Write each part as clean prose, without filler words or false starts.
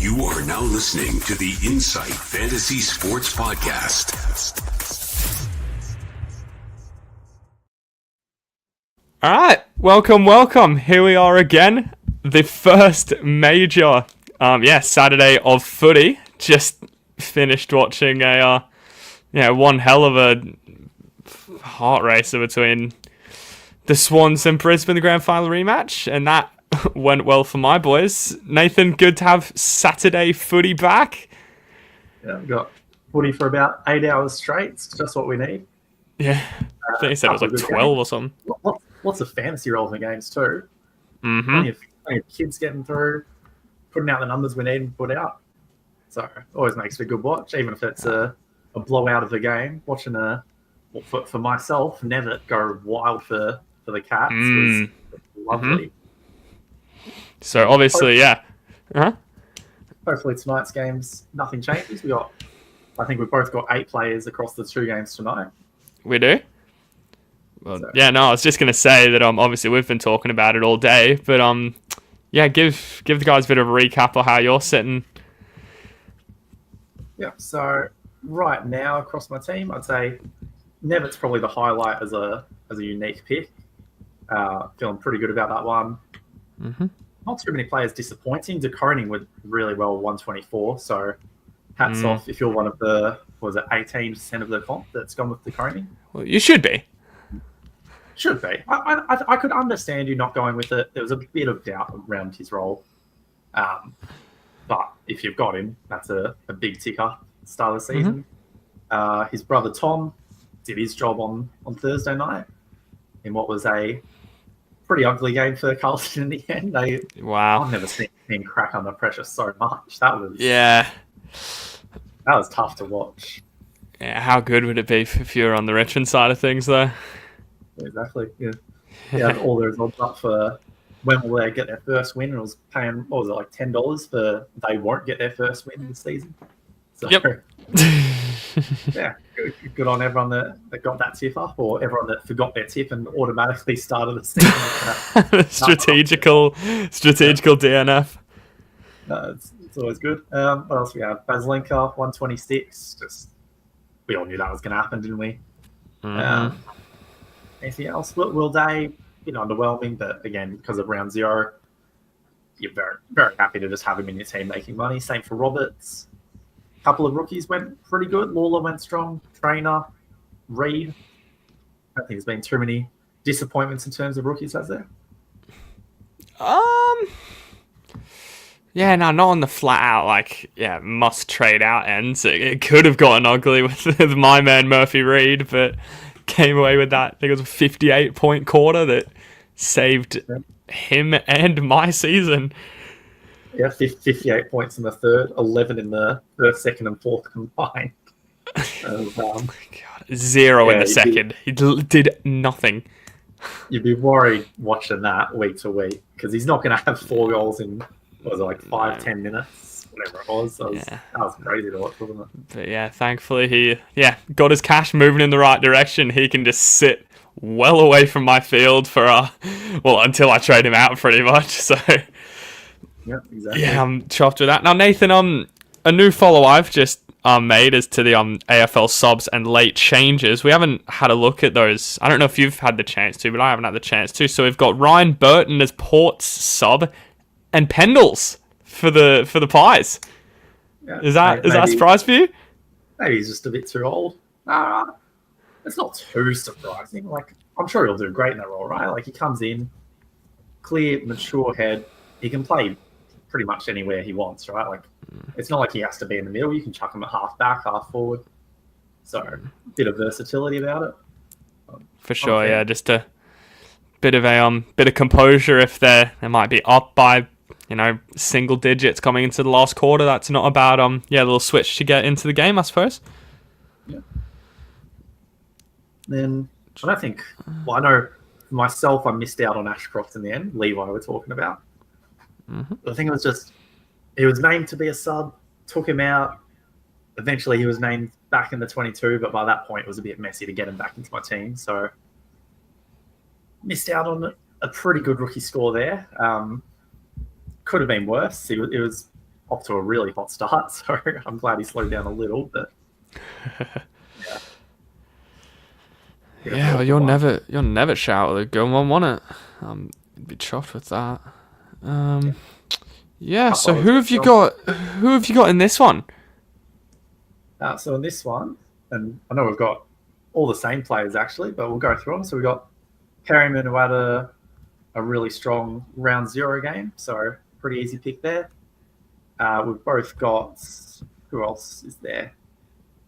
You are now listening to the Insight Fantasy Sports Podcast. All right, welcome. Here we are again. The first major, Saturday of footy. Just finished watching one hell of a heart racer between the Swans and Brisbane, the grand final rematch, and that went well for my boys. Nathan, good to have Saturday footy back. Yeah, we got footy for about 8 hours straight. It's just what we need. Yeah, I think he said it was like 12 or something. Lots of fantasy relevant games too. Mm-hmm. Plenty of kids getting through, putting out the numbers we need and put out. So it always makes it a good watch, even if it's a blowout of a game. Watching for myself, never go wild for the Cats was lovely. Mm-hmm. So obviously, Hopefully tonight's games, nothing changes. I think we've both got 8 players across the 2 games tonight. We do? Well, I was just going to say that obviously we've been talking about it all day, but give the guys a bit of a recap of how you're sitting. Yeah, so right now across my team, I'd say Nevitt's probably the highlight as a unique pick. Feeling pretty good about that one. Mm-hmm. Not too many players disappointing. DeConing went really well, 124. So hats off if you're one of the 18% of the comp that's gone with DeConing. Well, you should be. Should be. I could understand you not going with it. There was a bit of doubt around his role. But if you've got him, that's a big ticker at the start of the season. Mm-hmm. His brother Tom did his job on Thursday night in what was a pretty ugly game for Carlton in the end. I've never seen him crack under pressure so much. That was tough to watch. Yeah, how good would it be if you were on the Richmond side of things, though? Exactly. Yeah. All their odds up for when will they get their first win? And it was paying, what was it, like $10 for they won't get their first win this season. So, yep. Yeah, good on everyone that got that tip up, or everyone that forgot their tip and automatically started the season. Strategical DNF. No, it's always good. What else we have? Baslenka, 126. Just we all knew that was going to happen, didn't we? Mm-hmm. Anything else? Will Day, underwhelming, but again, because of round 0, you're very, very happy to just have him in your team making money. Same for Roberts. Couple of rookies went pretty good. Lawler went strong. Trainer, Reed. I don't think there's been too many disappointments in terms of rookies, has there? Not on the flat out must trade out ends. It could have gotten ugly with my man Murphy Reed, but came away with that. I think it was a 58-point quarter that saved him and my season. Yeah, 58 points in the third, 11 in the first, second, and fourth combined. God, 0 in the second. He did nothing. You'd be worried watching that week to week because he's not going to have 4 goals in, 5-10 minutes, whatever it was. That was crazy to watch, wasn't it? But thankfully he got his cash moving in the right direction. He can just sit well away from my field for until I trade him out, pretty much. So. Yeah, exactly. Yeah, I'm chuffed with that. Now, Nathan, a new follow I've just made is to the AFL subs and late changes. We haven't had a look at those. I don't know if you've had the chance to, but I haven't had the chance to. So we've got Ryan Burton as Port's sub and Pendles for the Pies. Yeah, is that a surprise for you? Maybe he's just a bit too old. It's not too surprising. I'm sure he'll do great in that role, right? He comes in, clear, mature head. He can play pretty much anywhere he wants, right? It's not like he has to be in the middle. You can chuck him at half back, half forward. So a bit of versatility about it. For sure, just a bit of composure if they might be up by single digits coming into the last quarter. That's not a bad a little switch to get into the game, I suppose. Yeah. Then I don't think. Well, I know for myself, I missed out on Ashcroft in the end. Levi we're talking about. Mm-hmm. I think it was just he was named to be a sub, took him out. Eventually, he was named back in the 22, but by that point, it was a bit messy to get him back into my team. So missed out on a pretty good rookie score there. Could have been worse. It was off to a really hot start, so I'm glad he slowed down a little. But yeah, well, you'll never shout with a good one, won't it? You'd be chuffed with that. Yeah. So who have you got? Who have you got in this one? So in this one, and I know we've got all the same players actually, but we'll go through them. So we got Perryman, who had a really strong round 0 game, so pretty easy pick there. We've both got, who else is there?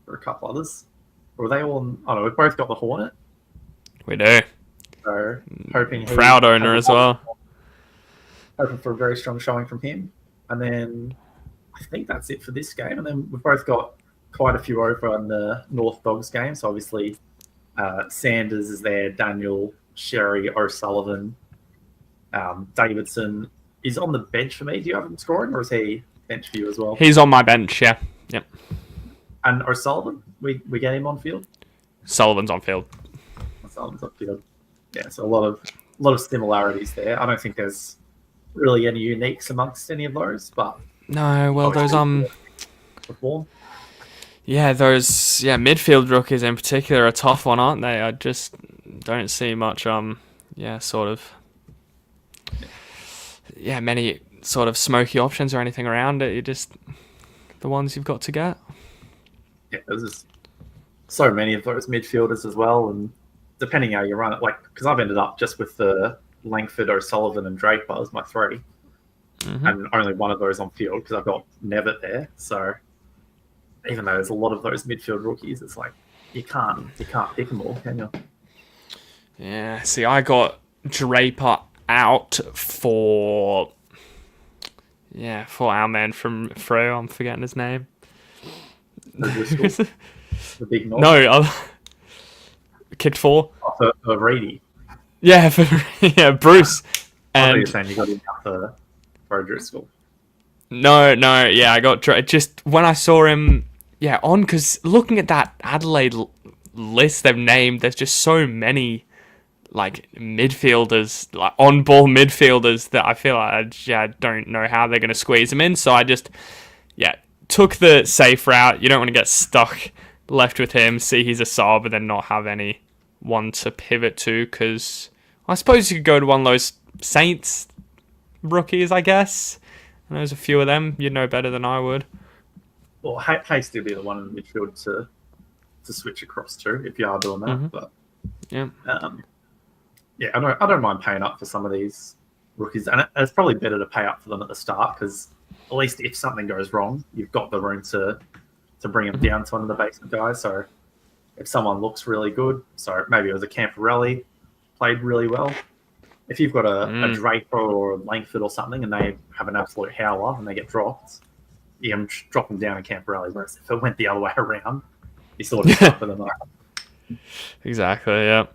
There are a couple others. Or were they all? Oh no, we've both got the Hornet. We do. So hoping Proud owner as well. Hoping for a very strong showing from him. And then I think that's it for this game. And then we've both got quite a few over on the North Dogs game. So obviously Sanders is there, Daniel, Sherry, O'Sullivan, Davidson is on the bench for me. Do you have him scoring, or is he bench for you as well? He's on my bench, yeah. Yep. And O'Sullivan, we get him on field? Sullivan's on field. Sullivan's on field. Yeah, so a lot of similarities there. I don't think there's really any uniques amongst any of those, but no, well, those perform. Yeah, those midfield rookies in particular are a tough one, aren't they? I just don't see much many sort of smoky options or anything around it. You just the ones you've got to get. Yeah, there's just so many of those midfielders as well, and depending how you run it, like because I've ended up just with the Langford, O'Sullivan, and Draper as my 3, and only one of those on field because I've got Nevitt there. So even though there's a lot of those midfield rookies, it's like you can't pick them all, can you? Yeah. See, I got Draper out for our man from Fro. I'm forgetting his name. The big North. No, kicked 4. Oh, for Reedy. Yeah, Bruce. I thought you And were saying you got him out for O'Driscoll. no, yeah, I got just when I saw him, on, because looking at that Adelaide list they've named, there's just so many like midfielders, like on-ball midfielders that I feel like I don't know how they're going to squeeze them in. So I just, took the safe route. You don't want to get stuck left with him, see he's a sub, and then not have anyone to pivot to, because I suppose you could go to one of those Saints rookies, I guess. And there's a few of them. You'd know better than I would. Well, Hasty would be the one in the midfield to switch across to if you are doing that. But I don't mind paying up for some of these rookies, and it's probably better to pay up for them at the start because at least if something goes wrong, you've got the room to bring them down to one of the basement guys. So if someone looks really good, so maybe it was a Camporelli, played really well. If you've got a Draper or a Langford or something and they have an absolute howler and they get dropped, you can drop them down in Camporelli. Whereas if it went the other way around, you sort of for them up. Exactly, yeah.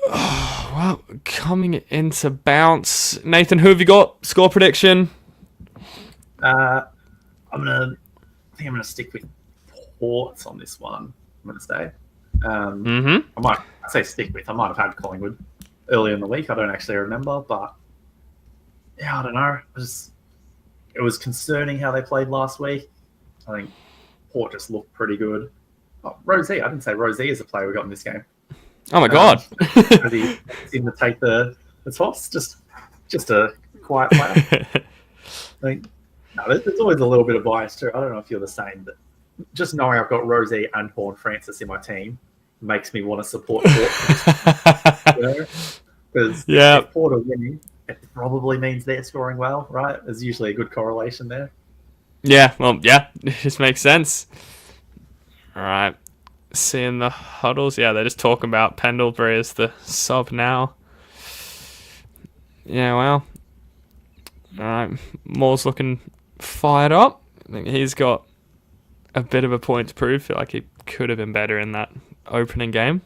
Oh, well, coming into bounce, Nathan, who have you got? Score prediction? I think I'm gonna stick with Ports on this one. I'm gonna say. I say stick with. I might have had Collingwood earlier in the week. I don't actually remember, but I don't know. It was concerning how they played last week. I think Port just looked pretty good. Oh, Rosie, I didn't say Rosie is a player we got in this game. Oh my god! As he seemed to take the toss, just a quiet player. I think there's always a little bit of bias too. I don't know if you're the same, but just knowing I've got Rosie and Horn Francis in my team makes me want to support Port. Because if Port are winning, it probably means they're scoring well, right? There's usually a good correlation there. Yeah, well, it just makes sense. All right. Seeing the huddles. Yeah, they're just talking about Pendlebury as the sub now. Yeah, well. All right. Moore's looking fired up. I think he's got a bit of a point to prove. Feel like he could have been better in that opening game.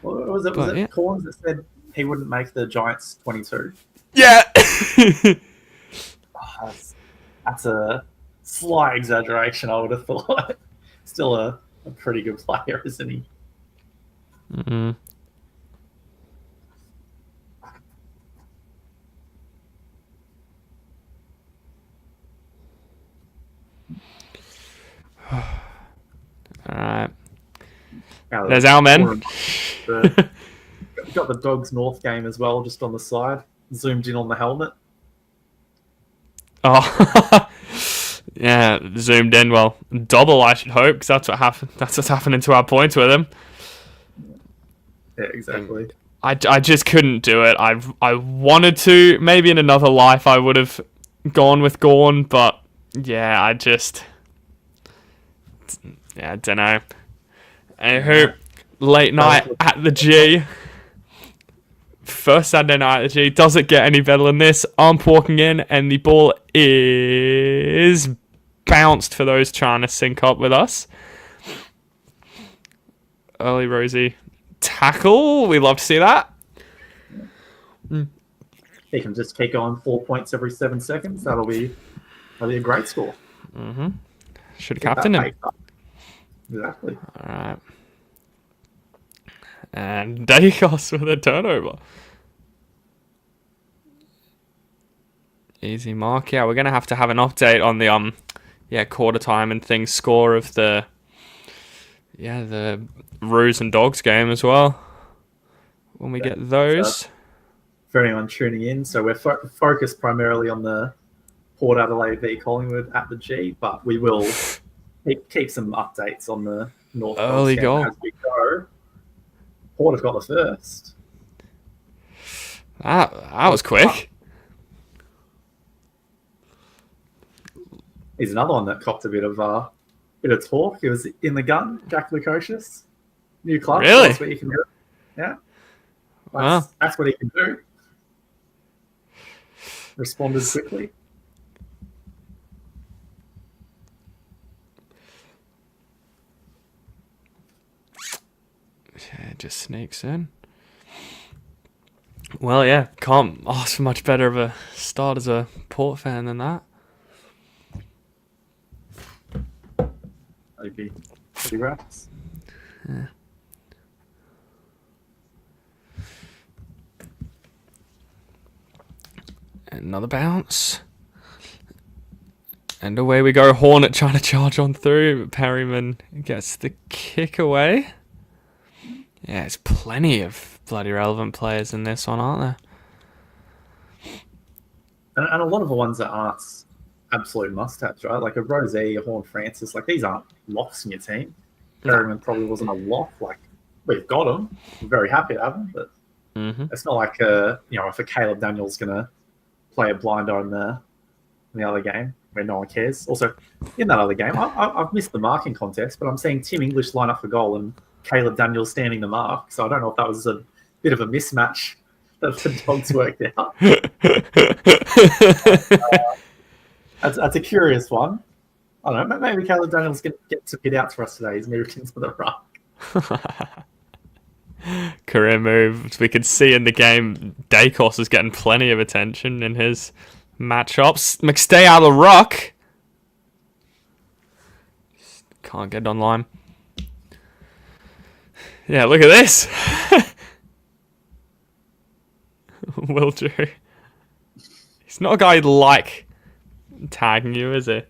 Well, was it Corns that said he wouldn't make the Giants 22? Yeah. That's a slight exaggeration, I would have thought. Still a pretty good player, isn't he? Mm-hmm. Alright. Now, There's our men. Got the Dogs North game as well, just on the side. Zoomed in on the helmet. Oh. Yeah, zoomed in. Well, double, I should hope, because that's what's happening to our points with him. Yeah, exactly. I just couldn't do it. I wanted to. Maybe in another life I would have gone with Gorn, but yeah, I don't know. Anywho, late night at the G. First Saturday night at the G. Does it get any better than this? Ump walking in, and the ball is bounced for those trying to sync up with us. Early Rosie tackle. We love to see that. He can just keep going 4 points every 7 seconds. That'll be a great score. Mm-hmm. Should have captained him. Exactly. All right. And Dacos with a turnover. Easy mark. Yeah, we're gonna have to have an update on the quarter time and things score of the Roos and Dogs game as well. When we get those. For anyone tuning in, so we're focused primarily on the Port Adelaide v Collingwood at the G, but we will keep some updates on the North early Dogs goal game as we go. Port have got the first. That was quick. He's another one that copped a bit of talk. He was in the gun, Jack Lukosius. New club. Really? That's what he can do. Yeah. Wow. That's what he can do. Responded quickly. Yeah, just sneaks in. Well, yeah, can't ask for much better of a start as a Port fan than that. That'd be pretty raps. Yeah. Another bounce. And away we go. Hornet trying to charge on through. Perryman gets the kick away. Yeah, it's plenty of bloody relevant players in this one, aren't there? And a lot of the ones that aren't absolute must-haves, right? Like a Rosé, a Horn Francis, like these aren't locks in your team. Perryman probably wasn't a lock. Like we've got him. We're very happy to have him, but it's not like if a Caleb Daniels gonna play a blinder in the other game where no one cares. Also, in that other game, I've missed the marking contest, but I'm seeing Tim English line up for goal and Caleb Daniels standing the mark. So I don't know if that was a bit of a mismatch that the Dogs worked out. That's a curious one. I don't know. Maybe Caleb Daniels gets some hit outs for us today. He's moved into the ruck. Career move. We could see in the game, Dacos is getting plenty of attention in his matchups. McStay out of the ruck. Can't get online. Yeah, look at this. Will Drew. He's not a guy who'd like tagging you, is he?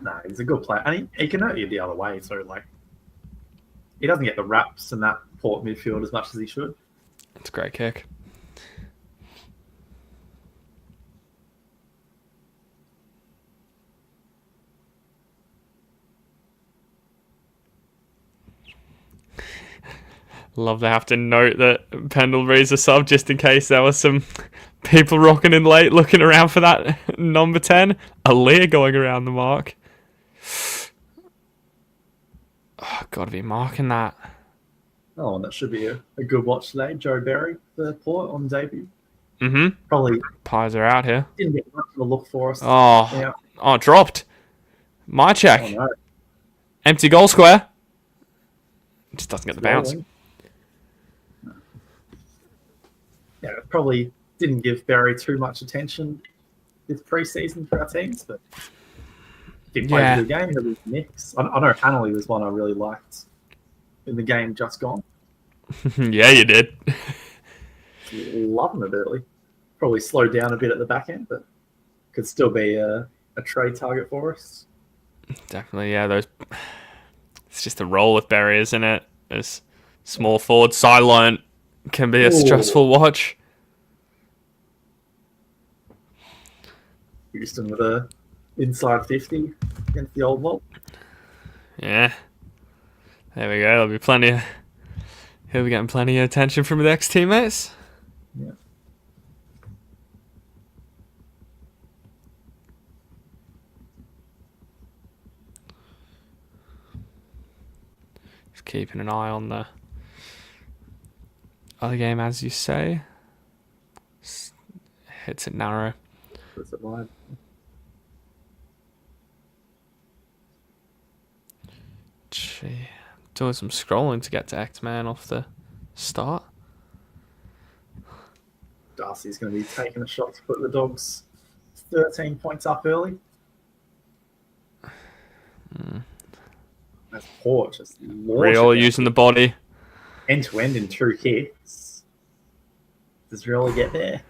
No, he's a good player. And he can hurt you the other way. So, like, he doesn't get the wraps in that Port midfield as much as he should. It's a great kick. Love to have to note that Pendlebury's a sub just in case there was some people rocking in late looking around for that number 10. Aaliyah going around the mark. Oh, gotta be marking that. Oh, and that should be a good watch today. Joe Berry for Port on debut. Mm-hmm. Probably Pies are out here. didn't get much of a look for us. Oh, Yeah. oh, dropped. My check. Oh, no. Empty goal square. Just doesn't get the bounce. Yeah, it probably didn't give Barry too much attention this pre-season for our teams, but he played a good game. He was mix. I know Hanley was one I really liked in the game just gone. Yeah, you did. Loving it early. Probably slowed down a bit at the back end, but could still be a trade target for us. Definitely, yeah. Those. It's just a roll with Berry, isn't it? As small forward, sideline can be a stressful watch. Houston with a inside 50 against the old lot. Yeah. There we go. There'll be plenty of... He'll be getting plenty of attention from his ex-teammates. Yeah. Just keeping an eye on the other game, as you say. Hits it narrow. Puts it wide. Gee, doing some scrolling to get to X-Man off the start. Darcy's going to be taking a shot to put the Dogs 13 points up early. That's poor. Just Real using the body. End to end in 2 hits. Does Real get there?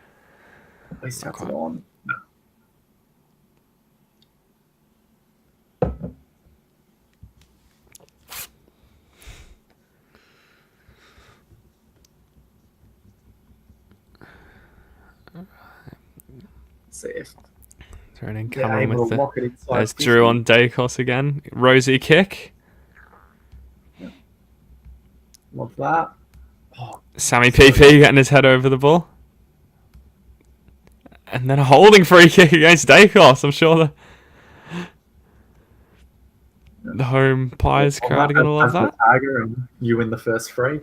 At least that's it on. No. See if They're incoming able with to lock it the... inside There's 50. Drew on Dacos again. Rosy kick. Love that. Oh, Sammy PP getting his head over the ball. And then a holding free kick against Dacos. I'm sure the home Pies crowd are going to love that. Tiger and you win the first free.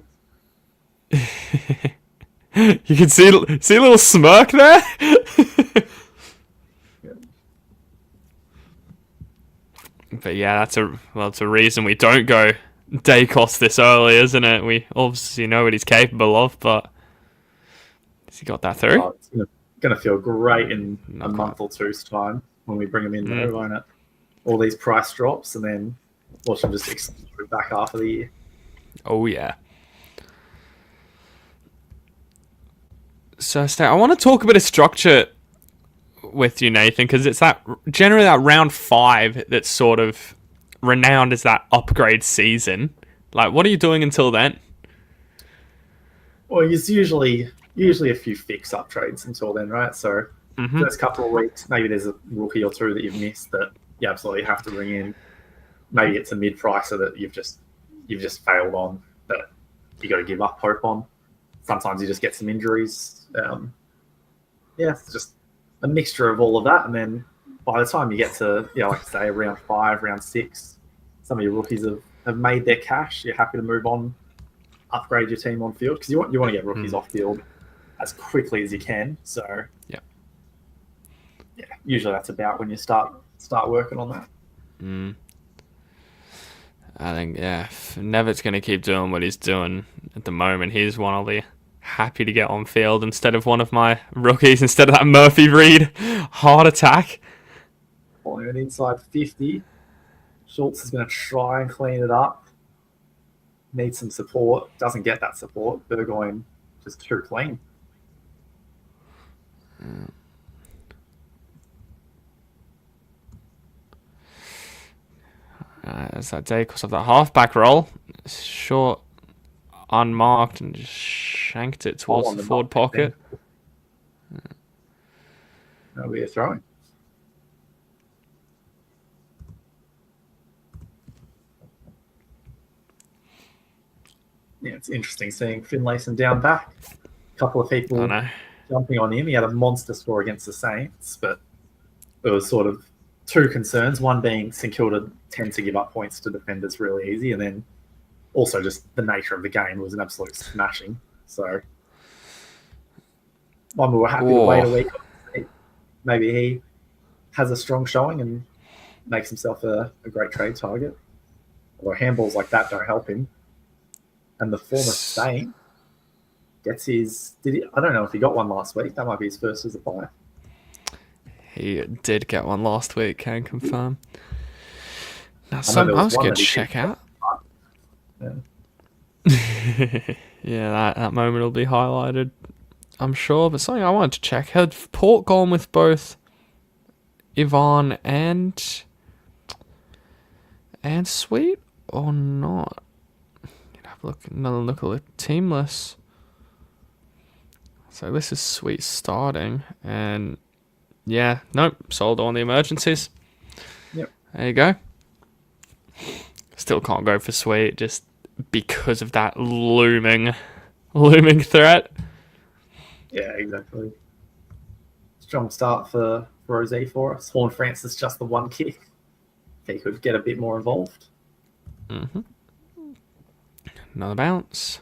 You can see a little smirk there. But yeah, it's a reason we don't go Dacos this early, isn't it? We obviously know what he's capable of, but has he got that through? Oh, it's going to feel great in a month or two's time when we bring him in there, won't it? All these price drops, and then watch him just explode back half of the year. Oh, yeah. So, I want to talk a bit of structure with you, Nathan, because it's generally that round 5 that's sort of renowned as that upgrade season. Like, what are you doing until then? Well, it's usually a few fix-up trades until then, right? So, first couple of weeks, maybe there's a rookie or two that you've missed that you absolutely have to bring in. Maybe it's a mid-pricer that you've just failed on, that you got to give up hope on. Sometimes you just get some injuries. It's just a mixture of all of that, and then by the time you get to, like I say, round 5, round 6, some of your rookies have made their cash. You're happy to move on, upgrade your team on field, because you want to get rookies off field as quickly as you can. So usually that's about when you start working on that. I think if Nevitt's going to keep doing what he's doing at the moment, he's one I'll be happy to get on field instead of one of my rookies, instead of that Murphy Reed heart attack. Following an inside 50, Schultz is going to try and clean it up. Needs some support. Doesn't get that support. Burgoyne just too clean. As that Dacos of that halfback roll, short, unmarked, and just shanked it towards the forward pocket. That'll be a throwing. Yeah, it's interesting seeing Finlayson down back. A couple of people jumping on him. He had a monster score against the Saints, but there was sort of 2 concerns. One being St Kilda tends to give up points to defenders really easy, and then also just the nature of the game was an absolute smashing. So one we were happy to wait a week. Maybe he has a strong showing and makes himself a great trade target. Although handballs like that don't help him. And the former Saint gets his... I don't know if he got one last week. That might be his first as a buyer. He did get one last week, can confirm. Now, something else good to check out. Yeah, that moment will be highlighted, I'm sure. But something I wanted to check. Had Port gone with both Ivan and And Sweet or not? Have another look at the team list. So this is Sweet starting, and yeah, nope, sold on the emergencies. Yep. There you go. Still can't go for Sweet just because of that looming threat. Yeah, exactly. Strong start for Rose for us. Horn Francis just the one kick. If he could get a bit more involved. Mm-hmm. Another bounce.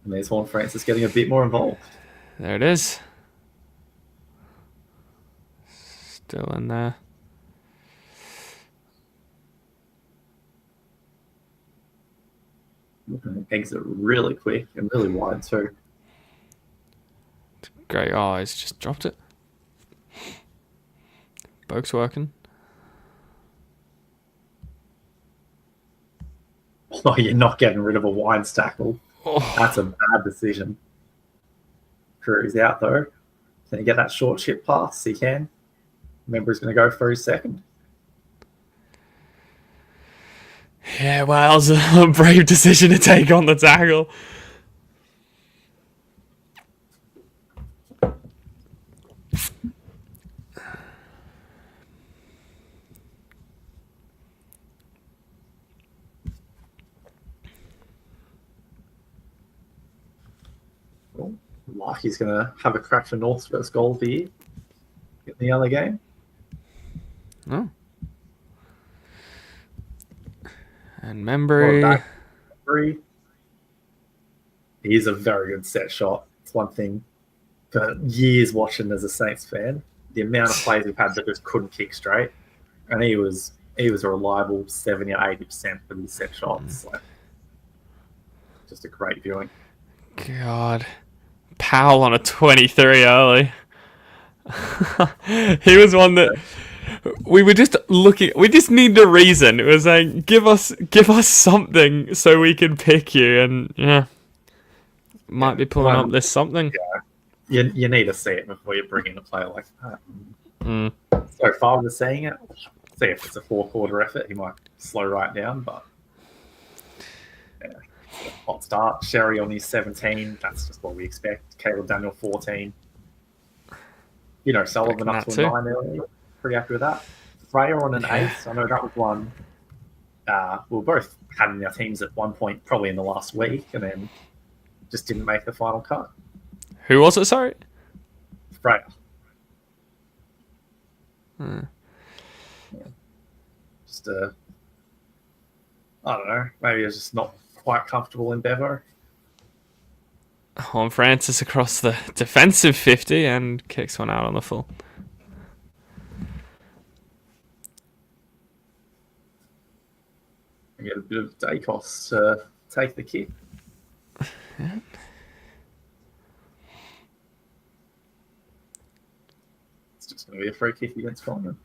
And there's Horn Francis getting a bit more involved. There it is. Still in there. Exit really quick and really wide too. Great. Oh, he's just dropped it. Boke's working. Oh, you're not getting rid of a wide tackle. Oh. That's a bad decision. Drew's out though. Can he get that short chip pass? He can. Remember, he's going to go for his second. Yeah, well, that was a brave decision to take on the tackle. Like he's going to have a crack for North's first goal of the year in the other game. Oh. And Membry. He's a very good set shot. It's one thing for years watching as a Saints fan. The amount of players we've had that just couldn't kick straight. And he was a reliable 70 or 80% for these set shots. Like, just a great viewing. God. Powell on a 23 early. He was one that we were just looking. We just needed a reason. It was like, give us something so we can pick you, and yeah, might be pulling up this something. Yeah, you need to see it before you bring in a player like that. Mm. So far, we're seeing it. See if it's a 4-quarter effort, he might slow right down, but yeah. Hot start. Sherry on his 17. That's just what we expect. Caleb Daniel 14. Sullivan up to a 9 earlier. Pretty happy with that. Freya on an 8. I know that was one. We both had in our teams at one point, probably in the last week, and then just didn't make the final cut. Who was it? Sorry, Freya. Hmm. Yeah. Just I don't know. Maybe it's just not quite comfortable in Bevo. Juan Francis across the defensive 50 and kicks one out on the full. I get a bit of Dacos to take the kick. Yeah. It's just going to be a free kick against Collingwood.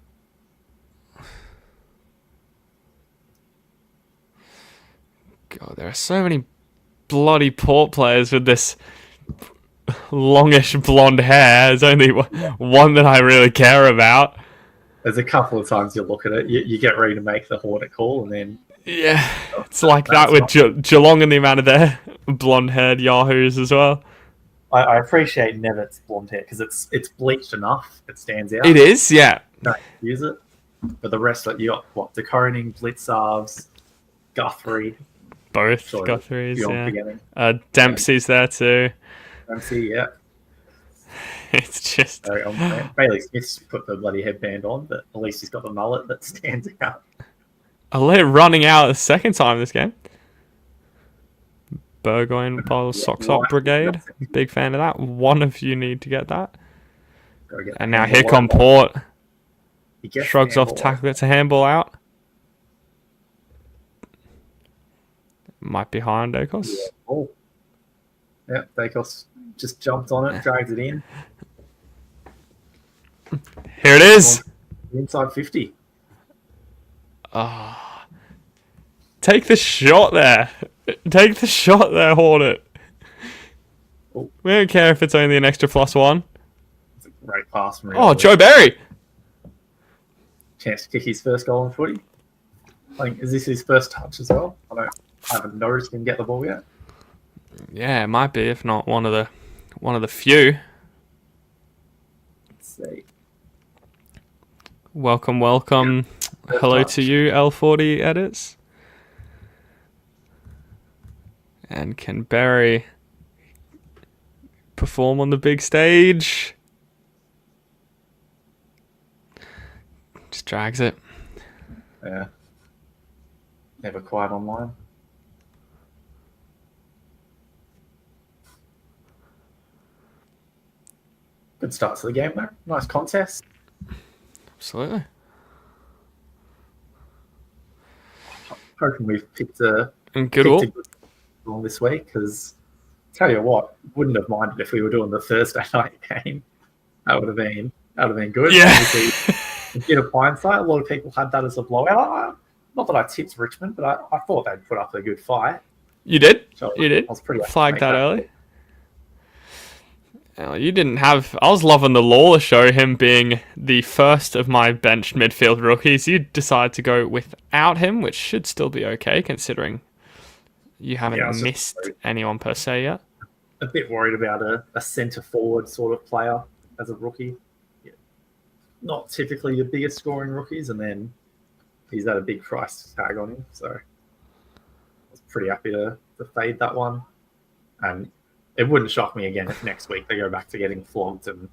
God, there are so many bloody Port players with this longish blonde hair. There's only one that I really care about. There's a couple of times you look at it, you get ready to make the Hornet call, and then... Yeah, it's like that with Geelong and the amount of their blonde-haired yahoos as well. I appreciate Nevitt's blonde hair, because it's bleached enough, it stands out. It is, yeah. Don't use it. But the rest of it, you got, what, De Koning, Blitzarves, Guthrie... Both Sorry, Guthrie's, yeah. forgetting. Dempsey's there too. Dempsey, yeah. It's just... Bailey Smith's put the bloody headband on, but at least he's got the mullet that stands out. Alert running out the second time this game. Burgoyne Bottle Socks Up Brigade. Big fan of that. One of you need to get that. And now here come Port. Shrugs off tackle, gets a handball out. Might be high on Dacos. Yeah. Oh. Yeah, Dacos just jumped on it, dragged it in. Here it is. Inside 50. Take the shot there. Take the shot there, Hornet. Oh. We don't care if it's only an extra +1. It's a great pass from Joe Berry. chance to kick his first goal in footy. I think, is this his first touch as well? I haven't noticed him get the ball yet. Yeah, it might be, if not one of the few. Let's see. Welcome. First Hello touch. to you, L40 edits. And can Barry perform on the big stage? Just drags it. Yeah. Never quiet online. Good start to the game, though. Nice contest. Absolutely. Hoping we've picked a And good good. one this week, because tell you what, wouldn't have minded if we were doing the Thursday night game. That would have been good. Yeah. Obviously, in bit of hindsight, a lot of people had that as a blowout. Not that I tipped Richmond, but I thought they'd put up a good fight. You did? So You did? I was pretty Flagged happy to that make early? Oh, you didn't have... I was loving the Lawler show, him being the first of my benched midfield rookies. You decided to go without him, which should still be okay, considering you haven't Yeah, I was just missed anyone per se yet. a bit worried about a centre forward sort of player as a rookie. Yeah. Not typically the biggest scoring rookies, and then he's had a big price tag on him, so I was pretty happy to fade that one. And it wouldn't shock me again if next week they go back to getting flogged and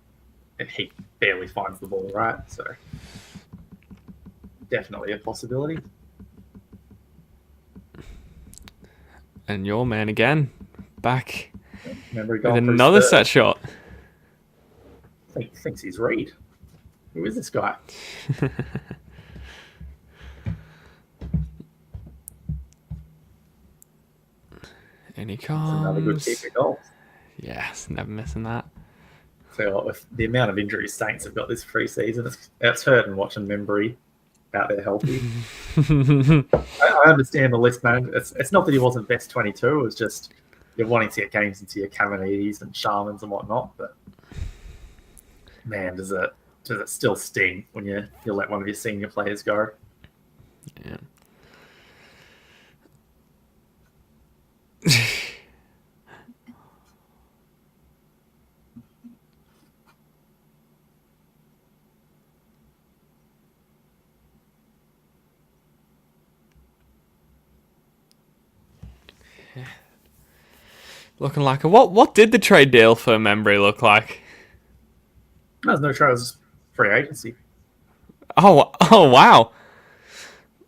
he barely finds the ball, right? So definitely a possibility. And your man again, back Remember, with another set shot. Thinks he's Reed. Who is this guy? And he It's another good comes. keeper goal. Yes, never missing that. So what, with the amount of injuries Saints have got this pre-season, it's hurting watching Membry out there healthy. I understand the list, man. It's not that he wasn't best 22. It was just you're wanting to get games into your Caminidis and Sharmans and whatnot. But man, does it still sting when you let one of your senior players go? Yeah. Looking like a what did the trade deal for Membry look like? There's no trade. It was free agency. Oh wow.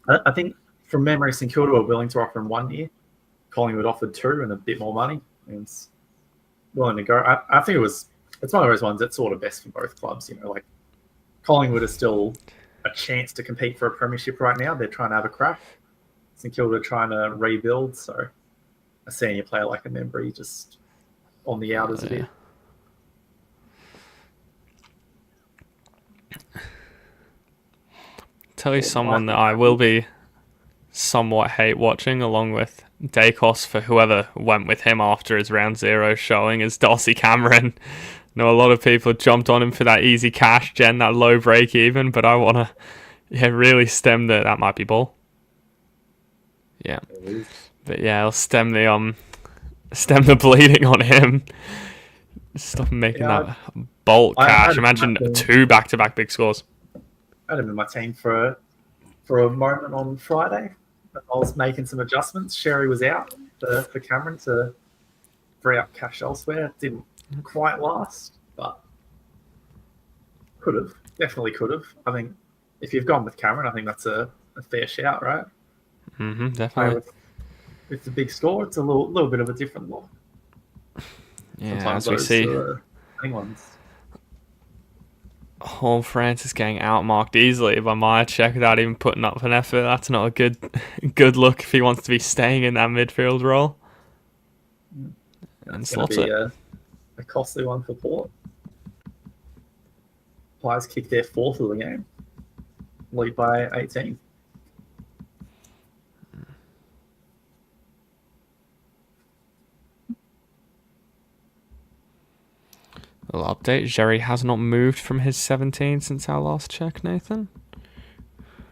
I think from memory, St Kilda were willing to offer him 1 year. Collingwood offered 2 and a bit more money. And it's willing to go. I think it's one of those ones that's sort of best for both clubs. You know, like Collingwood is still a chance to compete for a premiership right now. They're trying to have a crack. St Kilda are trying to rebuild. So a senior player like a Membry just on the outers a bit. Tell you someone that I will be somewhat hate watching, along with Dacos, for whoever went with him after his round 0 showing, is Darcy Cameron. I know a lot of people jumped on him for that easy cash gen, that low break even, but I want to really stem that might be ball. Yeah. But yeah, I'll stem the bleeding on him. Stop making that bolt cash. Imagine 2 back-to-back big scores. I had him in my team for a moment on Friday. I was making some adjustments. Sherry was out for Cameron to free up cash elsewhere. Didn't quite last, but definitely could have. I think if you've gone with Cameron, I think that's a fair shout, right? Definitely. With the big score, it's a little bit of a different look. Yeah, Sometimes as we see. Ones. Hall Francis getting outmarked easily by Myercheck without even putting up an effort. That's not a good look if he wants to be staying in that midfield role. And slots it. A costly one for Port. Pies kicked their 4th of the game. Lead by 18. Little update. Jerry has not moved from his 17 since our last check, Nathan.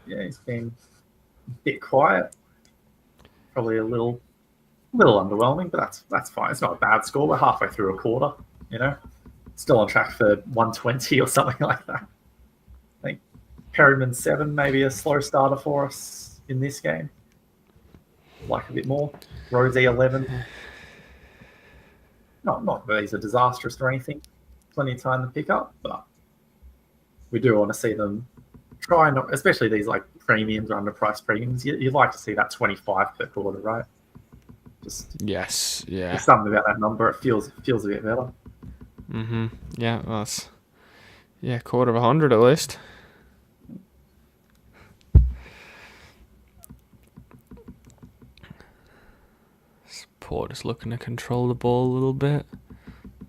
Yeah, he's been a bit quiet. Probably a little underwhelming, but that's fine. It's not a bad score. We're halfway through a quarter, you know. Still on track for 120 or something like that. I think Perryman 7, maybe a slow starter for us in this game. Like a bit more. Rosie 11. Not that these are disastrous or anything. Plenty of time to pick up, but we do want to see them try not, especially these like premiums or underpriced premiums. You'd like to see that 25 per quarter, right? Yes, yeah. There's something about that number. It feels a bit better. Yeah, that's quarter of 100 at least. Port is looking to control the ball a little bit.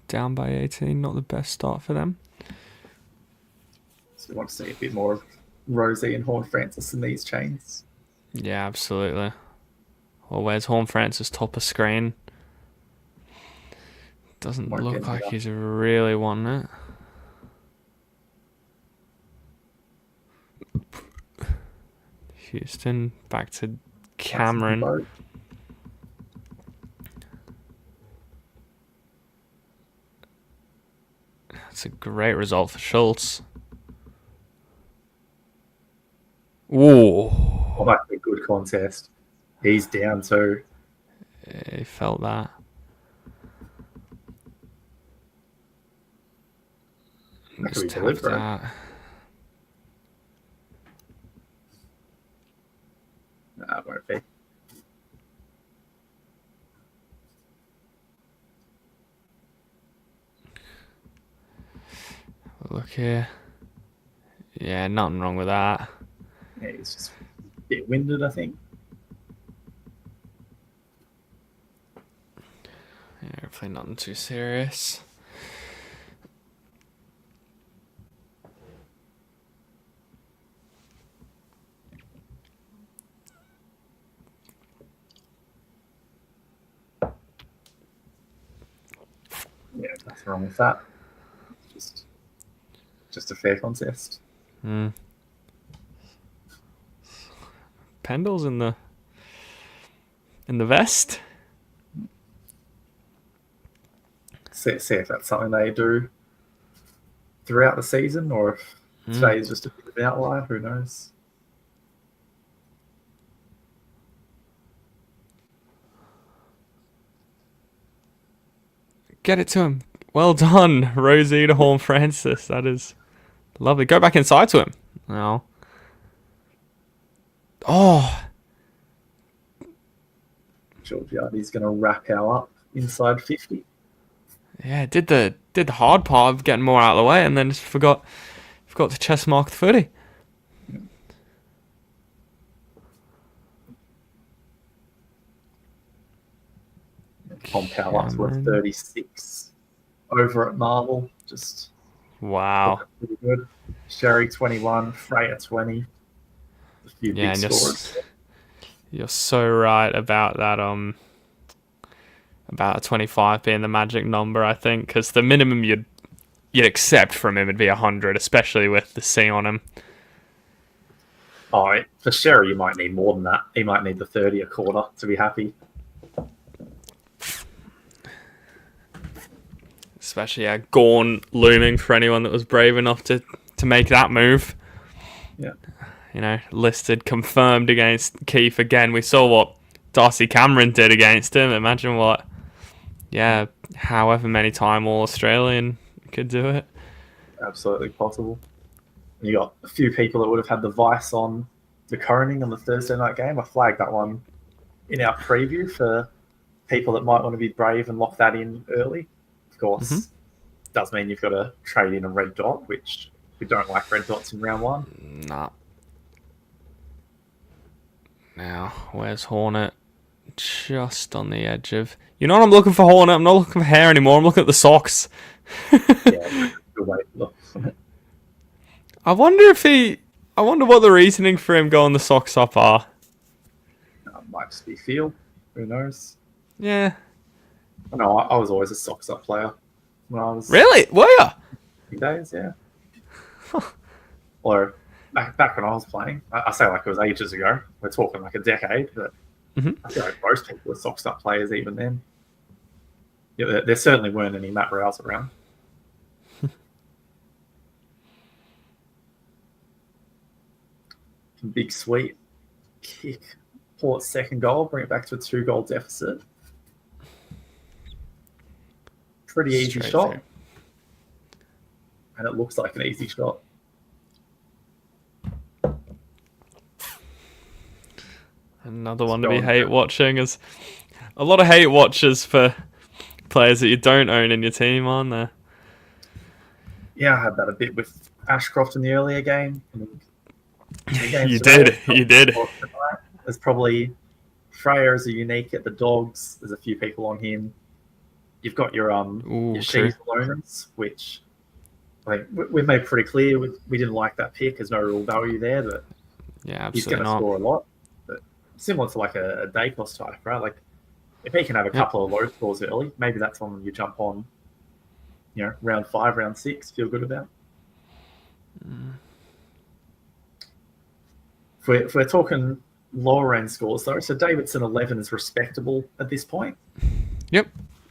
Down by 18, not the best start for them. So we want to see a bit more of Rosie and Horn Francis in these chains. Yeah, absolutely. Well, where's Horn Francis top of screen? Doesn't look like he's really wanting it. Houston, back to Cameron. That's a great result for Schultz. Ooh. Oh, that's a good contest. He's down too. Yeah, he felt that. Just tap that. Nah, it won't be. Look here. Yeah, nothing wrong with that. Yeah, he's just a bit winded, I think. Yeah, hopefully nothing too serious. Yeah, nothing wrong with that. Just a fair contest. Pendle's in the vest. See if that's something they do throughout the season, or if today is just a bit of an outlier. Who knows? Get it to him. Well done, Rosie to Horn Francis. That is lovely. Go back inside to him. No. Oh. Georgiades going to wrap our up inside 50. Yeah, did the hard part of getting more out of the way, and then just forgot to chest mark the footy. Tom Power's worth 36 over at Marvel. Just wow, pretty good. Sherry 21, Freya 20. A few big scores. You're so right about that. About 25 being the magic number, I think, because the minimum you'd accept from him would be 100, especially with the C on him. Oh, for Sherry, you might need more than that. He might need the 30 a quarter to be happy. Especially Gorn looming for anyone that was brave enough to make that move. Yeah. You know, listed, confirmed against Keith again. We saw what Darcy Cameron did against him. Imagine what, however many time All-Australian could do it. Absolutely possible. You got a few people that would have had the vice on the Coroning on the Thursday night game. I flagged that one in our preview for people that might want to be brave and lock that in early. Of course, does mean you've got to trade in a red dot, which we don't like red dots in round one. Nah. Now, where's Hornet? Just on the edge of... You know what I'm looking for, Hornet? I'm not looking for hair anymore. I'm looking at the socks. Yeah, good way to look. I wonder what the reasoning for him going the socks up are. Might just be feel. Who knows? Yeah. No, I was always a socks up player when I was... Really? Were you? Days, yeah. Or back when I was playing, I say like it was ages ago. We're talking like a decade, but Mhm. I feel like most people were socked up players even then. Yeah, there certainly weren't any Matt Rouse around. Big sweet kick. Port's second goal, bring it back to a 2-goal deficit. Pretty easy Straight shot. through. And it looks like an easy shot. Another one to be hate watching. Is a lot of hate watchers for players that you don't own in your team, aren't there? Yeah, I had that a bit with Ashcroft in the earlier game. You did. There's probably Freya is a unique at the Dogs. There's a few people on him. You've got your Sheaves owners, which we've made pretty clear we didn't like that pick. There's no real value there, but Yeah, he's absolutely going to not. score a lot. But similar to like a Dacos type, right? Like if he can have a couple of low scores early, maybe that's one you jump on. Round 5, round 6, feel good about. If we're talking lower end scores though, so Davidson 11 is respectable at this point. Yep.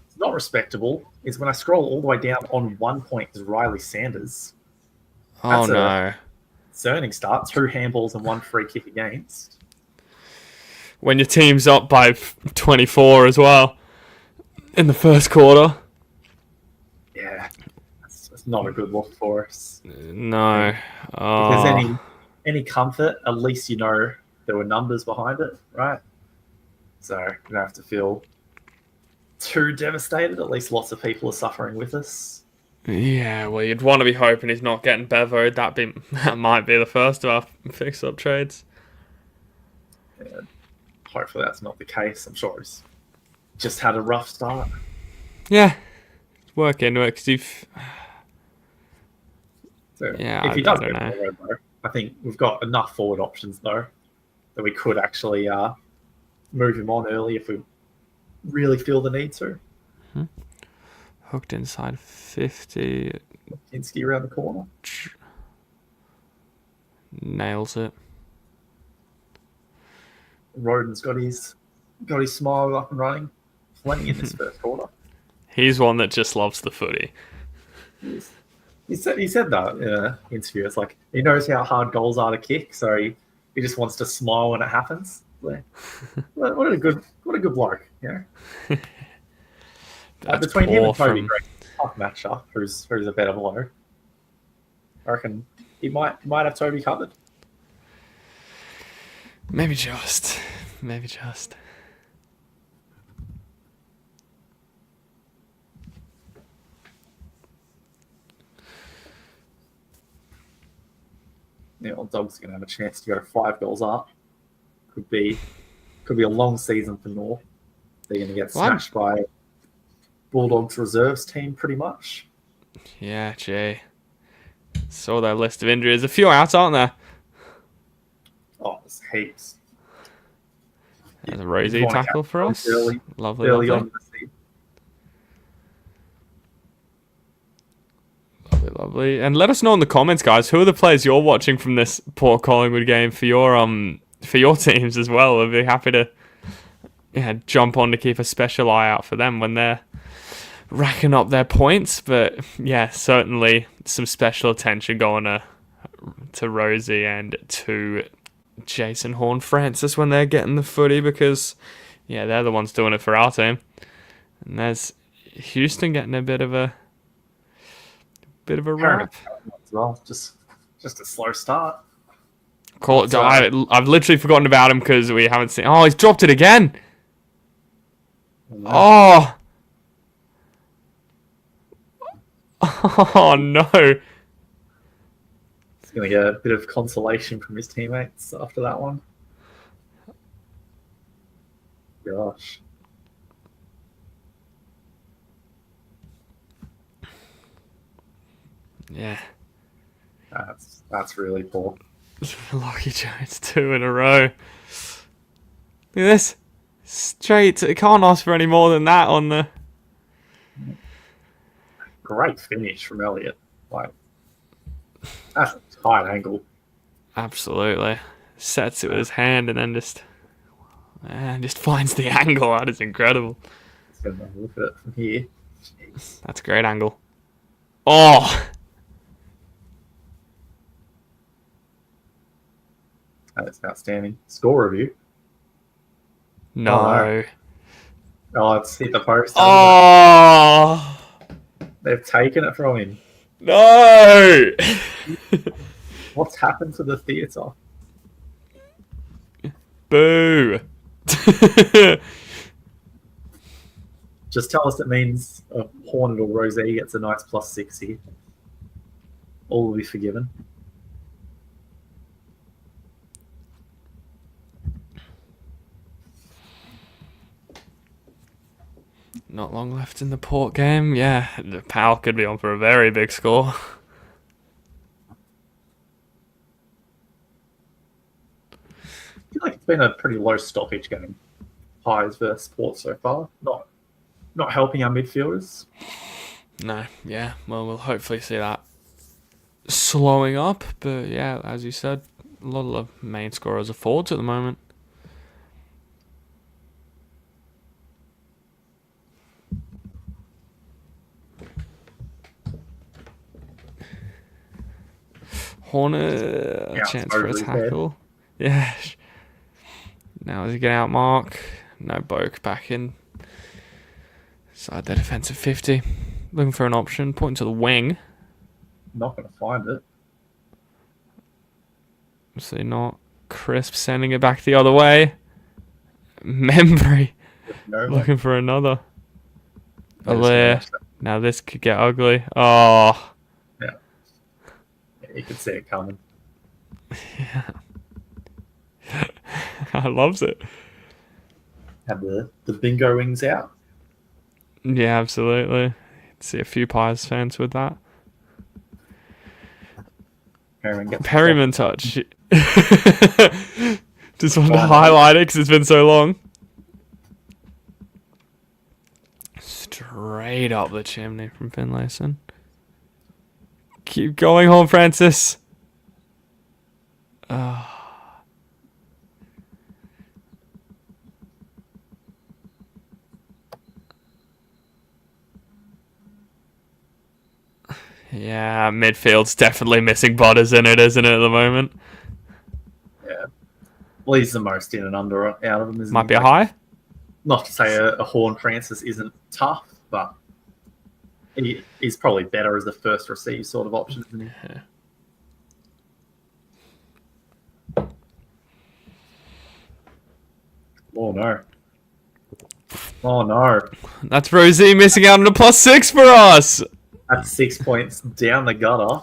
It's not respectable is when I scroll all the way down on 1 point is Riley Sanders. Oh That's no. Concerning start, 2 handballs and 1 free kick against. When your team's up by 24 as well in the first quarter. Yeah, that's not a good look for us. No. If there's any comfort, at least you know there were numbers behind it, right? So you don't have to feel too devastated. At least lots of people are suffering with us. Yeah, well, you'd want to be hoping he's not getting bevoed. That might be the first of our fix-up trades. Yeah, hopefully that's not the case. I'm sure he's just had a rough start. Yeah, work into it because So Yeah, if he I does don't get know. forward, though, I think we've got enough forward options though that we could actually move him on early if we really feel the need to. Hooked inside 50, Kinski around the corner. nails it. Roden's got his smile up and running. Plenty in this first quarter. He's one that just loves the footy. He said that in an interview. It's like he knows how hard goals are to kick, so he just wants to smile when it happens. Like, what a good bloke, That's between him poor and Toby from... Gray, tough matchup. Who's a better bloke? I reckon he might have Toby covered. Maybe just. Dogs are going to have a chance to go 5 goals up. Could be a long season for North. They're going to get smashed by Bulldogs reserves team pretty much. Yeah, Jay. Saw their list of injuries. A few out, aren't there? Oh, there's heaps. There's a Rosie tackle for us. Early Lovely. on in the season. Lovely. And let us know in the comments, guys, who are the players you're watching from this Port Collingwood game for your teams as well. I'd be happy to jump on to keep a special eye out for them when they're racking up their points. But yeah, certainly some special attention going to Rosie and to Jason Horne-Francis when they're getting the footy, because they're the ones doing it for our team. And there's Houston getting a bit of a rap as well. Just a slow start. I've literally forgotten about him because we haven't seen. Oh, he's dropped it again. Yeah. Oh. Oh no. He's going to get a bit of consolation from his teammates after that one. Gosh. Yeah. That's really poor. Lockie Jones 2 in a row. Look at this. Straight. It can't ask for any more than that on the... Great finish from Elliott. Like, that's a tight angle. Absolutely. Sets it with his hand and then just finds the angle. That is incredible. Let's get another look at it from here. Jeez. That's a great angle. Oh! That's outstanding. Score review. No. Oh, it's hit the post. Oh! They've taken it from him. No! What's happened to the theatre? Boo! Just tell us it means a Hornet or Rosé gets a nice +6 here. All will be forgiven. Not long left in the Port game. Yeah, the Powell could be on for a very big score. I feel like it's been a pretty low stoppage game. Pies versus Port so far. Not helping our midfielders. No, yeah. Well, we'll hopefully see that slowing up. But yeah, as you said, a lot of the main scorers are forwards at the moment. Hornet, a chance for a tackle. Yeah. Now is he getting out Mark? No, Boak back in. Side their defensive 50. Looking for an option. Pointing to the wing. Not going to find it. Obviously not. Crisp sending it back the other way. Membry looking for another. Alaire. Now this could get ugly. Oh. Yeah, you could see it coming. Yeah. I loves it. Have the bingo wings out. Yeah, absolutely. See a few Pies fans with that. Perryman touch. Just wanted to highlight it because it's been so long. Straight up the chimney from Finlayson. Keep going home, Francis. Yeah, midfield's definitely missing Butters in it, isn't it, at the moment? Yeah. Well, he's the most in and under out of them, isn't Might he? be a high. Not to say a Horn Francis isn't tough, but he's probably better as the first receive sort of option, isn't he? Yeah. Oh, no. Oh, no. That's Rosie missing out on a +6 for us. That's 6 points down the gutter.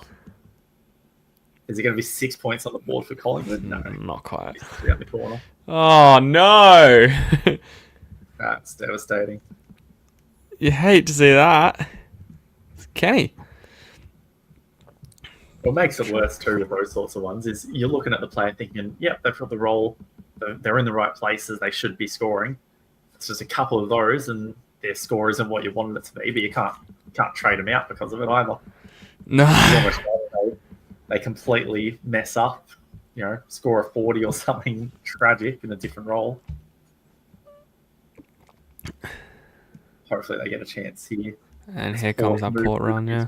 Is it going to be 6 points on the board for Collingwood? No. Not quite. It's around the corner. Oh, no. That's devastating. You hate to see that. It's Kenny. What makes it worse, too, with those sorts of ones is you're looking at the player thinking, yep, they've got the role. They're in the right places. They should be scoring. It's just a couple of those, and their score isn't what you wanted it to be, but you can't trade them out because of it either. No. They completely mess up, score a 40 or something tragic in a different role. Hopefully they get a chance here. And here comes that Port run, yeah.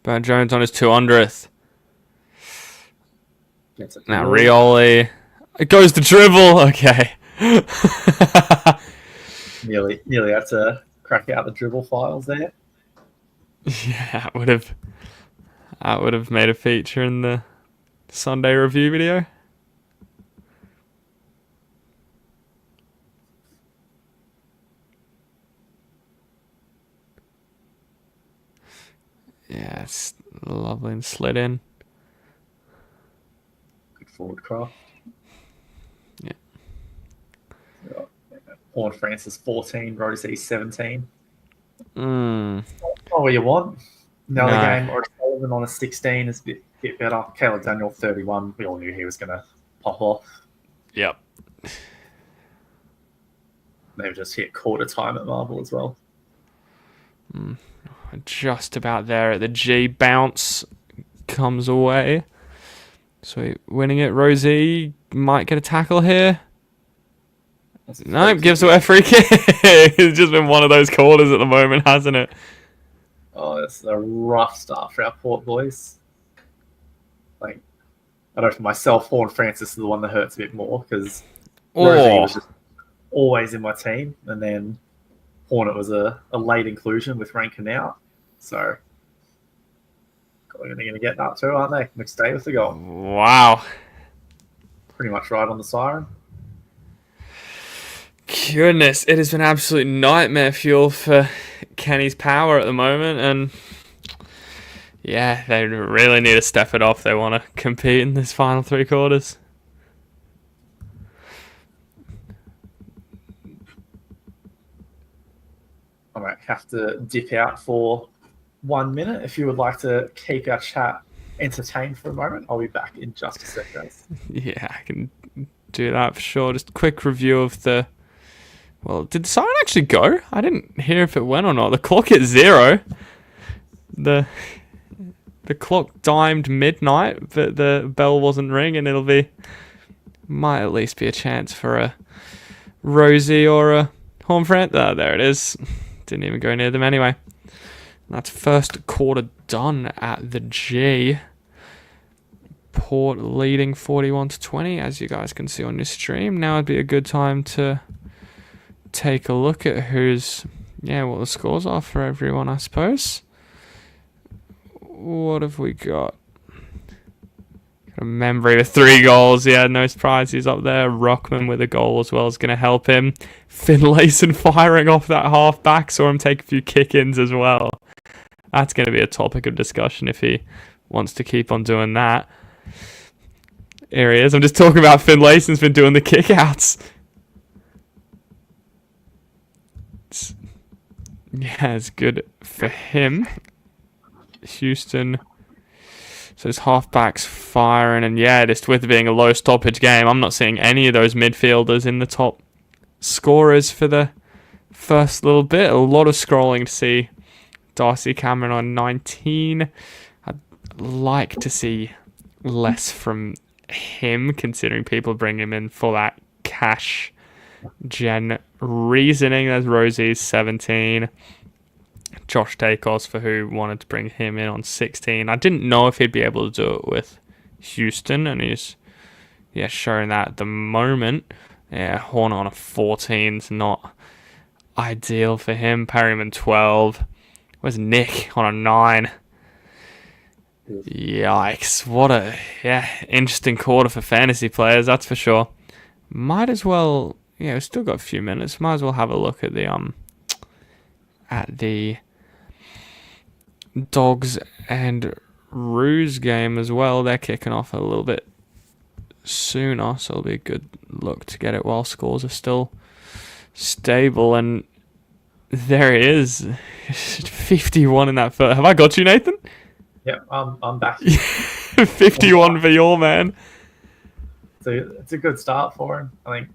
Burnt Jones on his 200th. Now Rioli. It goes to dribble. Okay. Nearly had to crack out the dribble files there. Yeah, that would have made a feature in the Sunday review video. Yeah, it's lovely and slid in. Good forward craft. Yeah. Horn Francis 14, Rosie 17. Mm. Not what you want. Now No. the game, or Sullivan on a 16 is a bit better. Caleb Daniel 31. We all knew he was going to pop off. Yep. They've just hit quarter time at Marvel as well. just about there at the G. Bounce comes away. So winning it. Rosie might get a tackle here. Nope, gives away a free kick. It's just been one of those quarters at the moment, hasn't it? Oh, it's a rough start for our Port boys. Like, I don't know, for myself, Horn Francis is the one that hurts a bit more because Rosie was just always in my team, and then Hornet was a late inclusion with Rankin out. So they're going to get that too, aren't they? Next day with the goal. Wow. Pretty much right on the siren. Goodness, it has been absolute nightmare fuel for Kenny's Power at the moment, and yeah, they really need to step it off. They want to compete in this final three quarters. I might have to dip out for 1 minute. If you would like to keep our chat entertained for a moment, I'll be back in just a sec, guys. Yeah, I can do that for sure. Just a quick review of the... Well, did the siren actually go? I didn't hear if it went or not. The clock hit 0. The clock dimed midnight, but the bell wasn't ringing. It'll be... Might at least be a chance for a Rosie or a Hornfront. Oh, there it is. Didn't even go near them anyway. That's first quarter done at the G. Port leading 41-20, as you guys can see on your stream. Now would be a good time to take a look at what the scores are for everyone, I suppose. What have we got? Got a Membry with 3 goals. Yeah, no surprise he's up there. Rockman with a goal as well is going to help him. Finlayson firing off that half back. Saw him take a few kick-ins as well. That's going to be a topic of discussion if he wants to keep on doing that. Here he is. I'm just talking about Finlayson's been doing the kick-outs. Yeah, it's good for him. Houston... So his halfbacks firing, and yeah, just with it being a low stoppage game, I'm not seeing any of those midfielders in the top scorers for the first little bit. A lot of scrolling to see Darcy Cameron on 19. I'd like to see less from him, considering people bring him in for that cash gen reasoning. There's Rosie's 17. Josh Dacos for who wanted to bring him in on 16. I didn't know if he'd be able to do it with Houston, and he's showing that at the moment. Yeah, Horn on a 14's not ideal for him. Perryman 12. Where's Nick on a 9? Yikes. What a interesting quarter for fantasy players, that's for sure. Might as well, we've still got a few minutes. Might as well have a look at the Dogs and Roos game as well. They're kicking off a little bit sooner, so it'll be a good look to get it while scores are still stable. And there he is, 51 in that first. Have I got you, Nathan? Yeah, I'm back. 51 for your man. It's a good start for him. I think.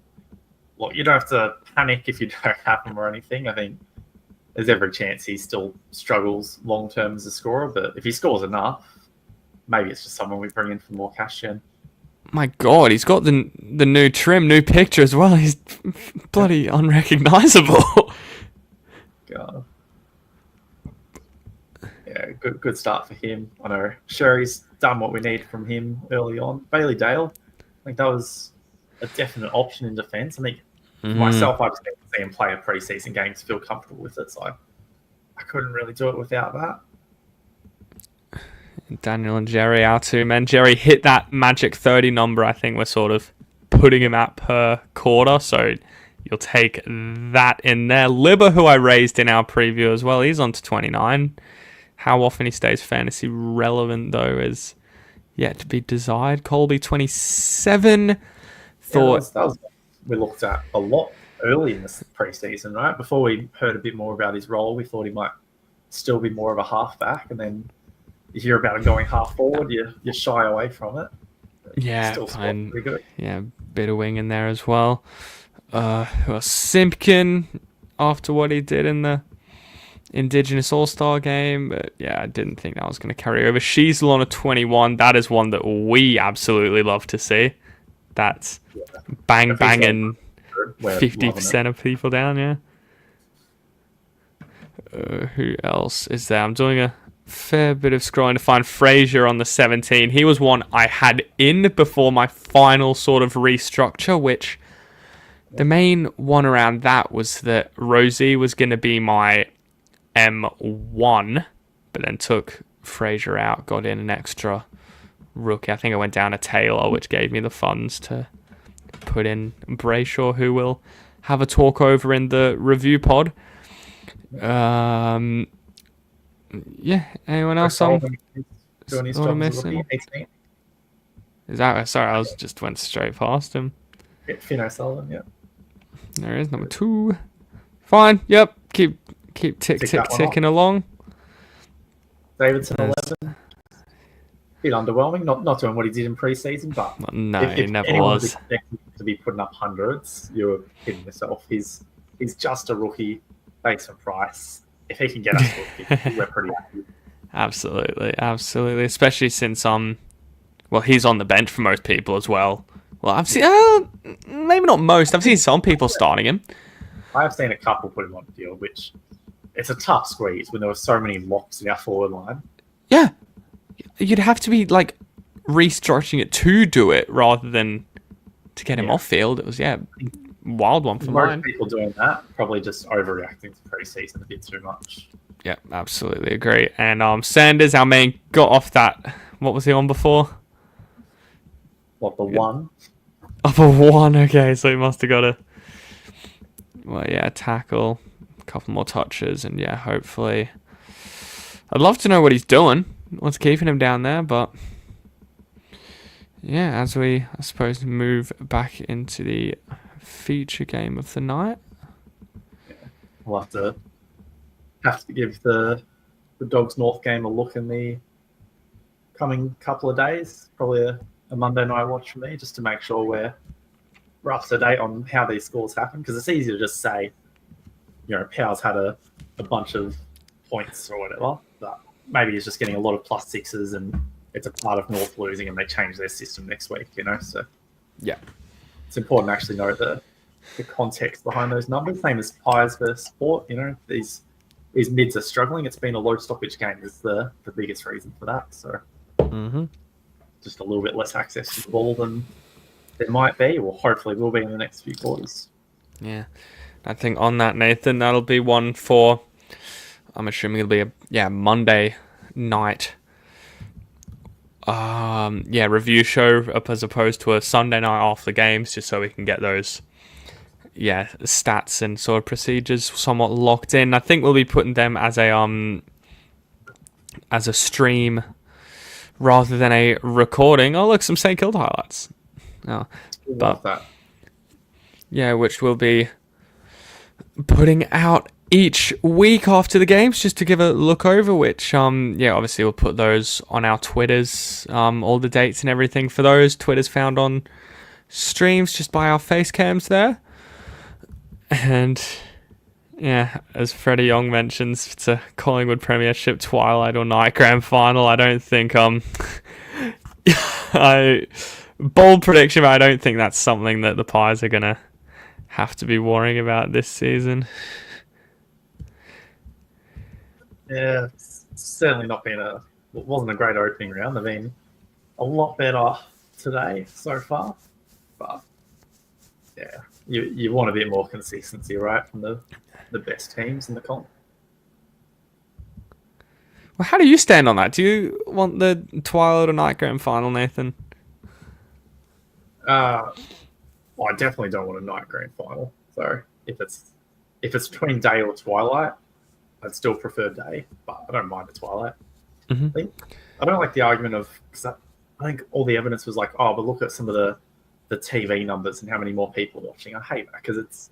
Look, you don't have to panic if you don't have him or anything. I think there's every chance he still struggles long term as a scorer, but if he scores enough, maybe it's just someone we bring in for more cash gen. My God, he's got the new trim, new picture as well. He's bloody unrecognisable. God. Yeah, good start for him. I know Sherry's done what we need from him early on. Bailey Dale, I think that was a definite option in defence. I think myself, I just need to see him play a pre-season game to feel comfortable with it. So I couldn't really do it without that. Daniel and Jerry, our 2 men. Jerry hit that magic 30 number. I think we're sort of putting him at per quarter. So you'll take that in there. Libba, who I raised in our preview as well, he's on to 29. How often he stays fantasy relevant, though, is yet to be desired. Colby, 27. Thought... that was we looked at a lot early in this pre-season, right? Before we heard a bit more about his role, we thought he might still be more of a halfback, and then you hear about him going half forward, you shy away from it. Yeah, still pretty good. Yeah, bit of wing in there as well. Simpkin, after what he did in the Indigenous All-Star game. But yeah, I didn't think that was going to carry over. Sheasel on a 21. That is one that we absolutely love to see. That's banging 50% of people down, yeah. Who else is there? I'm doing a fair bit of scrolling to find Fraser on the 17. He was one I had in before my final sort of restructure, which the main one around that was that Rosie was going to be my M1, but then took Fraser out, got in an extra rookie. I think I went down a Taylor, which gave me the funds to put in Brayshaw, who will have a talk over in the review pod. Yeah, anyone else on missing? Is that sorry? I was just went straight past him. Finn O'Sullivan, yeah. There is number 2. Fine. Yep. Keep ticking along. Davidson 11. Bit underwhelming. Not doing what he did in pre-season, but no, if he never was expecting to be putting up hundreds, you're kidding yourself. He's just a rookie. Based on price, if he can get us to 50, we're pretty happy. Absolutely. Especially since he's on the bench for most people as well. Well, I've seen maybe not most. I've seen some people starting him. I have seen a couple put him on the field, which it's a tough squeeze when there were so many locks in our forward line. Yeah, you'd have to be like restructuring it to do it rather than to get him off field. It was wild one for mine. Most people doing that probably just overreacting to pre-season a bit too much. Yeah, absolutely agree. And Sanders, our main, got off that. What was he on before? What, the 1? Up a 1. Okay, so he must have got a tackle, a couple more touches, and hopefully. I'd love to know what he's doing. What's keeping him down there, but as we, I suppose, move back into the feature game of the night. We'll have to give the Dogs North game a look in the coming couple of days. Probably a Monday night watch for me, just to make sure we're up to date on how these scores happen. Because it's easy to just say, Powell's had a bunch of points or whatever, but maybe he's just getting a lot of +6s and it's a part of North losing and they change their system next week, So yeah. It's important to actually know the context behind those numbers. Same as Pies versus Sport. These mids are struggling. It's been a low stoppage game is the biggest reason for that. So just a little bit less access to the ball than there might be, or hopefully will be in the next few quarters. Yeah. I think on that, Nathan, that'll be one for, I'm assuming it'll be a Monday night review show as opposed to a Sunday night after the games, just so we can get those stats and sort of procedures somewhat locked in. I think we'll be putting them as a stream rather than a recording. Oh look, some St Kilda highlights. Which we'll be putting out each week after the games, just to give a look over, which obviously we'll put those on our Twitters, all the dates and everything for those. Twitter's found on streams just by our face cams there. And as Freddie Young mentions, it's a Collingwood Premiership Twilight or Night Grand Final. I don't think bold prediction, but I don't think that's something that the Pies are gonna have to be worrying about this season. Yeah, it's certainly not been it wasn't a great opening round. They've been a lot better today so far. But you want a bit more consistency, right, from the best teams in the comp. Well, how do you stand on that? Do you want the Twilight or Night Grand Final, Nathan? I definitely don't want a Night Grand Final. So if it's between day or Twilight, I'd still prefer day, but I don't mind the Twilight. Mm-hmm. I don't like the argument of, because I think all the evidence was like, but look at some of the TV numbers and how many more people are watching. I hate that because it's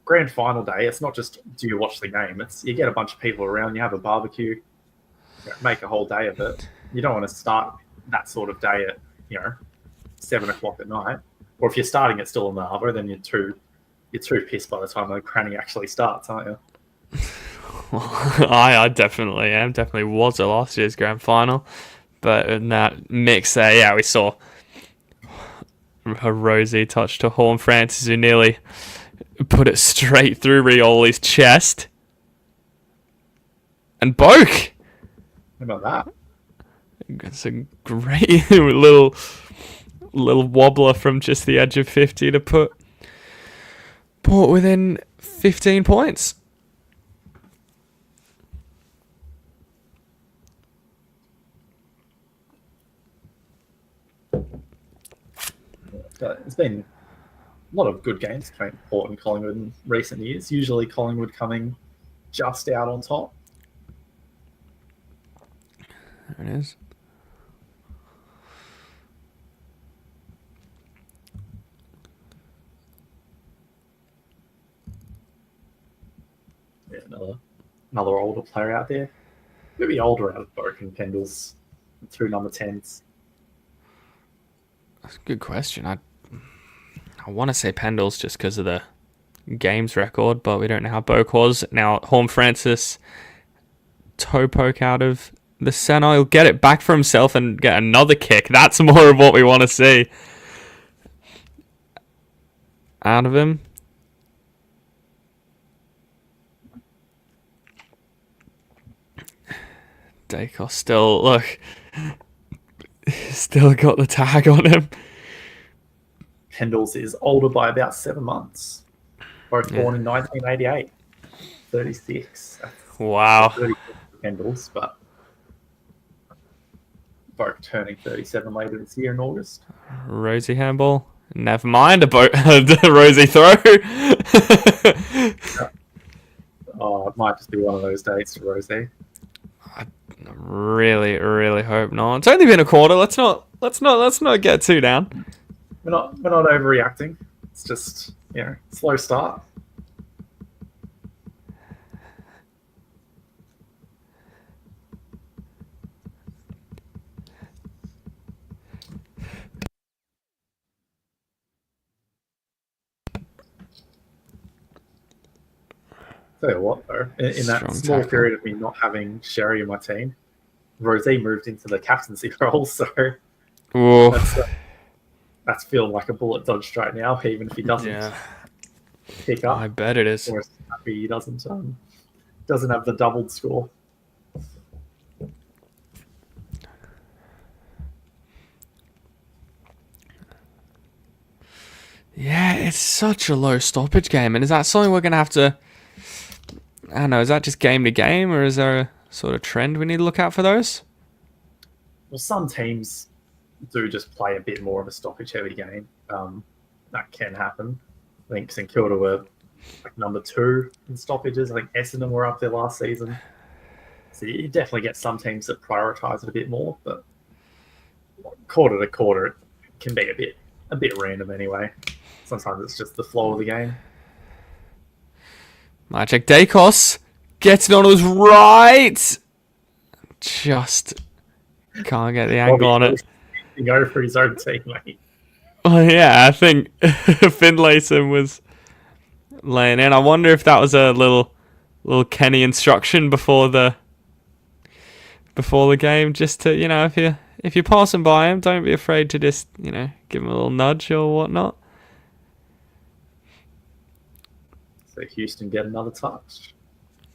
grand final day. It's not just do you watch the game. It's you get a bunch of people around, you have a barbecue, make a whole day of it. You don't want to start that sort of day at 7 o'clock at night, or if you're starting it still in the arvo, then you're too pissed by the time the cranny actually starts, aren't you? I definitely am. Definitely was at last year's grand final. But in that mix there, yeah, we saw a rosy touch to Horn Francis, who nearly put it straight through Rioli's chest. And Boak! How about that? It's a great little wobbler from just the edge of 50 to put Port within 15 points. It's been a lot of good games between Port and Collingwood in recent years. Usually Collingwood coming just out on top. There it is. Yeah, another older player out there. Maybe older out of Boak and Pendles, 2 number 10s. That's a good question. I want to say Pendles just because of the games record, but we don't know how Boak was. Now, Horn Francis, toe poke out of the centre. He'll get it back for himself and get another kick. That's more of what we want to see out of him. Dacos still got the tag on him. Pendles is older by about 7 months. Both born in 1988. 36. Wow. 30 Pendles, but both turning 37 later this year in August. Rosie handball. Never mind about the Rosie throw. Oh, it might just be one of those days for Rosie. I really hope not. It's only been a quarter. Let's not get too down. We're not overreacting. It's just, slow start. Tell you what, though, in that small period of me not having Sherry in my team, Rosie moved into the captaincy role, so that's feeling like a bullet dodged right now, even if he doesn't pick up. I bet it is. Or happy he doesn't have the doubled score. Yeah, it's such a low stoppage game, and is that something we're gonna have to? I don't know. Is that just game to game, or is there a sort of trend we need to look out for those? Well, some teams do just play a bit more of a stoppage-heavy game. That can happen. I think St Kilda were like number 2 in stoppages. I think Essendon were up there last season. So you definitely get some teams that prioritise it a bit more, but quarter to quarter, it can be a bit random anyway. Sometimes it's just the flow of the game. Magic Dacos gets it on his right. Just can't get the angle on it. Go for his own teammate. Oh yeah, I think Finlayson was laying in. I wonder if that was a little Kenny instruction before the game, just to, if you're passing by him, don't be afraid to just, give him a little nudge or whatnot. So Houston get another touch.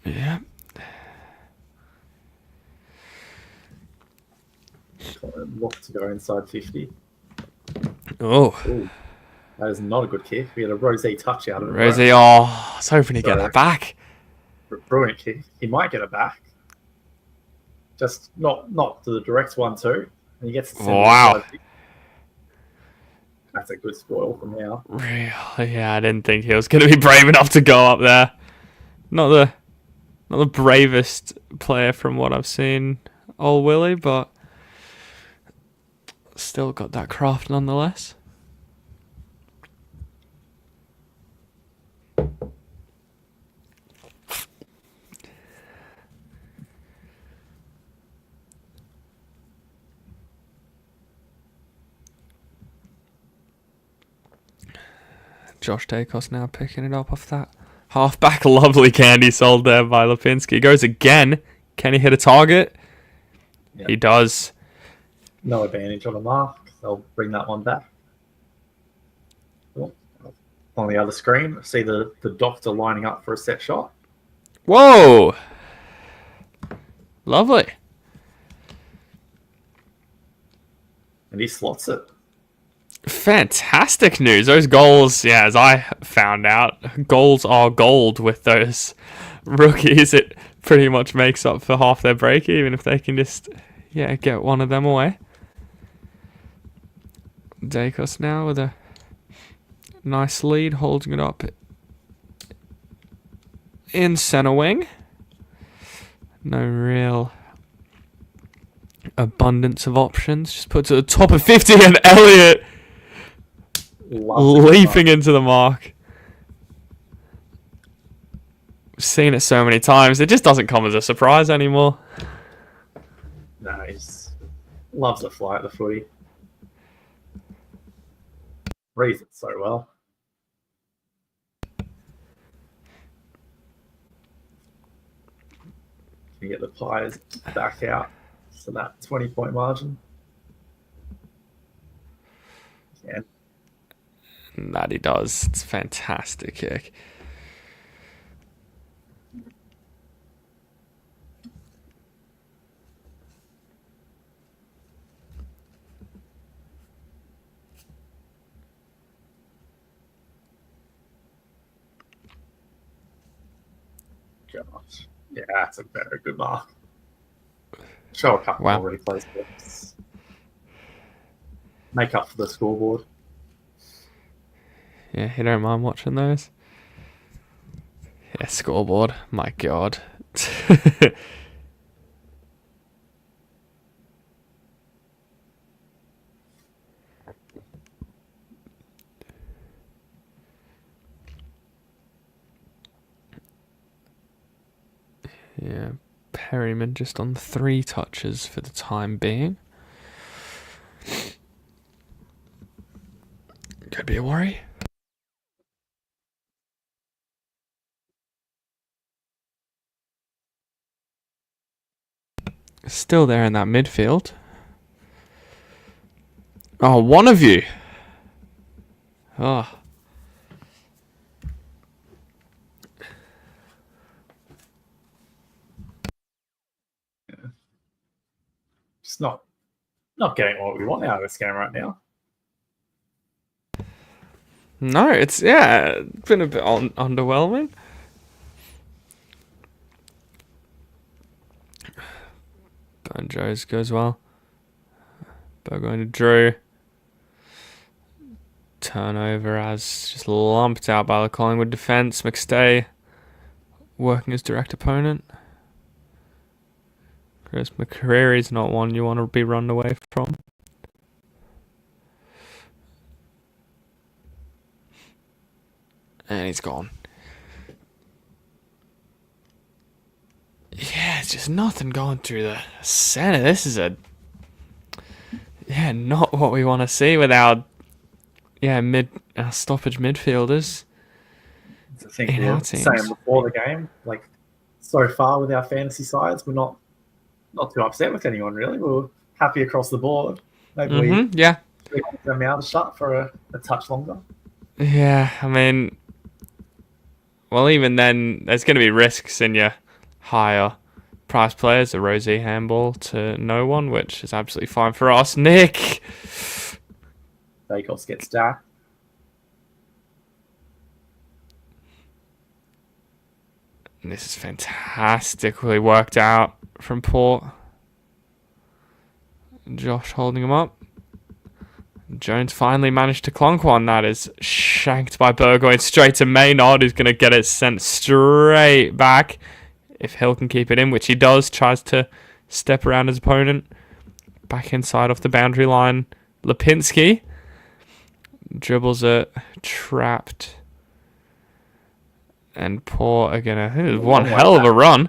Yeah. Look to go inside 50. Oh. Ooh, that is not a good kick. We had a Rosie touch out of it. Rosie, I was hoping he'd get that back. Brilliant kick. He might get it back. Just not to the direct one too. And he gets the wow. That's a good spoil from now. Really? Yeah, I didn't think he was going to be brave enough to go up there. Not the bravest player from what I've seen, old Willie, but still got that craft nonetheless. Josh Dacos now picking it up off that Halfback, lovely candy sold there by Lipinski. Goes again. Can he hit a target? Yeah. He does. No advantage on the mark. They'll bring that one back. Cool. On the other screen, see the doctor lining up for a set shot. Whoa! Lovely. And he slots it. Fantastic news. Those goals, yeah, as I found out, goals are gold with those rookies. It pretty much makes up for half their break, even if they can just, get one of them away. Dacos now with a nice lead, holding it up in centre wing. No real abundance of options. Just puts it at the top of 50, and Elliott leaping into the mark. We've seen it so many times. It just doesn't come as a surprise anymore. No, he loves to fly at the footy. Reads it so well. Can get the Pies back out to that 20-point margin. Yeah. That he does. It's a fantastic kick. Gosh. Yeah, that's a very good mark. Show a couple more replays. Make up for the scoreboard. Yeah, you don't mind watching those? Yeah, scoreboard. My God. Yeah, Perryman just on 3 touches for the time being. Could be a worry. Still there in that midfield. Oh, one of you. Oh. Just not getting what we want out of this game right now. No, it's been a bit underwhelming. Joes goes well. Going to Drew. Turnover as just lumped out by the Collingwood defence. McStay working his direct opponent. Chris McCreary's not one you want to be run away from. And he's gone. Yeah, it's just nothing going through the centre. This is not what we want to see with our stoppage midfielders. I think we were saying before the game, like so far with our fantasy sides, we're not too upset with anyone really. We're happy across the board. Maybe we keep their mouths shut for a touch longer. Yeah, I mean, well, even then, there's going to be risks in your higher price players, a Rosie handball to no one, which is absolutely fine for us. Nick! Dacos gets stacked. And this is fantastically worked out from Port. Josh holding him up. Jones finally managed to clunk one. That is shanked by Burgoyne straight to Maynard, who's going to get it sent straight back. If Hill can keep it in, which he does, tries to step around his opponent. Back inside off the boundary line. Lipinski dribbles it, trapped. And Port are going to... One hell of a run.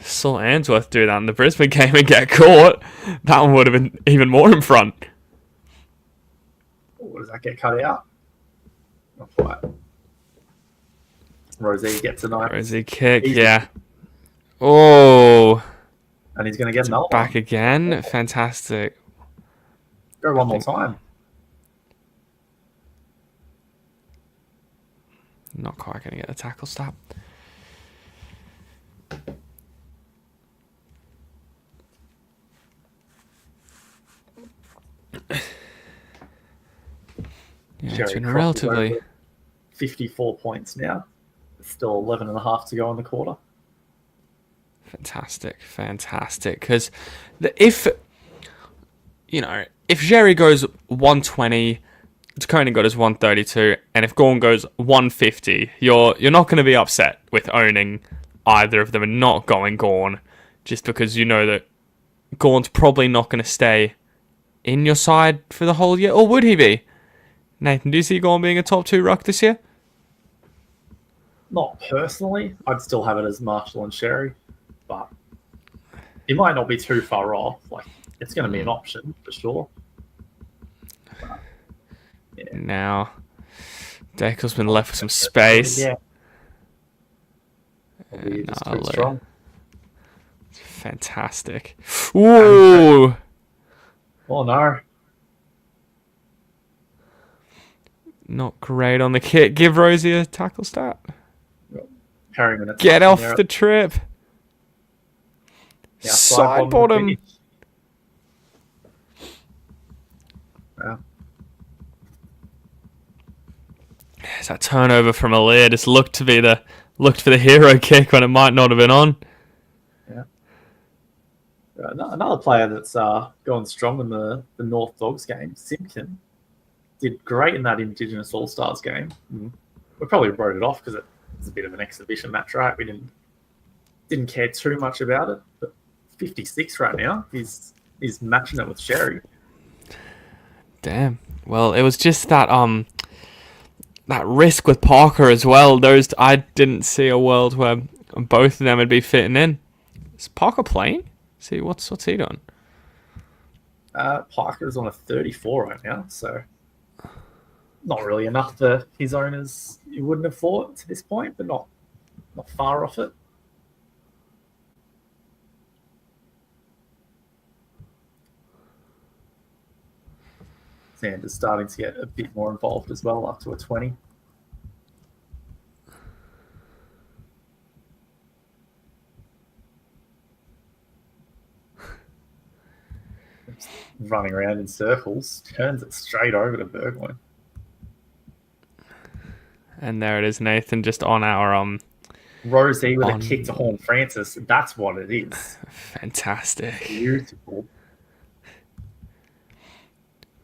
Saw Answorth do that in the Brisbane game and get caught. That one would have been even more in front. Does that get cut out? Not quite. Rosie gets a nice. Rosie kick, Easy. yeah. Oh, And he's going to get another back one. again. Fantastic. Go one more time. Not quite going to get the tackle stop. Yeah, it's Jerry been crosses relatively... over 54 points now. There's still 11 and a half to go in the quarter. Fantastic. Because if Jerry goes 120, Koenig got his 132, and if Gawn goes 150, you're not going to be upset with owning either of them and not going Gawn, just because you know that Gawn's probably not going to stay in your side for the whole year. Or would he be? Nathan, do you see Gawn being a top 2 ruck this year? Not personally. I'd still have it as Marshall and Sherry, but it might not be too far off. Like, it's going to be an option for sure. But, yeah. Now, Deckel's been left with some space. Yeah. Probably just too strong. Fantastic. Ooh! Oh no. Not great on the kick. Give Rosie a tackle stat. Harryman, Get off the trip. Yeah, Side bottom. Wow. It's that turnover from Alair. Just looked for the hero kick when it might not have been on. Yeah. Another player that's gone strong in the North Dogs game, Simpkin, did great in that Indigenous All-Stars game. We probably wrote it off because it was a bit of an exhibition match, right? We didn't care too much about it, but 56 right now. He's matching it with Sherry. Damn. Well, it was just that risk with Parker as well. I didn't see a world where both of them would be fitting in. Is Parker playing? See what's he doing? Parker's on a 34 right now, so not really enough for his owners. You wouldn't have thought to this point, but not far off it. Sanders starting to get a bit more involved as well, up to a 20. Running around in circles, turns it straight over to Burgoyne. And there it is, Nathan, just on our Rosie with a kick to Horn Francis. That's what it is. Fantastic. Beautiful.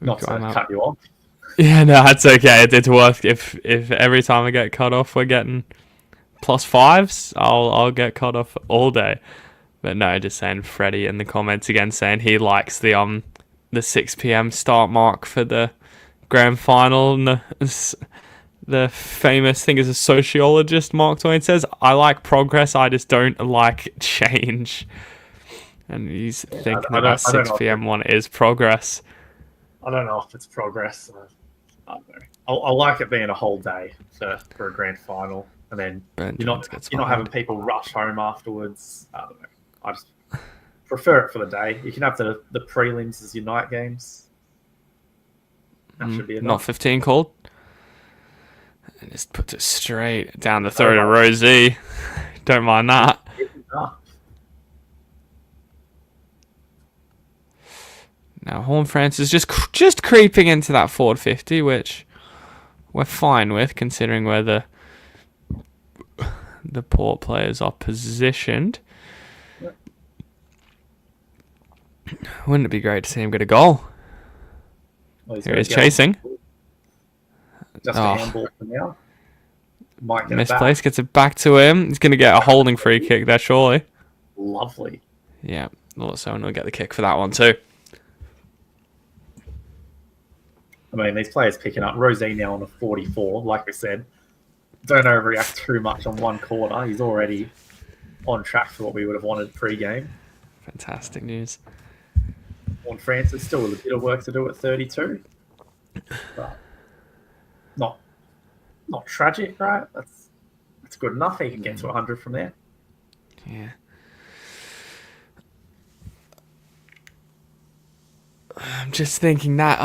Not to cut you off. Yeah, no, that's okay. It's worth if every time I get cut off we're getting +5s, I'll get cut off all day. But no, just saying, Freddie in the comments again saying he likes the 6 p.m. start mark for the grand final. And the famous thing is a sociologist, Mark Twain, says, I like progress, I just don't like change. And he's thinking that 6 p.m. one is progress. I don't know if it's progress. I don't know. I like it being a whole day for a grand final. And then you're not having people rush home afterwards. I don't know. I just prefer it for the day. You can have the prelims as your night games. That should be enough. Not 15 called. And just puts it straight down the throat of Rosie. Don't mind that. Now Horn Francis just creeping into that forward 50, which we're fine with considering where the Port players are positioned. Yep. Wouldn't it be great to see him get a goal? Well, here he's chasing. Just a handball for now. Might get misplaced, gets it back to him. He's going to get a holding free kick there, surely. Lovely. Yeah, also we'll get the kick for that one too. I mean, these players picking up. Rosie now on a 44. Like we said, don't overreact too much on one quarter. He's already on track for what we would have wanted pre-game. Fantastic news. Horn Francis still with a bit of work to do at 32. But not not tragic, right? That's good enough. He can get to 100 from there. Yeah. I'm just thinking that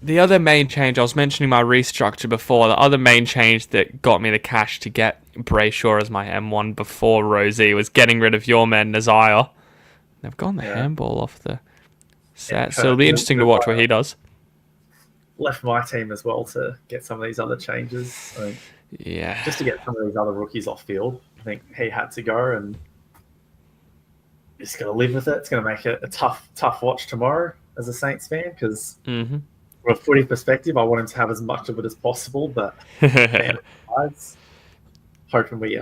the other main change, I was mentioning my restructure before, the other main change that got me the cash to get Brayshaw as my M1 before Rosie was getting rid of your man Nazire. They've gone the handball off the set, so it'll be interesting to watch what he does. Left my team as well to get some of these other changes. I mean, just to get some of these other rookies off field. I think he had to go, and just got to live with it. It's going to make it a tough watch tomorrow as a Saints fan, because from a footy perspective, I want him to have as much of it as possible, but hoping we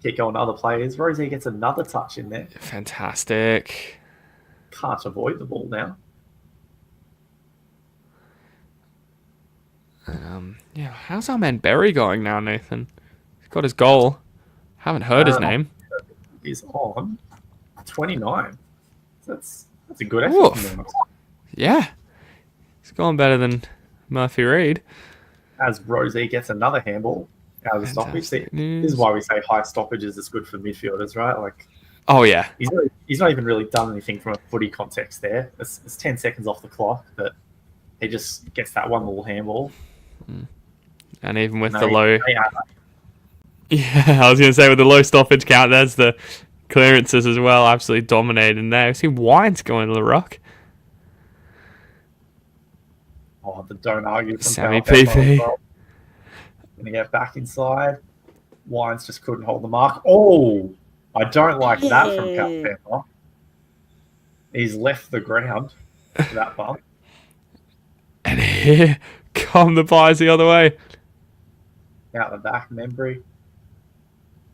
keep going to other players. Rosie gets another touch in there. Fantastic. Can't avoid the ball now. How's our man Berry going now, Nathan? He's got his goal. Haven't heard his name. He's on 29. That's a good effort from him. Yeah. He's going better than Murphy Reid. As Rosie gets another handball out of the stoppage. This is why we say high stoppages is good for midfielders, right? Like, oh yeah, he's not even really done anything from a footy context there. It's 10 seconds off the clock, but he just gets that one little handball. And even with the low... Yeah, I was going to say, with the low stoppage count, there's the clearances as well, absolutely dominating there. I see Wines going to the ruck. Oh, the don't argue from Sammy PP. Well. Going to get back inside. Wines just couldn't hold the mark. Oh, I don't like that from Cal Pepper. He's left the ground for that bump. And here come the pies the other way. Out the back, Membry.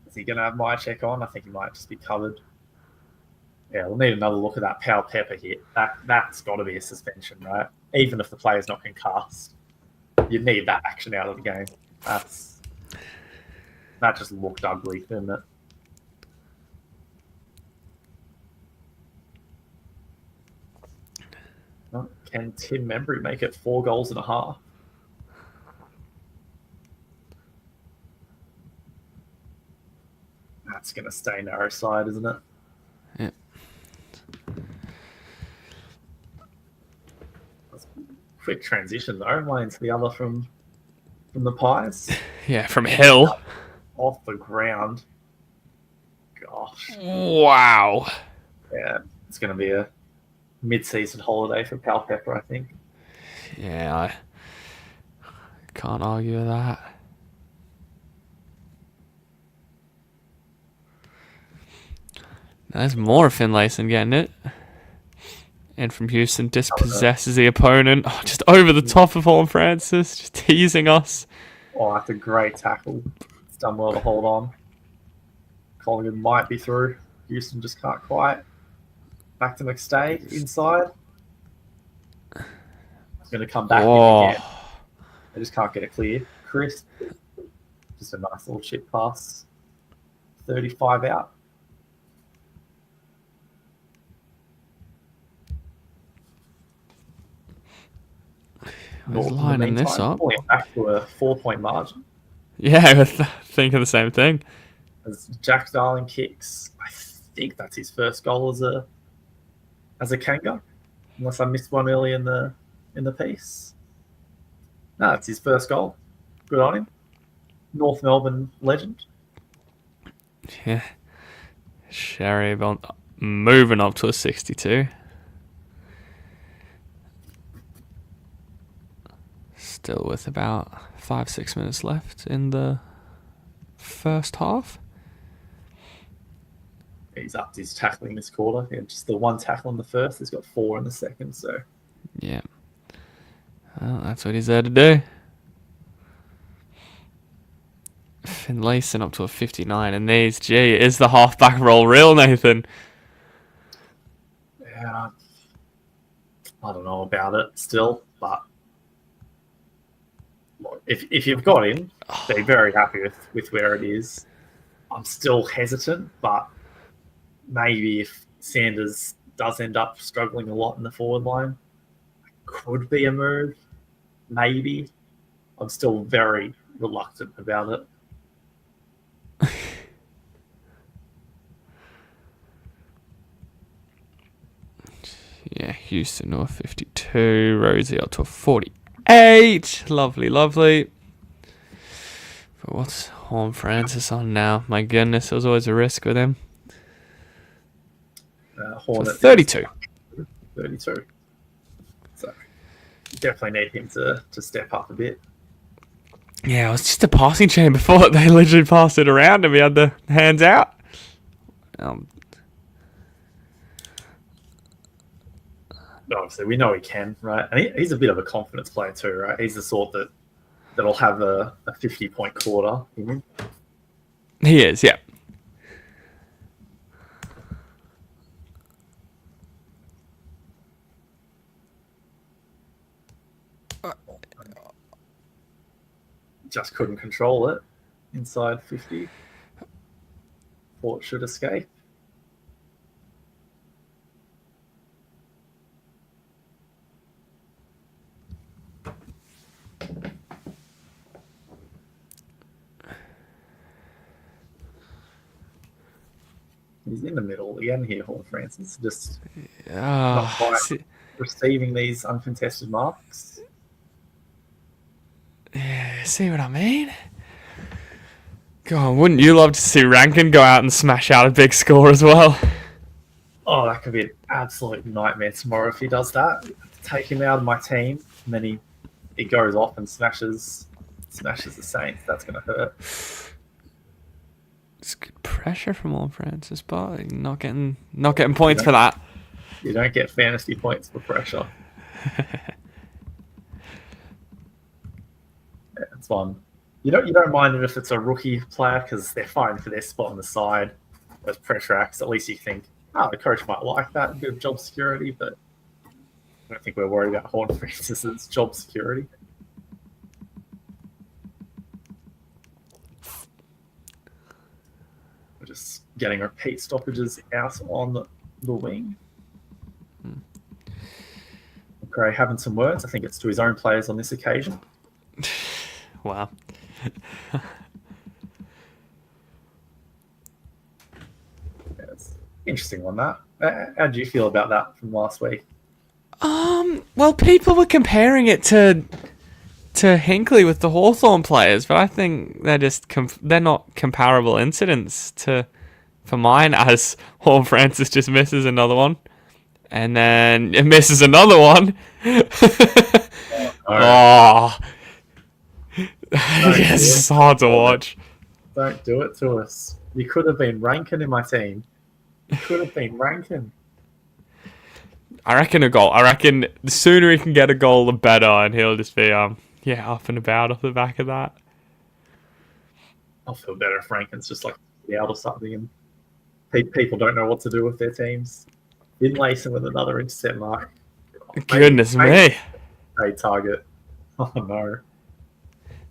Is he going to have my check on? I think he might just be covered. Yeah, we'll need another look at that Powell Pepper hit. That's got to be a suspension, right? Even if the player's not concussed, you need that action out of the game. That just looked ugly, didn't it? Can Tim Membry make it 4 goals and a half? That's going to stay narrow side, isn't it? Yeah. Quick transition though, one into the other from the Pies. Yeah, from Hill. Off the ground. Gosh. Wow. Yeah, it's going to be a mid-season holiday for Pal Pepper, I think. Yeah, I can't argue with that. There's more Finlayson getting it. And from Houston, dispossesses the opponent. Oh, just over the top of Horn Francis, just teasing us. Oh, that's a great tackle. It's done well to hold on. Collingwood might be through. Houston just can't quite. Back to McStay, inside. He's going to come back in again. They just can't get it clear. Chris, just a nice little chip pass. 35 out. He's lining this up. Pulling it back to a 4-point margin. Yeah, I was thinking the same thing. As Jack Darling kicks, I think that's his first goal as a Kanga, unless I missed one early in the piece. No, it's his first goal. Good on him. North Melbourne legend. Yeah. Sherry moving up to a 62. Still with about 5-6 minutes left in the first half. He's upped his tackling this quarter. Yeah, just the one tackle in the first. He's got 4 in the second. So yeah, well, that's what he's there to do. Finlayson up to a 59, and these, is the halfback role real, Nathan? Yeah, I don't know about it still, but if you've got him, be very happy with where it is. I'm still hesitant, but maybe if Sanders does end up struggling a lot in the forward line, could be a move. Maybe. I'm still very, reluctant about it. Yeah, Houston North 52. Rosie up to a 48. Lovely, lovely. But what's Horn Francis on now? My goodness, there was always a risk with him. Hornet 32. 32. So you definitely need him to step up a bit. Yeah, it was just a passing chain before they literally passed it around and we had the hands out. Obviously, we know he can, right? And he's a bit of a confidence player too, right? He's the sort that'll have a 50-point quarter in him. He is, yeah. Just couldn't control it inside 50. Thought should escape. He's in the middle again here, Horn Francis. Just not quite receiving these uncontested marks. Yeah, see what I mean? God, wouldn't you love to see Rankin go out and smash out a big score as well? Oh, that could be an absolute nightmare tomorrow if he does that. Take him out of my team, and then he goes off and smashes the Saints. That's going to hurt. It's good pressure from All Francis, but not getting points for that. You don't get fantasy points for pressure. It's fun. You don't mind it if it's a rookie player because they're fighting for their spot on the side. Those pressure acts, at least you think, the coach might like that, a bit of job security, but I don't think we're worried about Horn Francis's job security. We're just getting repeat stoppages out on the wing. Gray having some words. I think it's to his own players on this occasion. Wow. It's interesting one, that. How do you feel about that from last week? Well, people were comparing it to Hinkley with the Hawthorn players, but I think they're just they're not comparable incidents for mine, as Horn Francis just misses another one. And then it misses another one. Oh. Yes, it's hard to watch. Don't do it to us. You could have been ranking in my team. You could have been ranking. I reckon a goal. I reckon the sooner he can get a goal, the better, and he'll just be up and about off the back of that. I'll feel better if Rankin's just like out or something, and people don't know what to do with their teams. Finlayson with another intercept mark. Goodness me. A target. Oh no.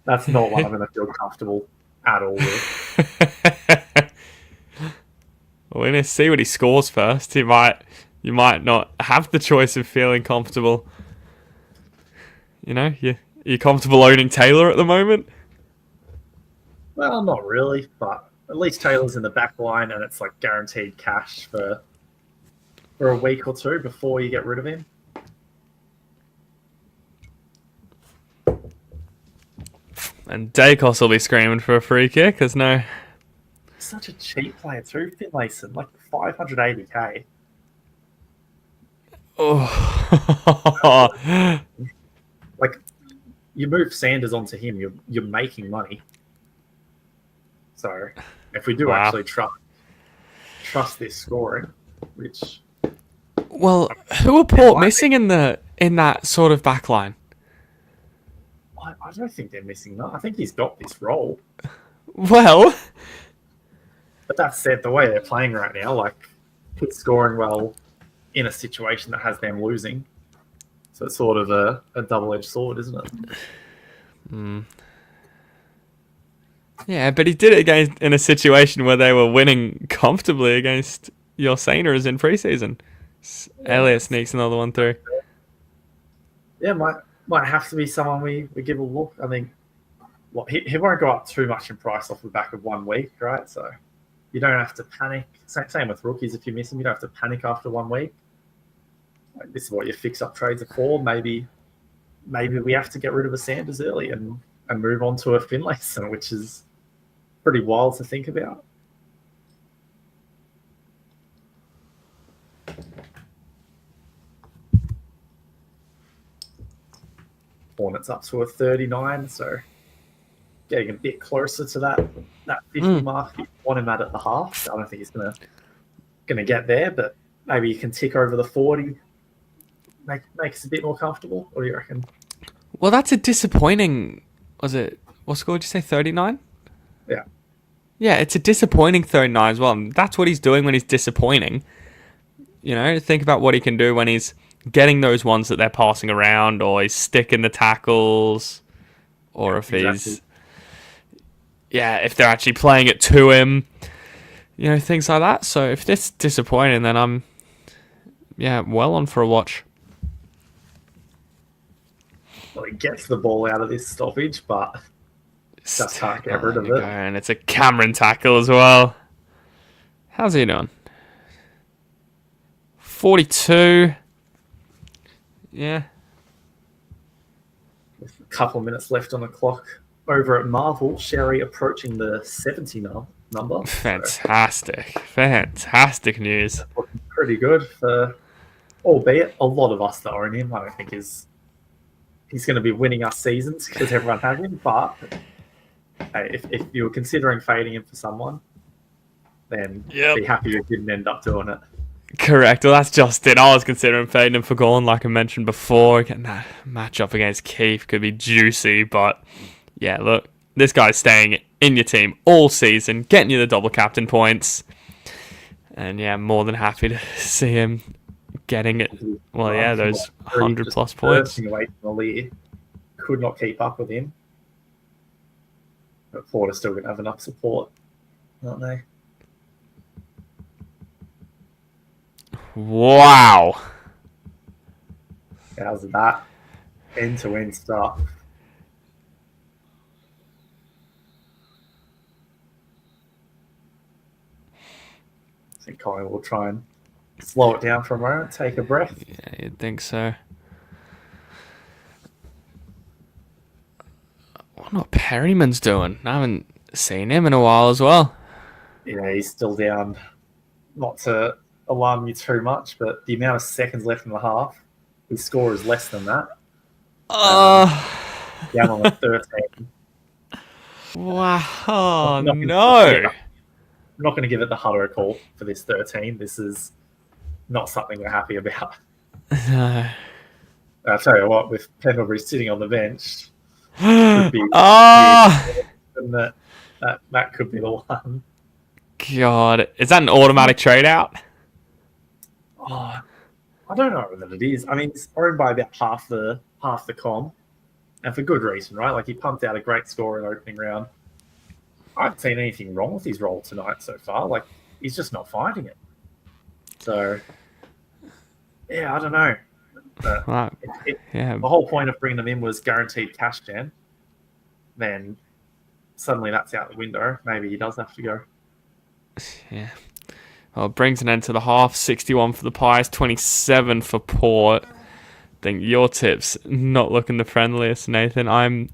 That's not one I'm going to feel comfortable at all with. We're going to see what he scores first. You might not have the choice of feeling comfortable. You know, you're comfortable owning Taylor at the moment? Well, not really, but at least Taylor's in the back line and it's like guaranteed cash for a week or two before you get rid of him. And Dacos will be screaming for a free kick, there's no... Such a cheap player too, Finlayson, like 580k. Oh. Like, you move Sanders onto him, you're making money. So, if we do actually trust this scoring, which... Well, who are Port missing in that sort of back line? I don't think they're missing that. I think he's got this role. Well... But that said, the way they're playing right now, like, he's scoring well in a situation that has them losing. So it's sort of a double-edged sword, isn't it? Mm. Yeah, but he did it in a situation where they were winning comfortably against your Sainers in preseason. Elliot sneaks another one through. Yeah, might have to be someone we give a look. I think he won't go up too much in price off the back of 1 week, right? So you don't have to panic. Same with rookies. If you miss him, you don't have to panic after 1 week. Like, this is what your fix-up trades are for. Maybe we have to get rid of a Sanders early and move on to a Finlayson, which is pretty wild to think about. Hornets up to a 39, so getting a bit closer to that 50 mark. You want him at the half. I don't think he's gonna get there, but maybe you can tick over the 40. Make us a bit more comfortable. What do you reckon? Well, that's a disappointing. Was it? What score did you say? 39. Yeah. Yeah, it's a disappointing 39 as well. That's what he's doing when he's disappointing. You know, think about what he can do when he's getting those ones that they're passing around, or he's sticking the tackles, or if he's, if they're actually playing it to him, you know, things like that. So if this is disappointing, then I'm, well on for a watch. Well, he gets the ball out of this stoppage, but just can't get rid of it. And it's a Cameron tackle as well. How's he doing? 42. Yeah. With a couple of minutes left on the clock over at Marvel, Sherry approaching the 70 number. Fantastic. Fantastic news. Looking pretty good for, albeit a lot of us that own him. I don't think he's going to be winning us seasons because everyone has him. But hey, if you were considering fading him for someone, then be happy you didn't end up doing it. Correct. Well, that's just it. I was considering fading him for Gorn, like I mentioned before. Getting that matchup against Keith could be juicy, but yeah, look, this guy's staying in your team all season, getting you the double captain points, and more than happy to see him getting it. Well, those 100 plus points. Away from the lead. Could not keep up with him, but Ford is still going to have enough support, aren't they? Wow. How's that? End-to-end stuff. I think Collingwood will try and slow it down for a moment, take a breath. Yeah, you'd think so. I wonder what Perryman's doing. I haven't seen him in a while as well. Yeah, he's still down. Not to alarm you too much, but the amount of seconds left in the half, his score is less than that. Down on the 13. Wow. Oh, no. I'm not going to give it the Hutto call for this 13. This is not something we're happy about. No. I'll tell you what, with Pendlebury sitting on the bench, that could be the one. God, is that an automatic trade out? Oh, I don't know that it is. I mean, it's owned by about half the com, and for good reason, right? Like, he pumped out a great score in opening round. I haven't seen anything wrong with his role tonight so far. Like, he's just not finding it. So, I don't know. But the whole point of bringing them in was guaranteed cash gen. Then suddenly that's out the window. Maybe he does have to go. Yeah. Well, it brings an end to the half. 61 for the Pies, 27 for Port. I think your tip's not looking the friendliest, Nathan. I'm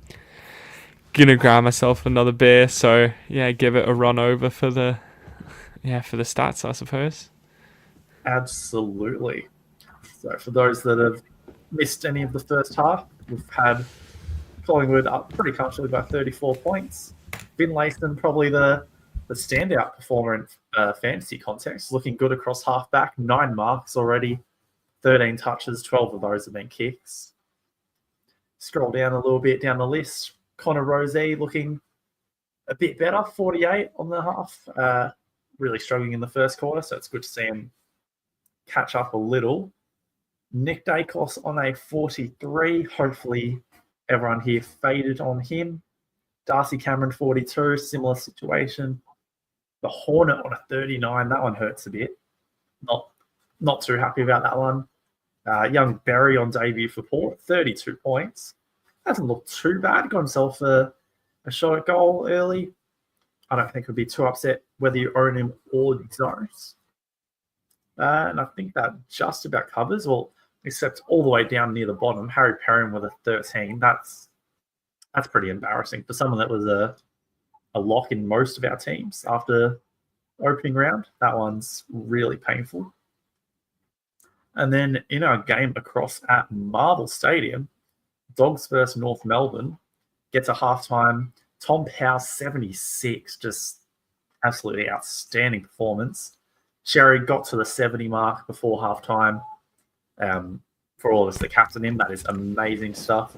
gonna grab myself another beer, so give it a run over for the stats, I suppose. Absolutely. So for those that have missed any of the first half, we've had Collingwood up pretty comfortably by 34 points. Finlayson, probably the standout performer in fantasy context, looking good across halfback. 9 marks already, 13 touches, 12 of those have been kicks. Scroll down a little bit down the list. Connor Rosé looking a bit better, 48 on the half. Really struggling in the first quarter, so it's good to see him catch up a little. Nick Dacos on a 43. Hopefully everyone here faded on him. Darcy Cameron, 42. Similar situation. The Hornet on a 39. That one hurts a bit. Not too happy about that one. Young Berry on debut for Port, 32 points. Hasn't looked too bad. Got himself a a shot at goal early. I don't think it would be too upset whether you own him or don't. And I think that just about covers, well, except all the way down near the bottom, Harry Perrin with a 13. That's pretty embarrassing for someone that was a lock in most of our teams after opening round. That one's really painful. And then in our game across at Marvel Stadium, Dogs versus North Melbourne gets a halftime. Tom Powell, 76, just absolutely outstanding performance. Sherry got to the 70 mark before halftime. For all of us that captain him, that is amazing stuff.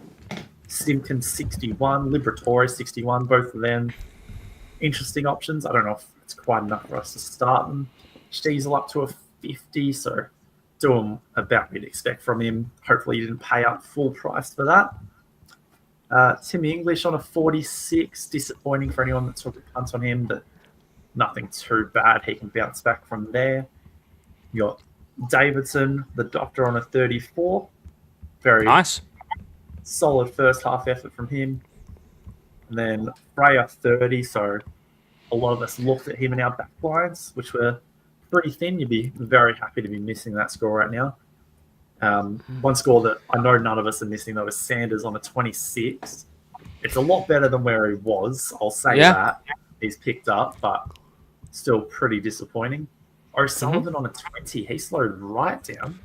Simpkins, 61. Liberatore, 61. Both of them interesting options. I don't know if it's quite enough for us to start them. Stiesel up to a 50, so doing about what you'd expect from him. Hopefully you didn't pay up full price for that. Timmy English on a 46. Disappointing for anyone that took a punt on him, but nothing too bad. He can bounce back from there. You got Davidson, the doctor, on a 34. Very Nice. Solid first half effort from him. And then Freya, 30. So a lot of us looked at him in our back lines, which were pretty thin. You'd be very happy to be missing that score right now. One score that I know none of us are missing, though, is Sanders on a 26. It's a lot better than where he was. I'll say that. He's picked up, but still pretty disappointing. O'Sullivan on a 20. He slowed right down.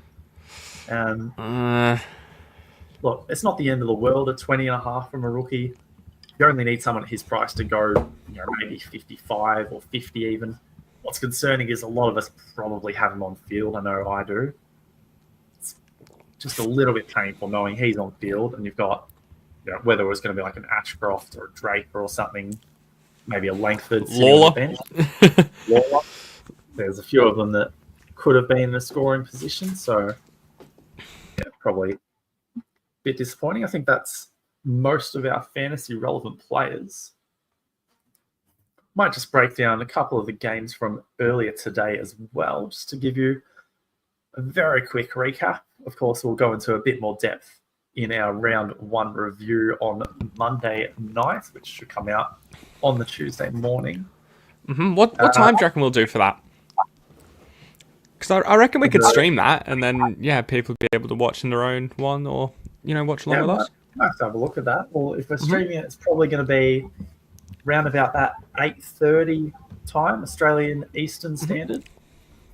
Look, it's not the end of the world at 20 and a half from a rookie. You only need someone at his price to go, maybe 55 or 50 even. What's concerning is a lot of us probably have him on field. I know I do. It's just a little bit painful knowing he's on field and you've got, whether it was going to be like an Ashcroft or a Draper or something, maybe a Langford sitting on the bench. Lawler. There's a few of them that could have been in a scoring position, so probably a bit disappointing. I think that's most of our fantasy relevant players. Might just break down a couple of the games from earlier today as well, just to give you a very quick recap. Of course, we'll go into a bit more depth in our round one review on Monday night, which should come out on the Tuesday morning. What time do you reckon we'll do for that? Because I reckon we could stream that, and then people would be able to watch in their own one, or watch along with us. I have to have a look at that. Well, if we're streaming it, it's probably going to be round about that 8:30 time, Australian Eastern Standard.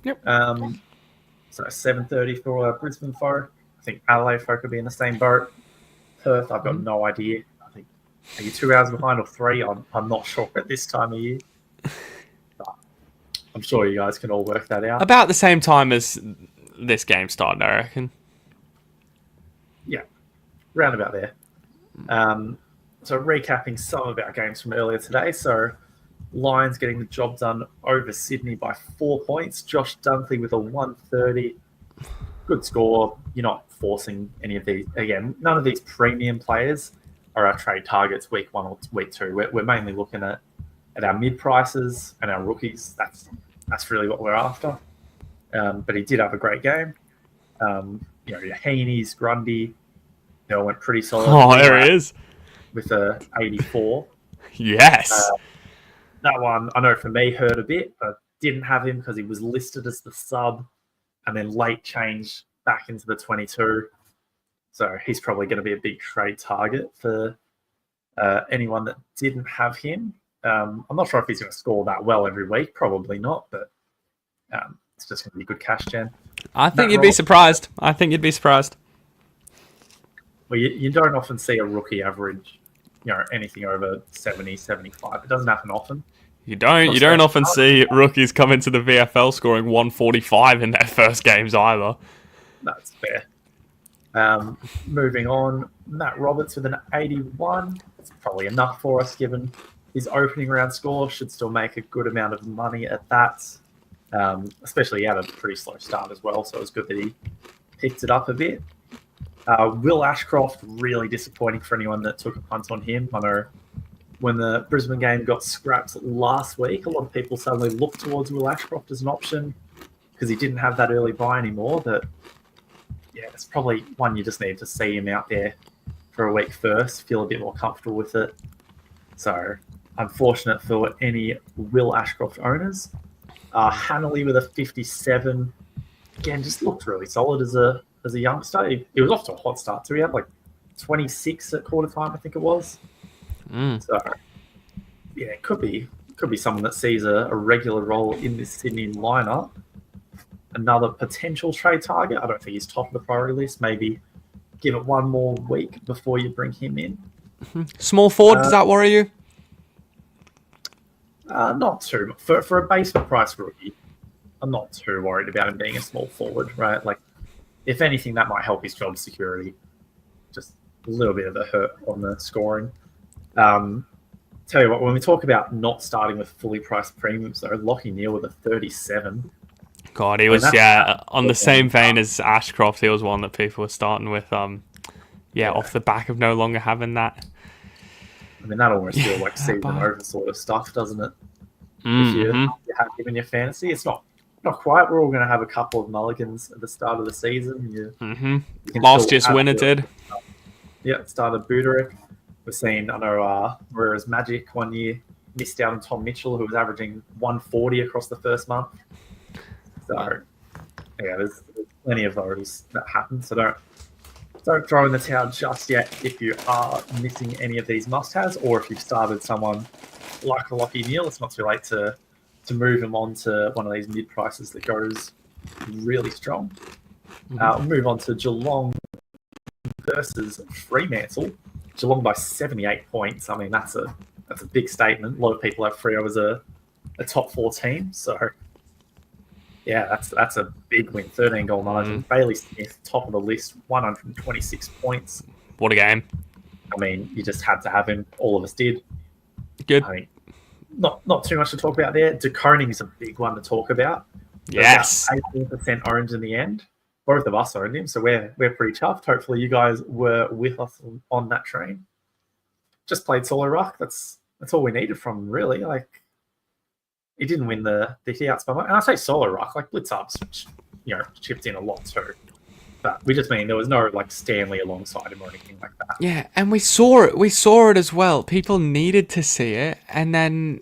Yep. So 7:30 for Brisbane folk. I think Adelaide folk will be in the same boat. Perth, I've got no idea. I think, are you 2 hours behind or 3? I'm not sure at this time of year. But I'm sure you guys can all work that out. About the same time as this game started, I reckon. Yeah, round about there. So recapping some of our games from earlier today. So Lions getting the job done over Sydney by 4 points. Josh Dunkley with a 130. Good score. You're not forcing any of these. Again, none of these premium players are our trade targets week 1 or week 2. We're mainly looking at our mid prices and our rookies. That's really what we're after. But he did have a great game. Your Heaney's, Grundy, they all went pretty solid. Oh, there he is. With a 84. Yes. That one, I know for me, hurt a bit. I didn't have him because he was listed as the sub and then late change back into the 22. So he's probably going to be a big trade target for anyone that didn't have him. I'm not sure if he's going to score that well every week. Probably not, but it's just going to be good cash gen. I think you'd be surprised. Well, you don't often see a rookie average, anything over 70, 75. It doesn't happen often. You don't often see rookies come into the VFL scoring 145 in their first games either. That's fair. Moving on, Matt Roberts with an 81. It's probably enough for us given his opening round score. Should still make a good amount of money at that. Especially he had a pretty slow start as well, so it was good that he picked it up a bit. Will Ashcroft, really disappointing for anyone that took a punt on him. I know when the Brisbane game got scrapped last week, a lot of people suddenly looked towards Will Ashcroft as an option because he didn't have that early buy anymore. But it's probably one you just need to see him out there for a week first, feel a bit more comfortable with it. So, unfortunate for any Will Ashcroft owners. Hanley with a 57. Again, just looked really solid as a youngster. He was off to a hot start too. He had like 26 at quarter time, I think it was. So, yeah, it could be someone that sees a regular role in this Sydney lineup. Another potential trade target. I don't think he's top of the priority list. Maybe give it one more week before you bring him in. Small forward, does that worry you? Not too. For a basement price rookie, I'm not too worried about him being a small forward, right? Like, if anything, that might help his job security. Just a little bit of a hurt on the scoring. Tell you what, when we talk about not starting with fully priced premiums, though, Lockie Neal with a 37. God, he was, on the same vein as Ashcroft. He was one that people were starting with, off the back of no longer having that. I mean, that almost feels like season over sort of stuff, doesn't it? If you have him in your fantasy, it's not quite. We're all going to have a couple of mulligans at the start of the season. You Last year's winner did. Yeah, started Buderick. We're seeing, I know, whereas Magic 1 year missed out on Tom Mitchell, who was averaging 140 across the first month. So, yeah, there's plenty of those that happen. So don't throw in the towel just yet if you are missing any of these must-haves, or if you've started someone like a Lockie Neal. It's not too late to move him on to one of these mid-prices that goes really strong. We'll move on to Geelong versus Fremantle. Geelong by 78 points. I mean, that's a big statement. A lot of people have Freo as a top 4 team. So, yeah, that's a big win. 13 goal margin. Bailey Smith, top of the list, 126 points. What a game. I mean, you just had to have him. All of us did. Good. I mean, not too much to talk about there. De Koning is a big one to talk about. Yes. 18% orange in the end. Both of us owned him, so we're pretty chuffed. Hopefully you guys were with us on that train. Just played solo ruck. That's all we needed from him, really. Like, he didn't win the outs by much. And I say solo ruck, like blitz ups, chipped in a lot too. But we just mean there was no like Stanley alongside him or anything like that. Yeah, and we saw it. We saw it as well. People needed to see it, and then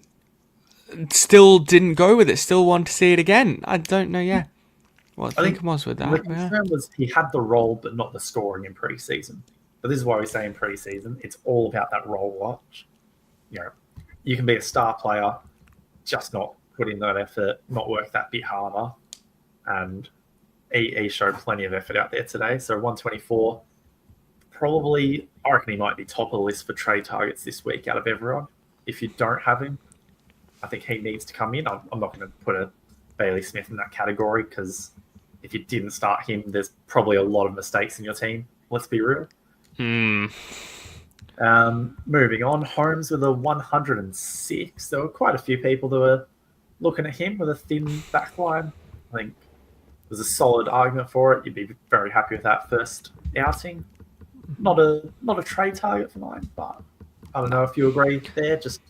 still didn't go with it. Still want to see it again. I don't know. Yeah, what I think it was with that. The concern was he had the role, but not the scoring in pre-season. But this is why we say in pre-season, it's all about that role watch. You can be a star player, just not put in that effort, not work that bit harder, and he showed plenty of effort out there today. So 124, probably, I reckon he might be top of the list for trade targets this week out of everyone. If you don't have him, I think he needs to come in. I'm not going to put a Bailey Smith in that category because if you didn't start him, there's probably a lot of mistakes in your team. Let's be real. Moving on, Holmes with a 106. There were quite a few people that were looking at him with a thin back line. I think there's a solid argument for it. You'd be very happy with that first outing. Not a trade target for mine, but I don't know if you agree there. Just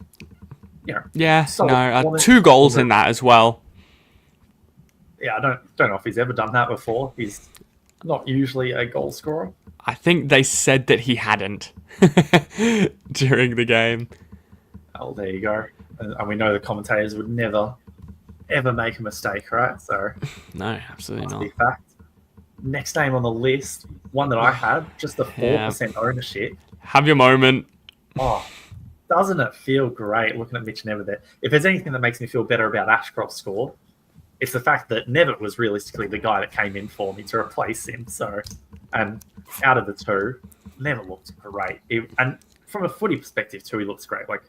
yeah, no, 2 goals in that as well. Yeah, I don't know if he's ever done that before. He's not usually a goal scorer. I think they said that he hadn't during the game. Oh, there you go. And we know the commentators would never, ever make a mistake, right? So no, absolutely not. Fact. Next name on the list, one that I had, just the 4% ownership. Have your moment. Oh, doesn't it feel great looking at Mitch Nevitt there? If there's anything that makes me feel better about Ashcroft's score, it's the fact that Nevitt was realistically the guy that came in for me to replace him. So, and out of the two, Nevitt looked great. And from a footy perspective too, he looks great. Like,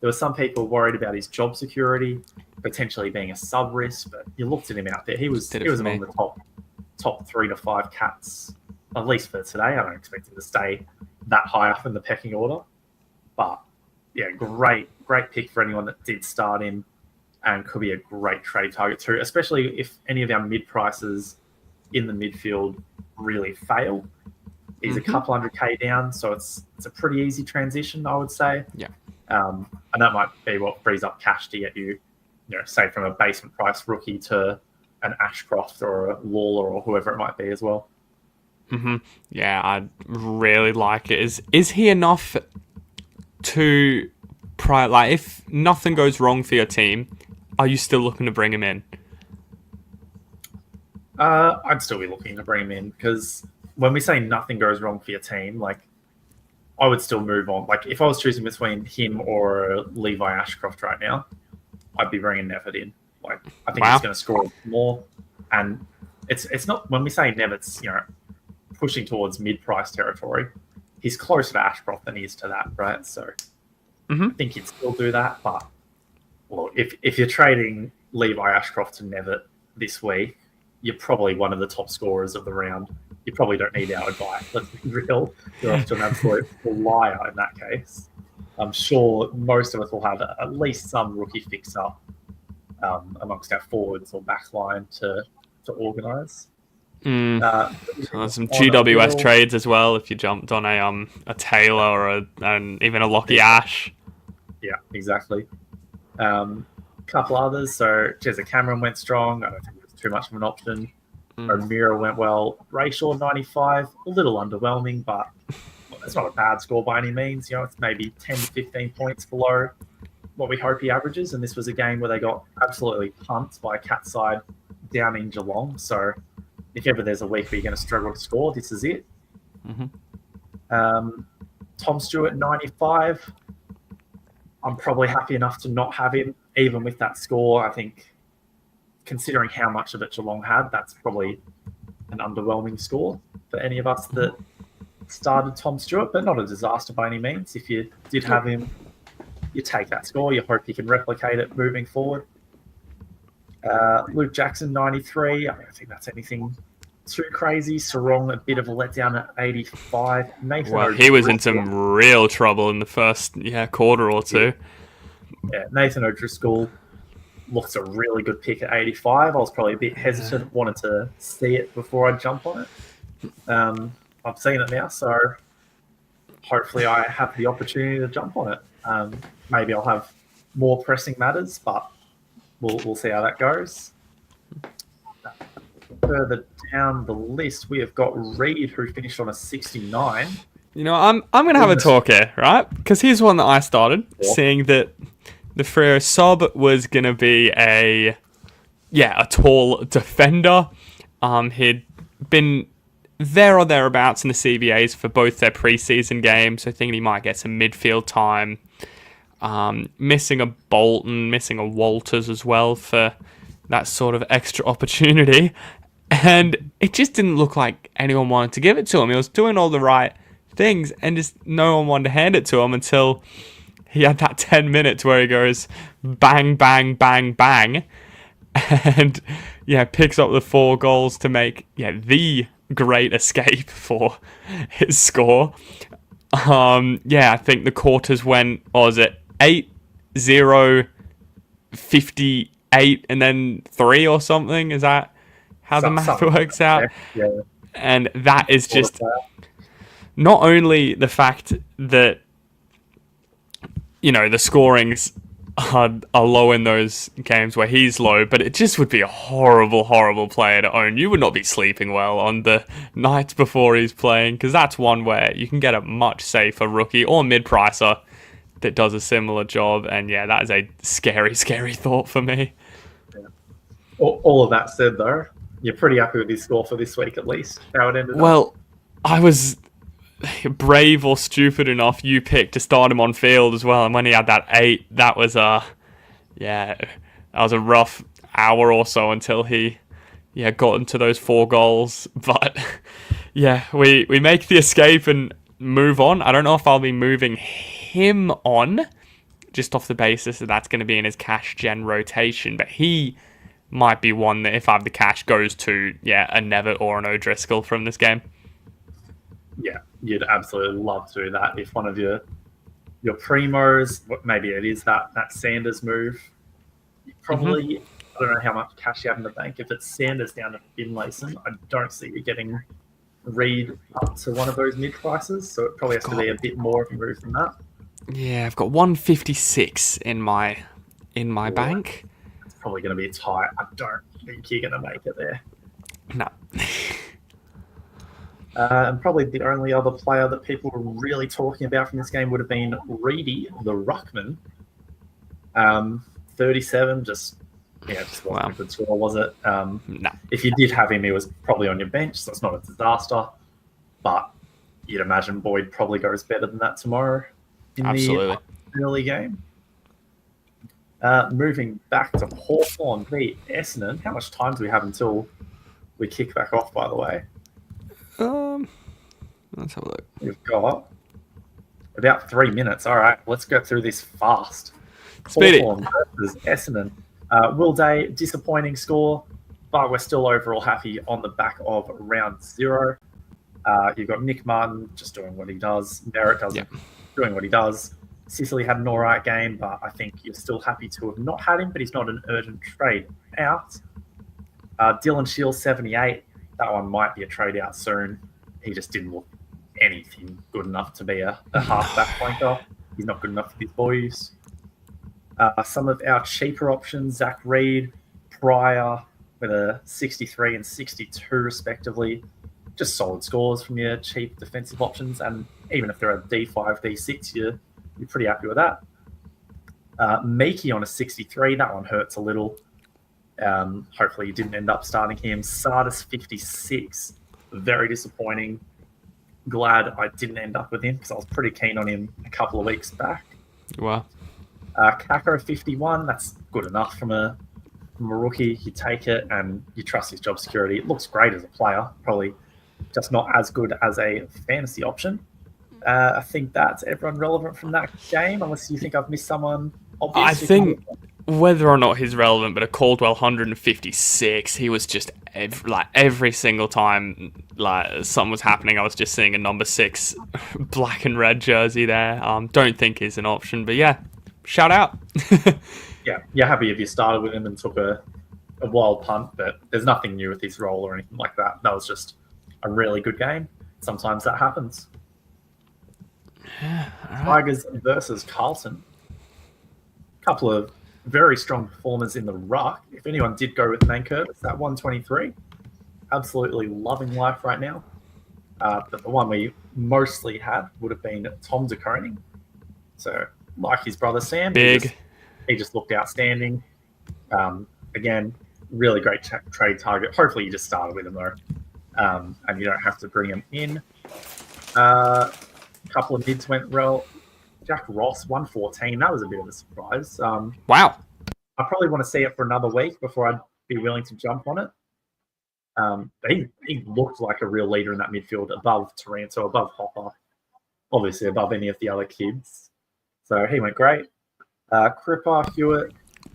there were some people worried about his job security, potentially being a sub risk, but you looked at him out there. He was among the top 3 to 5 cats, at least for today. I don't expect him to stay that high up in the pecking order. But yeah, great pick for anyone that did start him, and could be a great trade target too, especially if any of our mid prices in the midfield really fail. He's a couple 100K down, so it's a pretty easy transition, I would say. Yeah. And that might be what frees up cash to get you, say from a basement price rookie to an Ashcroft or a Lawler or whoever it might be as well. Yeah, I really like it. Is he enough to like if nothing goes wrong for your team, are you still looking to bring him in? I'd still be looking to bring him in because when we say nothing goes wrong for your team, like I would still move on. Like if I was choosing between him or Levi Ashcroft right now, I'd be bringing Nevitt in. Like I think he's going to score more, and it's not when we say Nevitt's pushing towards mid-price territory. He's closer to Ashcroft than he is to that, right? So I think he'd still do that. But well, if you're trading Levi Ashcroft to Nevitt this week, you're probably one of the top scorers of the round. You probably don't need our advice. Let's be real. You're off to an absolute liar in that case. I'm sure most of us will have at least some rookie fixer amongst our forwards or back line to organise. So there's some GWS trades as well if you jumped on a Taylor or even a Lockie Ash. Yeah, exactly. Couple others. So Jezza Cameron went strong. I don't think it was too much of an option. O'Meara went well. Rayshaw 95, a little underwhelming, but it's not a bad score by any means. It's maybe 10 to 15 points below what we hope he averages. And this was a game where they got absolutely pumped by a cat side down in Geelong. So if ever there's a week where you're going to struggle to score, this is it. Tom Stewart 95. I'm probably happy enough to not have him, even with that score. I think, considering how much of it Geelong had, that's probably an underwhelming score for any of us that started Tom Stewart, but not a disaster by any means. If you did have him, you take that score. You hope you can replicate it moving forward. Luke Jackson 93. I don't think that's anything too crazy. Sarong a bit of a letdown at 85. Well, he was in some real trouble in the first quarter or two. Yeah, Nathan O'Driscoll looks a really good pick at 85. I was probably a bit hesitant, wanted to see it before I jump on it. I've seen it now, so hopefully I have the opportunity to jump on it. Maybe I'll have more pressing matters, but we'll see how that goes. Further down the list, we have got Reed, who finished on a 69. I'm going to have a talk here, right? Because here's one that I started, seeing that the Freo sub was going to be a tall defender. He'd been there or thereabouts in the CBAs for both their preseason games, so thinking he might get some midfield time. Missing a Bolton, missing a Walters as well for that sort of extra opportunity. And it just didn't look like anyone wanted to give it to him. He was doing all the right things and just no one wanted to hand it to him until he had that 10 minutes where he goes bang, bang, bang, bang. And picks up the 4 goals to make the great escape for his score. I think the quarters went, what was it, 8-0, 58, and then 3 or something? Is that how the math works out? Yeah. And that is just not only the fact that, the scorings are low in those games where he's low, but it just would be a horrible, horrible player to own. You would not be sleeping well on the nights before he's playing, because that's one where you can get a much safer rookie or mid-pricer that does a similar job, and that is a scary, scary thought for me. Yeah. All of that said, though, you're pretty happy with his score for this week, at least, how it ended up. Well, I was brave or stupid enough, you picked to start him on field as well, and when he had that 8, that was a rough hour or so until he got into those 4 goals. But we make the escape and move on. I don't know if I'll be moving him on just off the basis that that's going to be in his cash gen rotation, but he might be one that if I have the cash goes to a Nevitt or an O'Driscoll from this game. Yeah, you'd absolutely love to do that. If one of your primos, maybe it is that Sanders move, you probably, I don't know how much cash you have in the bank. If it's Sanders down to Finlayson, I don't see you getting Reed up to one of those mid prices, so it probably has to be a bit more if you move than that. Yeah, I've got 156 in my bank. It's probably going to be tight. I don't think you're going to make it there. No. And probably the only other player that people were really talking about from this game would have been Reedy, the ruckman. 37, just wasn't a good score, was it? No. If you did have him, he was probably on your bench, so it's not a disaster. But you'd imagine Boyd probably goes better than that tomorrow in the early game. Moving back to Hawthorn v Essendon. How much time do we have until we kick back off, by the way? Let's have a look. We've got about 3 minutes. All right, let's go through this fast. Speedy. Hawthorn versus Essendon. Will Day, disappointing score, but we're still overall happy on the back of round 0. You've got Nick Martin just doing what he does. Merritt doing what he does. Sicily had an all right game, but I think you're still happy to have not had him, but he's not an urgent trade out. Dylan Shields, 78. That one might be a trade out soon. He just didn't look anything good enough to be a halfback flanker. He's not good enough for these boys. Some of our cheaper options, Zach Reed, Pryor, with a 63 and 62 respectively. Just solid scores from your cheap defensive options. And even if they're a D5, D6, you're pretty happy with that. Meekie on a 63. That one hurts a little. Hopefully you didn't end up starting him. Sardis, 56. Very disappointing. Glad I didn't end up with him because I was pretty keen on him a couple of weeks back. Wow. Kako, 51. That's good enough from a rookie. You take it and you trust his job security. It looks great as a player. Probably just not as good as a fantasy option. I think that's everyone relevant from that game, unless you think I've missed someone obvious. I think whether or not he's relevant, but a Caldwell 156, he was just every single time something was happening, I was just seeing a number 6 black and red jersey there. Don't think he's an option, but yeah, shout out. Yeah, you're happy if you started with him and took a wild punt, but there's nothing new with his role or anything like that. That was just a really good game. Sometimes that happens. Tigers versus Carlton. Couple of very strong performers in the ruck. If anyone did go with Manker, it's that 123. Absolutely loving life right now. But the one we mostly had would have been Tom de Koning. So, like his brother Sam, big. He just looked outstanding. Again, really great trade target. Hopefully you just started with him though. And you don't have to bring him in. Couple of mids went well. Jack Ross, 114. That was a bit of a surprise. Wow. I probably want to see it for another week before I'd be willing to jump on it. But he looked like a real leader in that midfield, above Taranto, above Hopper, obviously above any of the other kids. So he went great. Cripper, Hewitt,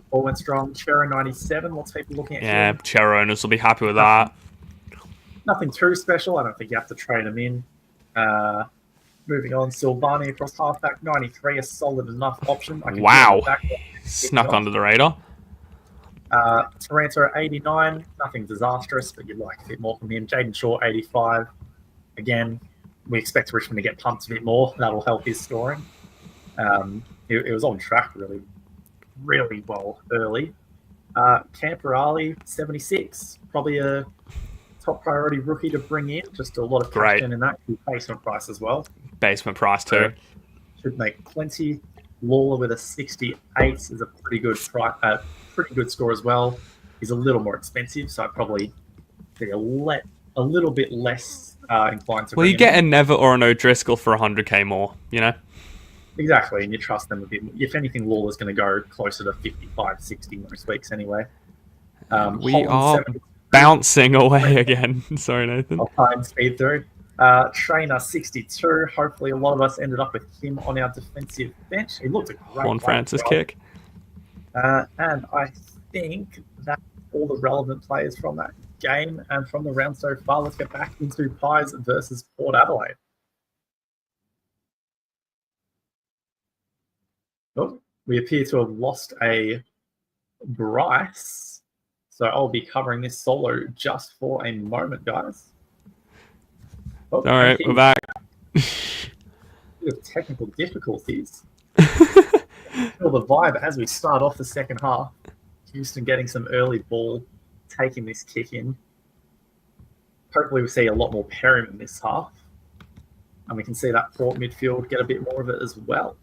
all went strong. Chero, 97. Lots of people looking at Yeah, him. Chero owners will be happy with that. Nothing too special. I don't think you have to trade him in. Moving on, Silvani across halfback, 93, a solid enough option. Wow. Snuck under the radar. Taranto, 89, nothing disastrous, but you'd like a bit more from him. Jaden Shaw, 85. Again, we expect Richmond to get pumped a bit more. That'll help his scoring. It was on track really, really well early. Camperali, 76. Probably a top priority rookie to bring in. Just a lot of passion in that. Basement price as well. Basement price too. Should make plenty. Lawler with a 68 is a pretty good score as well. He's a little more expensive, so I'd probably be a little bit less inclined to. Well, you get a Never or an O'Driscoll for 100k more, you know? Exactly, and you trust them a bit. If anything, Lawler's going to go closer to 55, 60 most weeks anyway. We are bouncing away again. Sorry, Nathan. I'll try and speed through. Trainer, 62. Hopefully a lot of us ended up with him on our defensive bench. He looked a great Juan Francis kick. And I think that's all the relevant players from that game and from the round so far. Let's get back into Pies versus Port Adelaide. Oh, we appear to have lost a Bryce. So I'll be covering this solo just for a moment, guys. Oh, all right, we're back. With technical difficulties. Feel the vibe as we start off the second half. Houston getting some early ball, taking this kick in. hopefully we see a lot more Perryman this half. And we can see that Port midfield get a bit more of it as well.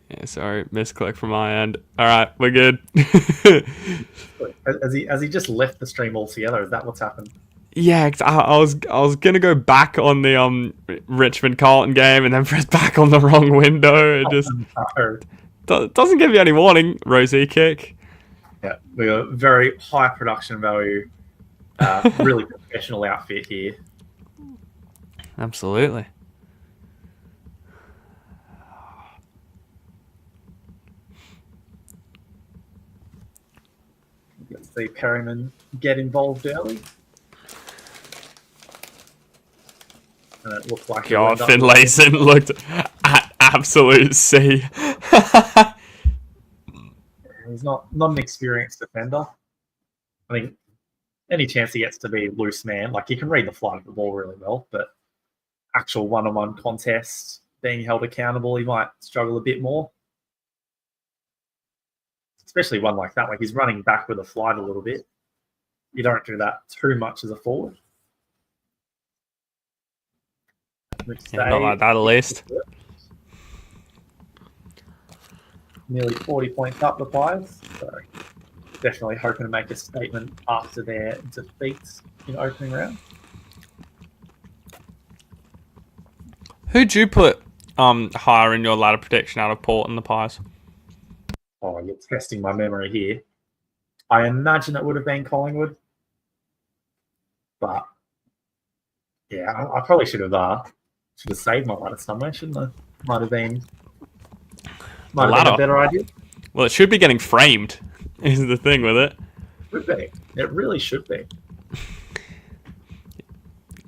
Yeah, sorry, misclick from my end. All right, we're good. Has he just left the stream altogether? Is that what's happened? Yeah, I was gonna go back on the Richmond Carlton game and then press back on the wrong window. It just doesn't give you any warning. Rosie kick. Yeah, we got very high production value. Really professional outfit here. Absolutely. Let's see Perryman get involved early. And it looked like God, Finlayson looked at absolute sea. He's not an experienced defender. I mean, any chance he gets to be loose man, like he can read the flight of the ball really well, but actual one-on-one contests, being held accountable, he might struggle a bit more. Especially one like that, like he's running back with a flight a little bit. You don't do that too much as a forward. Yeah, not like that at least. Nearly 40 points up the Pies. So definitely hoping to make a statement after their defeats in opening round. Who'd you put higher in your ladder prediction out of Port and the Pies? Oh, you're testing my memory here. I imagine it would have been Collingwood. But yeah, I probably should have saved my ladder somewhere, shouldn't I? Might have been a better idea. Well, it should be getting framed, is the thing with it. Should be. It really should be.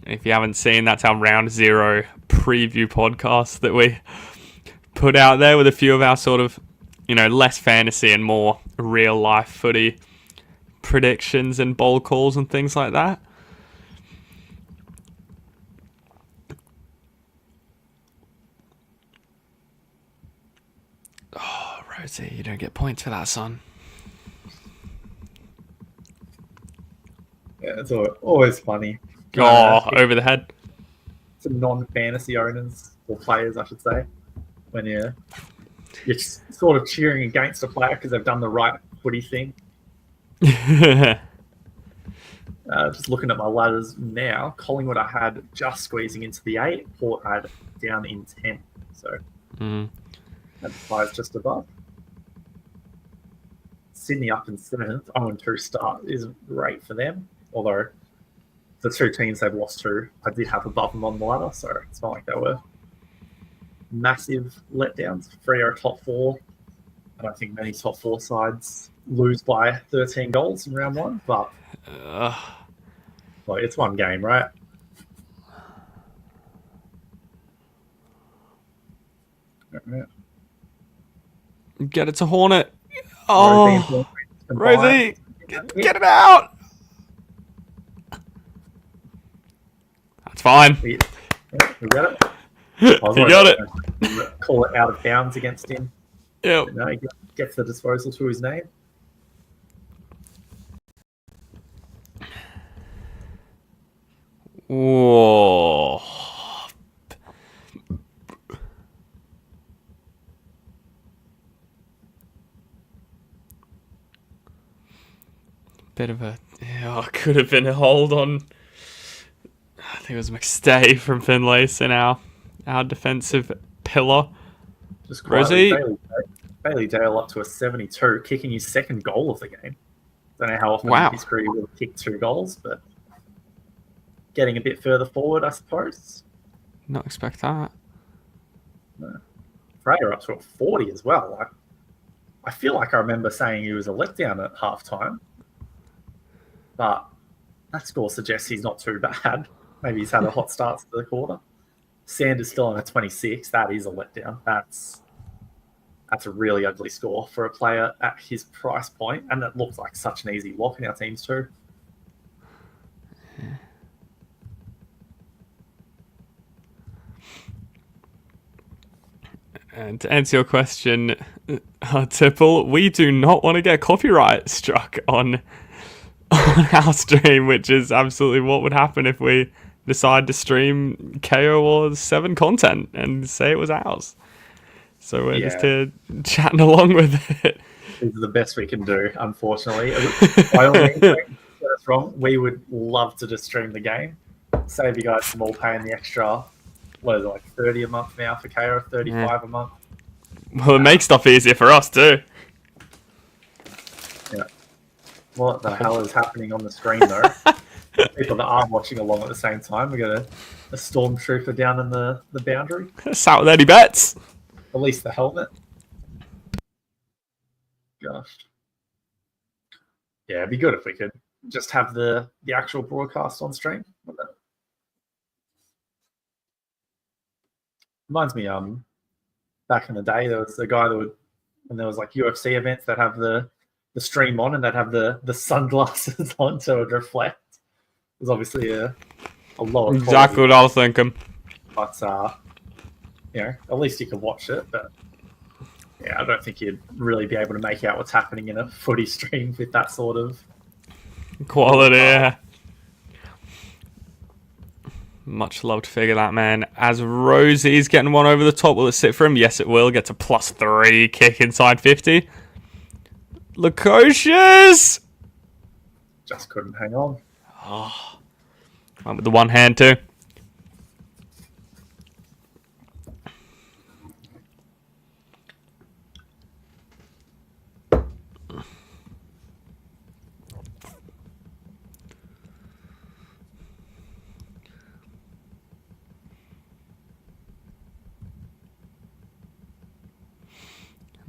If you haven't seen, that's our round 0 preview podcast that we put out there with a few of our sort of, less fantasy and more real life footy predictions and bowl calls and things like that. Oh, Rosie, you don't get points for that, son. Yeah, it's always funny. Over the head. Some non-fantasy owners, or players, I should say, when you're sort of cheering against a player because they've done the right footy thing. Just looking at my ladders now, Collingwood I had just squeezing into the 8, Port I had down in 10. So that Pies just above. Sydney up in 7th, 0-2 start isn't great for them, although the 2 teams they've lost to, I did have above them on the ladder, so it's not like they were massive letdowns. Freo top 4. I don't think many top 4 sides lose by 13 goals in round 1, but it's one game, right? Get it to Hornet. Oh, Rosie, get it out. That's fine. We got it. You got it. Call it out of bounds against him. Yeah. No, he gets the disposal to his name. Whoa. Bit of a... could have been a hold on... I think it was McStay from Finlayson, our defensive pillar. Just Rosie? Bailey Dale up to a 72, kicking his second goal of the game. Don't know how often in his career he will kick 2 goals, but getting a bit further forward, I suppose. Not expect that. No. Freya up to a 40 as well. I feel like I remember saying he was a letdown at halftime, but that score suggests he's not too bad. Maybe he's had a hot start to the quarter. Sanders still on a 26. That is a letdown. That's a really ugly score for a player at his price point, and it looks like such an easy lock in our teams too. And to answer your question, Tipple, we do not want to get copyright struck on our stream, which is absolutely what would happen if we decide to stream KO or 7 content and say it was ours. So we're just here chatting along with it. This is the best we can do, unfortunately. By all means, don't get us wrong. We would love to just stream the game. Save you guys from all paying the extra, what is it, like 30 a month now for KO, 35 a month. Well, it makes stuff easier for us too. Yeah. What the hell is happening on the screen, though? People that are watching along at the same time. We got a stormtrooper down in the boundary. Sat with Eddie Betts. At least the helmet. Gosh. Yeah, it'd be good if we could just have the actual broadcast on stream. Reminds me, back in the day, there was a guy that would, when there was like UFC events that have the stream on and that have the sunglasses on so it would reflect. There's obviously a lower exactly quality, what I was thinking. but at least you could watch it. But yeah, I don't think you'd really be able to make out what's happening in a footy stream with that sort of quality. Yeah. Much love to figure that, man. As Rosie's getting one over the top, will it sit for him? Yes, it will. Gets a +3 kick inside 50. Lukosius! Just couldn't hang on. Oh, went with the one hand too.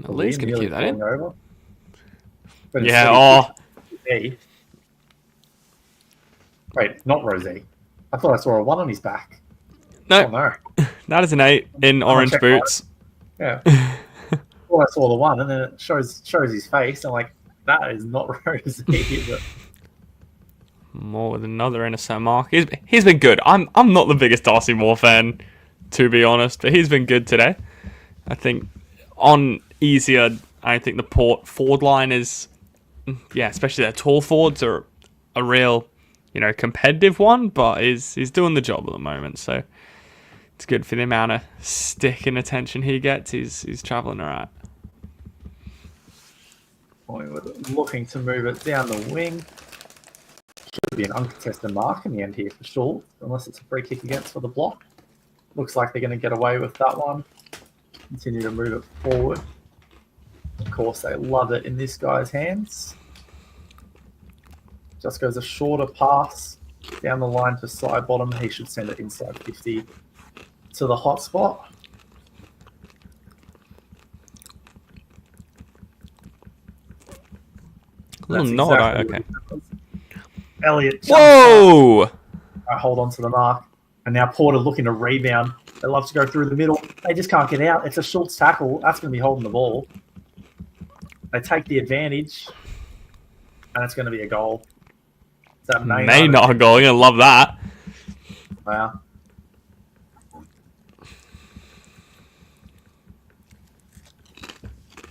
At least going to keep that in. Yeah, Wait, not Rosie. I thought I saw a 1 on his back. No, oh, no. That is an 8 in orange boots. Yeah. Well, I saw the 1 and then it shows his face. I'm like, that is not Rosie, is it? More with another innocent mark. He's been good. I'm not the biggest Darcy Moore fan, to be honest, but he's been good today. I think on easier, I think the Port forward line is, especially their tall forwards are a real, competitive one, but he's doing the job at the moment. So it's good for the amount of stick and attention he gets. He's travelling alright. Collingwood looking to move it down the wing. Should be an uncontested mark in the end here for sure, unless it's a free kick against for the block. Looks like they're going to get away with that one. Continue to move it forward. Of course, they love it in this guy's hands. Just goes a shorter pass down the line to side bottom. He should send it inside 50 to the hot spot. Little nod, okay. Elliott. Whoa! Hold on to the mark. And now Porter looking to rebound. They love to go through the middle. They just can't get out. It's a Schultz tackle. That's going to be holding the ball. They take the advantage. And it's going to be a goal. Is that not a goal. You're going to love that. Wow.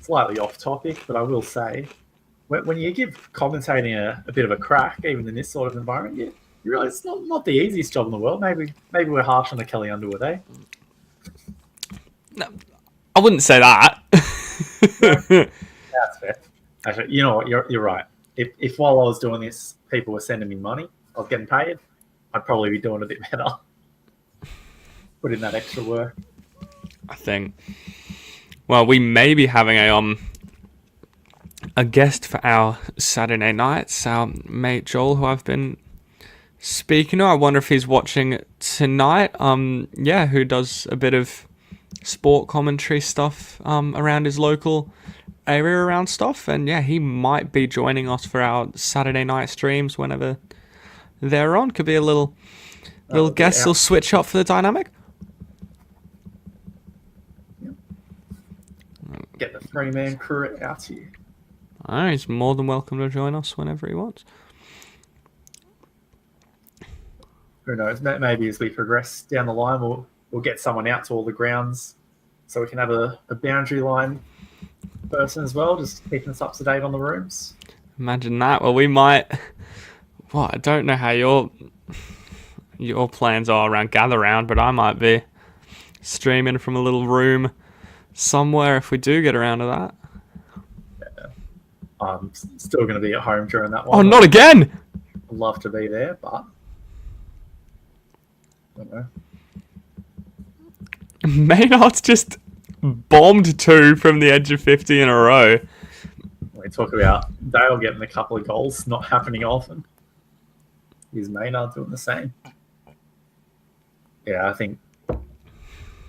Slightly off topic, but I will say, when you give commentating a bit of a crack, even in this sort of environment, you realise it's not the easiest job in the world. Maybe we're harsh on the Kelly Underwood, eh? No, I wouldn't say that. That's fair. Actually, you know what? You're right. If while I was doing this, people were sending me money, I was getting paid, I'd probably be doing a bit better. Put in that extra work. I think. Well, we may be having a guest for our Saturday nights. Our mate Joel, who I've been speaking to. I wonder if he's watching tonight. Who does a bit of sport commentary stuff around his local area around stuff. And yeah, he might be joining us for our Saturday night streams whenever they're on. Could be a little guest. He'll switch up for the dynamic. Get the 3-man crew out here. He's more than welcome to join us whenever he wants. Who knows? Maybe as we progress down the line, we'll get someone out to all the grounds so we can have a boundary line person as well, just keeping us up to date on the rooms. Imagine that. Well, we might. Well, I don't know how your plans are around Gather Round, but I might be streaming from a little room somewhere if we do get around to that. I'm still going to be at home during that Oh, one. not again! I'd love to be there, but I don't know. Maynard's just bombed 2 from the edge of 50 in a row. We talk about Dale getting a couple of goals, not happening often. Is Maynard doing the same? Yeah, I think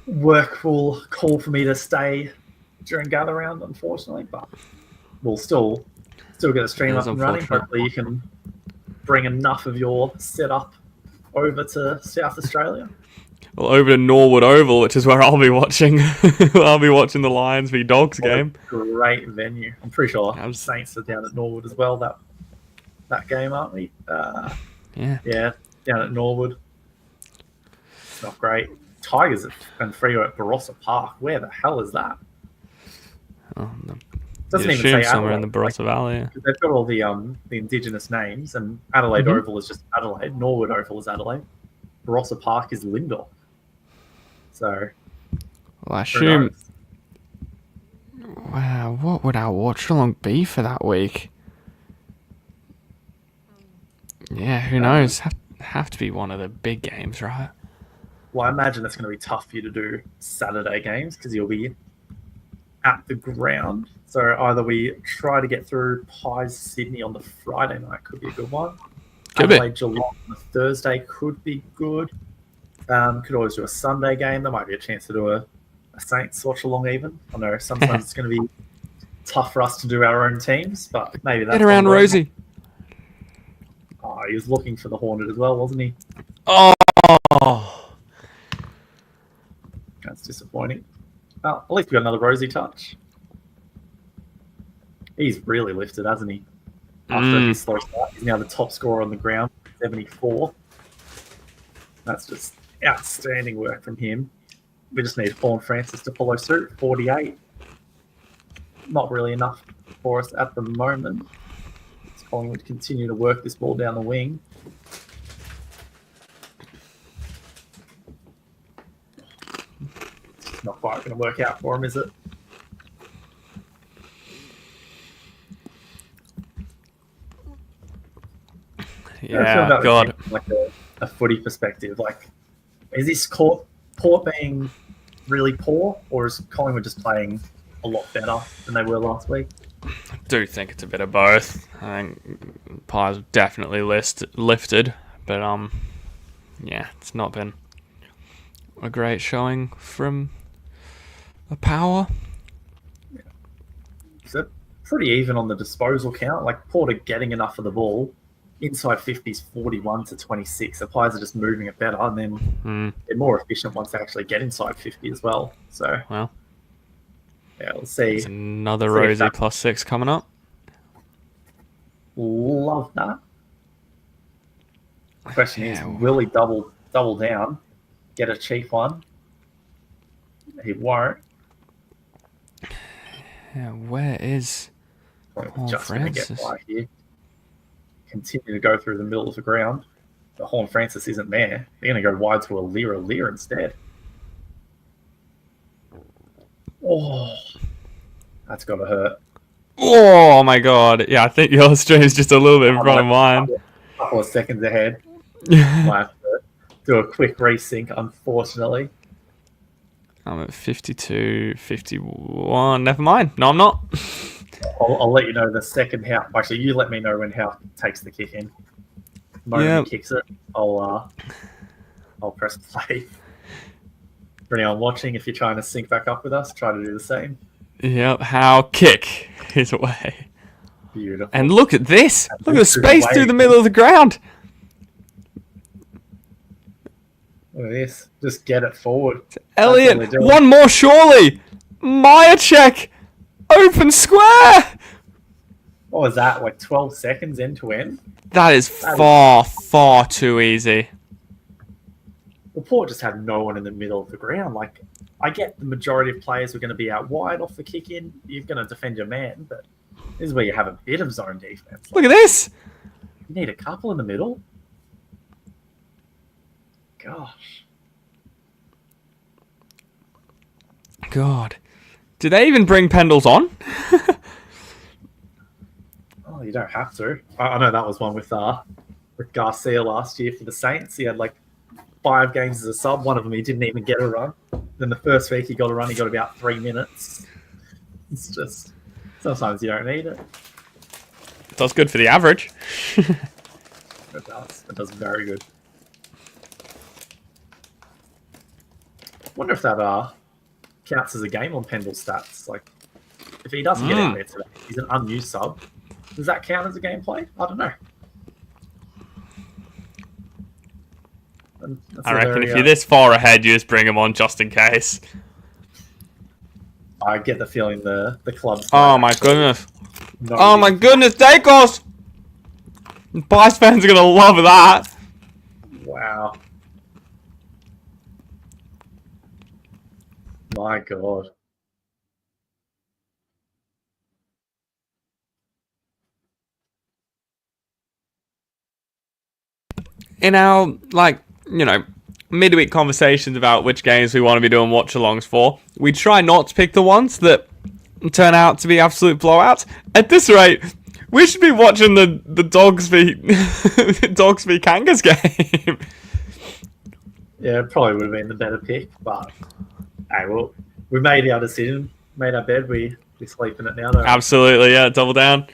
work will call for me to stay during Gather Round, unfortunately, but we'll still get a stream up and running. Hopefully you can bring enough of your setup over to South Australia. Well, over to Norwood Oval, which is where I'll be watching. I'll be watching the Lions v Dogs game. Great venue. I'm pretty sure Saints are down at Norwood as well. That game, aren't we? Yeah, down at Norwood. It's not great. Tigers and Freo at Barossa Park. Where the hell is that? Oh, Doesn't even say somewhere Adelaide. in the Barossa Valley. Yeah. They've got all the indigenous names, and Adelaide Oval is just Adelaide. Norwood Oval is Adelaide. Barossa Park is Lindor. So, well, I assume. Wow, what would our watch along be for that week? Yeah, who knows? Have to be one of the big games, right? Well, I imagine it's going to be tough for you to do Saturday games because you'll be at the ground. So either we try to get through Pies Sydney on the Friday night, could be a good one. Adelaide Geelong on the Thursday could be good. Could always do a Sunday game. There might be a chance to do a Saints watch along even. I know sometimes it's going to be tough for us to do our own teams, but maybe that's... Get around Rosie. Oh, he was looking for the Hornet as well, wasn't he? Oh! That's disappointing. Oh, at least we got another Rosie touch. He's really lifted, hasn't he? After his slow start, he's now the top scorer on the ground, 74. That's just outstanding work from him. We just need Horn Francis to follow suit, 48. Not really enough for us at the moment. It's Collingwood continue to work this ball down the wing. It's not quite going to work out for him, is it? Yeah, God. Like a footy perspective, like, is this Port being really poor, or is Collingwood just playing a lot better than they were last week? I do think it's a bit of both. I think Pies definitely lifted, but yeah, it's not been a great showing from a power. Yeah. So pretty even on the disposal count. Like Port are getting enough of the ball. Inside 50s 41 to 26. The Pies are just moving it better, and then they're more efficient once they actually get inside 50 as well. So, well, yeah, we'll see. There's another Rosie +6 coming up. Love that. The question is, will he double down, get a cheap one? He won't. Yeah, where is just going to get by here. Continue to go through the middle of the ground. The Horn Francis isn't there. They're going to go wide to a Lear instead. Oh, that's got to hurt. Oh my God! Yeah, I think your stream is just a little bit in front of mine. A couple of seconds ahead. Might have to do a quick resync, unfortunately. I'm at 52, 51. Never mind. No, I'm not. I'll let you know the second Howe. Actually, you let me know when Howe takes the kick in. The moment he kicks it, I'll press play. For anyone watching, if you're trying to sync back up with us, try to do the same. Yep, Howe kick his away. Beautiful. And look at this. Look at the space through the middle of the ground. Look at this. Just get it forward. Elliot, one more surely. Myercheck. Open square! What was that? Like 12 seconds end to end? That is far too easy. Well, Port just had no one in the middle of the ground. Like, I get the majority of players are going to be out wide off the kick in. You're going to defend your man, but this is where you have a bit of zone defense. Look at this. You need a couple in the middle. Gosh. God. Do they even bring Pendles on? Oh, you don't have to. I know that was one with Garcia last year for the Saints. He had like 5 games as a sub. One of them he didn't even get a run. Then the first week he got a run, he got about 3 minutes. It's just sometimes you don't need it. That's good for the average. It does. It does very good. Wonder if that counts as a game on Pendle stats. Like, if he doesn't get out there today, he's an unused sub. Does that count as a gameplay? I don't know. I reckon if you're this far ahead, you just bring him on just in case. I get the feeling the club's... Oh my goodness. Oh my goodness, Dacos! Bice fans are going to love that. Wow. My God. In our, midweek conversations about which games we want to be doing watch-alongs for, we try not to pick the ones that turn out to be absolute blowouts. At this rate, we should be watching the Dogs v Dogs v Kangas game. Yeah, it probably would have been the better pick, but hey, well, we made our decision, made our bed. We sleep in it now, though. Absolutely, yeah, double down.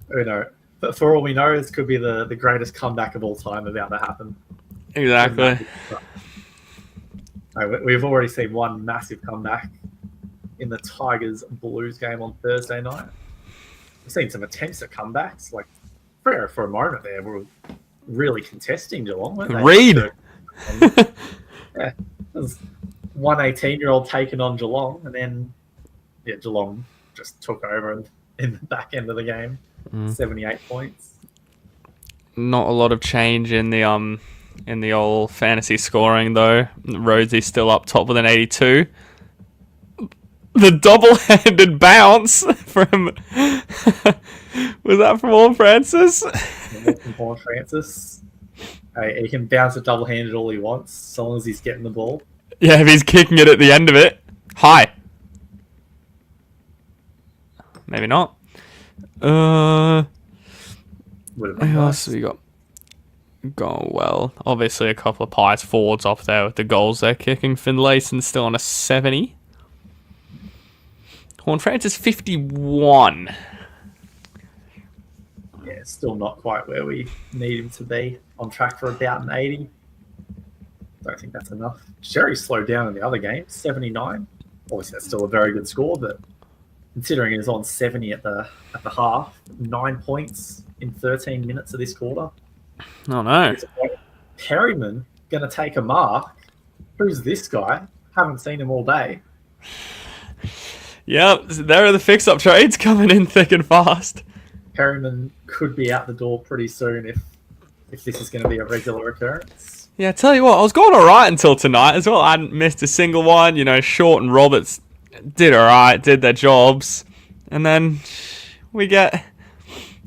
Who knows? But for all we know, this could be the greatest comeback of all time about to happen. Exactly. We've already seen one massive comeback in the Tigers Blues game on Thursday night. We've seen some attempts at comebacks. Like for a moment there, we were really contesting Geelong, weren't they? Reed. Yeah, it was 18-year-old taking on Geelong, and then Geelong just took over in the back end of the game. 78 points. Not a lot of change in the old fantasy scoring though. Rosie's still up top with an 82. The double-handed bounce from was that from Horn Francis? From Horn Francis. Hey, he can bounce it double-handed all he wants, so long as he's getting the ball. Yeah, if he's kicking it at the end of it. High. Maybe not. Who else have we got going well? Obviously, a couple of Pies forwards off there with the goals they're kicking. Finlayson's still on a 70. Horn Francis 51. Yeah, still not quite where we need him to be. On track for about an 80. Don't think that's enough. Sherry slowed down in the other game, 79. Obviously, that's still a very good score, but considering he was on 70 at the half, 9 points in 13 minutes of this quarter. Oh no. Perryman going to take a mark. Who's this guy? Haven't seen him all day. Yep, there are the fix-up trades coming in thick and fast. Perryman could be out the door pretty soon if this is going to be a regular occurrence. Yeah, I tell you what, I was going alright until tonight as well. I hadn't missed a single one. Short and Roberts did alright, did their jobs. And then we get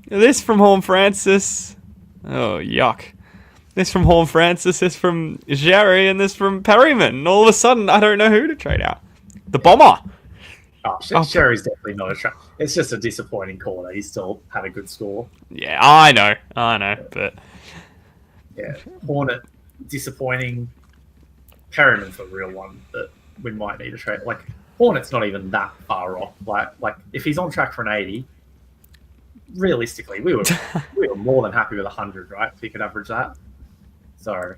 this from Horn Francis. Oh, yuck. This from Horn Francis, this from Jerry, and this from Perryman. And all of a sudden, I don't know who to trade out. The Bomber. Oh, Sherry's definitely not a trade. It's just a disappointing quarter. He still had a good score. Yeah, I know, but... Yeah, Hornet, disappointing. Perryman's the real one that we might need to trade. Like, Hornet's not even that far off. Like if he's on track for an 80, realistically, we were more than happy with 100, right? If he could average that. So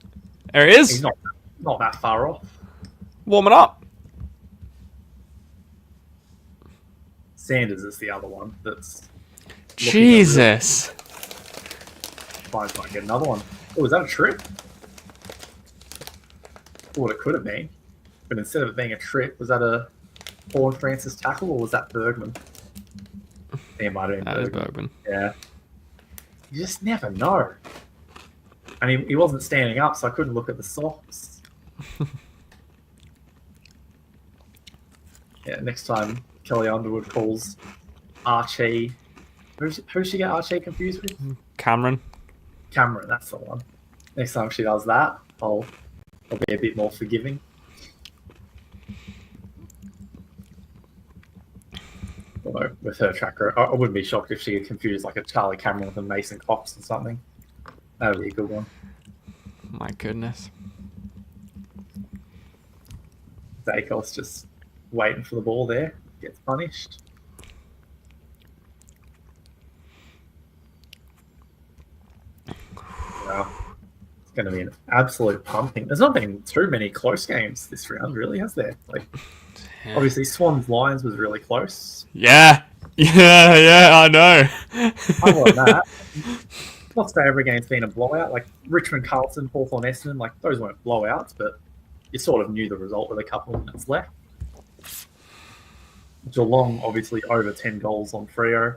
there he is. He's not that far off. Warming up. Sanders is the other one that's... Jesus. Might get another one. Oh, was that a trip? What it could have been. But instead of it being a trip, was that a Horn Francis tackle or was that Bergman? I think it might have been Bergman. Yeah. You just never know. And he wasn't standing up, so I couldn't look at the socks. Yeah, next time Kelly Underwood calls Archie. Who she get Archie confused with? Cameron. Cameron, that's the one. Next time she does that, I'll be a bit more forgiving. Although with her tracker, I wouldn't be shocked if she get confused like a Charlie Cameron with a Mason Cox or something. That would be a good one. My goodness. Dacos just waiting for the ball there, gets punished. Wow. It's going to be an absolute pumping. There's not been too many close games this round, really, has there? Like, obviously, Swans Lions was really close. Yeah, I know. Other than that, not to say every game's been a blowout. Like Richmond, Carlton, Hawthorn, Essendon, like those weren't blowouts, but you sort of knew the result with a couple of minutes left. Geelong obviously over 10 goals on Freo.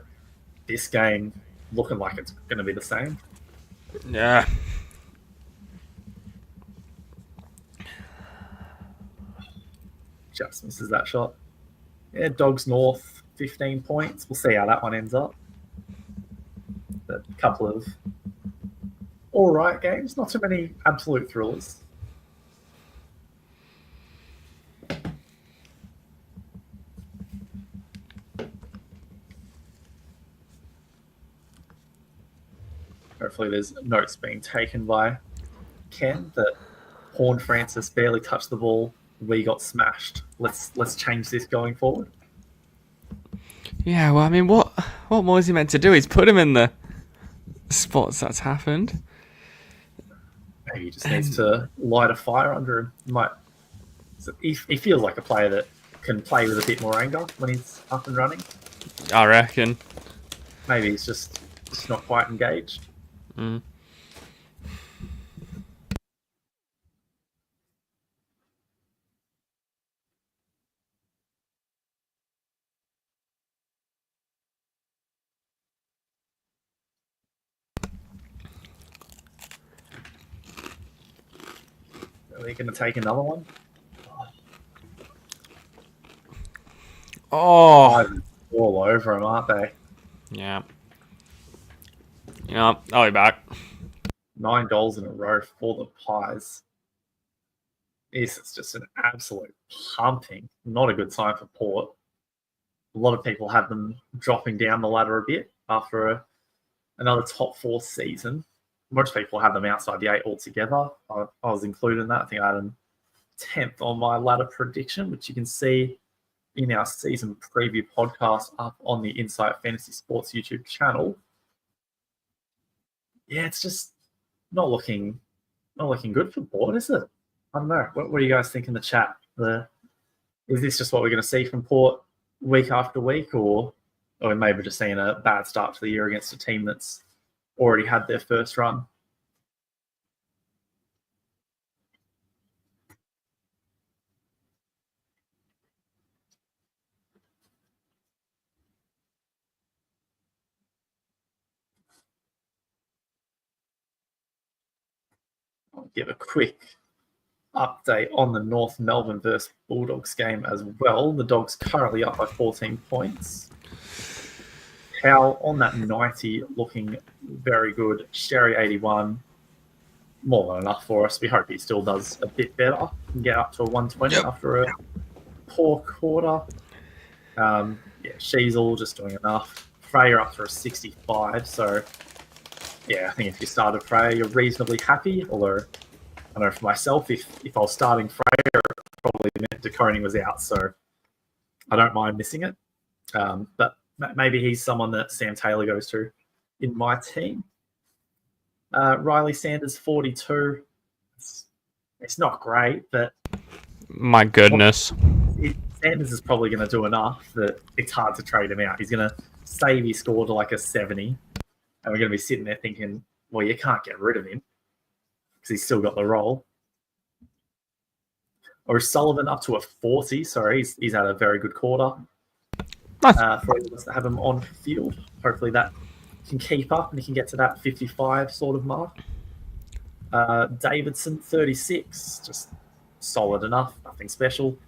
This game looking like it's going to be the same. Yeah. Just misses that shot. Yeah, Dogs North, 15 points. We'll see how that one ends up. A couple of all right games, not too many absolute thrillers. Hopefully there's notes being taken by Ken that Horn Francis barely touched the ball. We got smashed. Let's change this going forward. Yeah, well, I mean, what more is he meant to do? He's put him in the spots that's happened. Maybe he just needs to light a fire under him. He feels like a player that can play with a bit more anger when he's up and running. I reckon. Maybe he's just not quite engaged. Mm. Are they going to take another one? Oh. All over him, aren't they? Yeah. Yeah, I'll be back. 9 goals in a row for the Pies. This is just an absolute pumping. Not a good sign for Port. A lot of people have them dropping down the ladder a bit after another top 4 season. Most people have them outside the 8 altogether. I was included in that. I think I had them 10th on my ladder prediction, which you can see in our season preview podcast up on the Insight Fantasy Sports YouTube channel. Yeah, it's just not looking good for Port, is it? I don't know. What do you guys think in the chat? Is this just what we're going to see from Port week after week, or maybe just seeing a bad start to the year against a team that's already had their first run? I'll give a quick update on the North Melbourne versus Bulldogs game as well. The Dogs currently up by 14 points. Powell on that 90 looking very good. Sherry 81, more than enough for us. We hope he still does a bit better and get up to a 120 after a poor quarter. She's all just doing enough. Freya up to a 65, so yeah, I think if you started Freya, you're reasonably happy. Although I know for myself, if I was starting Freya, it probably meant DeConing was out, so I don't mind missing it. But maybe he's someone that Sam Taylor goes to in my team. Riley Sanders, 42. It's not great, but My goodness. Sanders is probably going to do enough that it's hard to trade him out. He's going to save his score to like a 70, and we're going to be sitting there thinking, well, you can't get rid of him because he's still got the role. Or is Sullivan up to a 40? Sorry, he's had a very good quarter. For us to have him on field. Hopefully that can keep up and he can get to that 55 sort of mark. Davidson, 36, just solid enough, nothing special.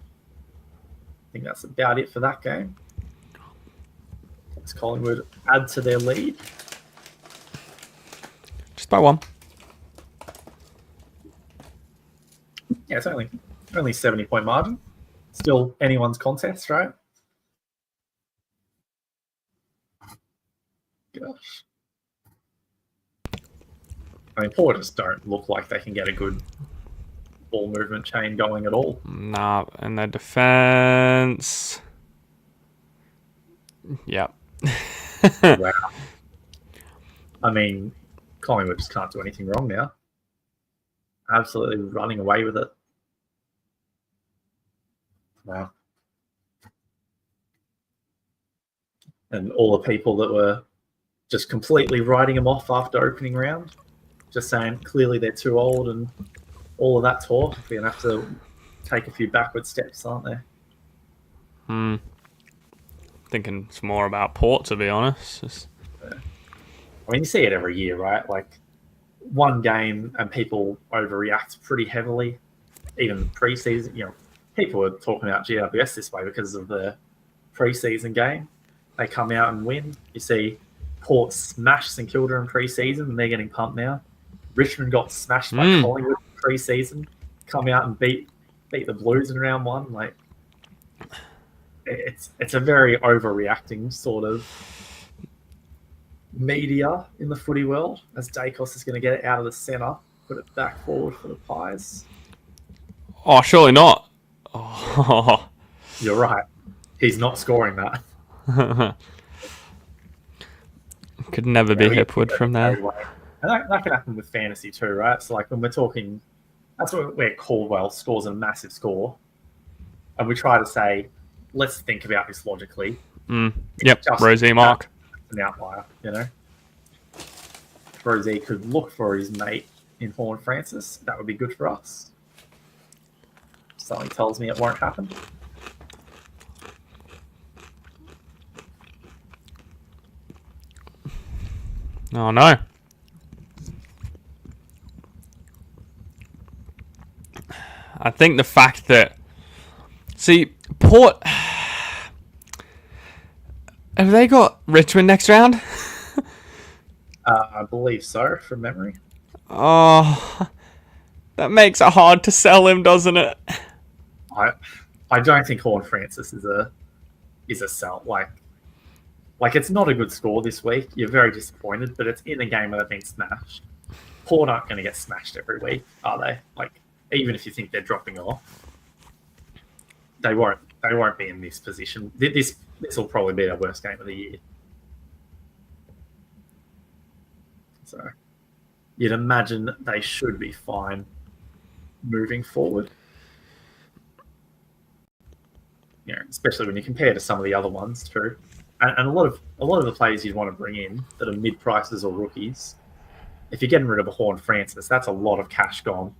think that's about it for that game. As Collingwood add to their lead. Just by one. Yeah, it's only 70-point margin. Still anyone's contest, right? Gosh. I mean, Port just don't look like they can get a good ball movement chain going at all. Nah, and their defense. Yep. Wow. I mean, Collingwood just can't do anything wrong now. Absolutely running away with it. Wow. And all the people that were just completely writing them off after opening round, just saying clearly they're too old and all of that talk. We're going to have to take a few backward steps, aren't they? Thinking it's more about Port, to be honest. I mean, you see it every year, right? Like, one game and people overreact pretty heavily. Even pre-season, people were talking about GWS this way because of the pre-season game. They come out and win. You see Port smash St Kilda in pre-season and they're getting pumped now. Richmond got smashed by Collingwood in pre-season. Come out and beat the Blues in round one. Like, it's a very overreacting sort of media in the footy world, as Dacos is going to get it out of the centre, put it back forward for the Pies. Oh, surely not. Oh. You're right. He's not scoring that. Could never be Hipwood from there. And that can happen with fantasy too, right? So, like, when we're talking, that's where Caldwell scores a massive score. And we try to say, let's think about this logically. Yep, Rosie Mark. An outlier, Rosie could look for his mate in Horn Francis. That would be good for us. Something tells me it won't happen. Oh no. I think the fact that Port, have they got Richmond next round? I believe so, from memory. Oh, that makes it hard to sell him, doesn't it? I don't think Horn Francis is a sell. Like, it's not a good score this week. You're very disappointed, but it's in a game where they've been smashed. Port aren't going to get smashed every week, are they? Like, even if you think they're dropping off, they won't be in this position. This will probably be their worst game of the year. So you'd imagine they should be fine moving forward. Especially when you compare to some of the other ones too. And a lot of the players you'd want to bring in that are mid prices or rookies, if you're getting rid of a Horn Francis, that's a lot of cash gone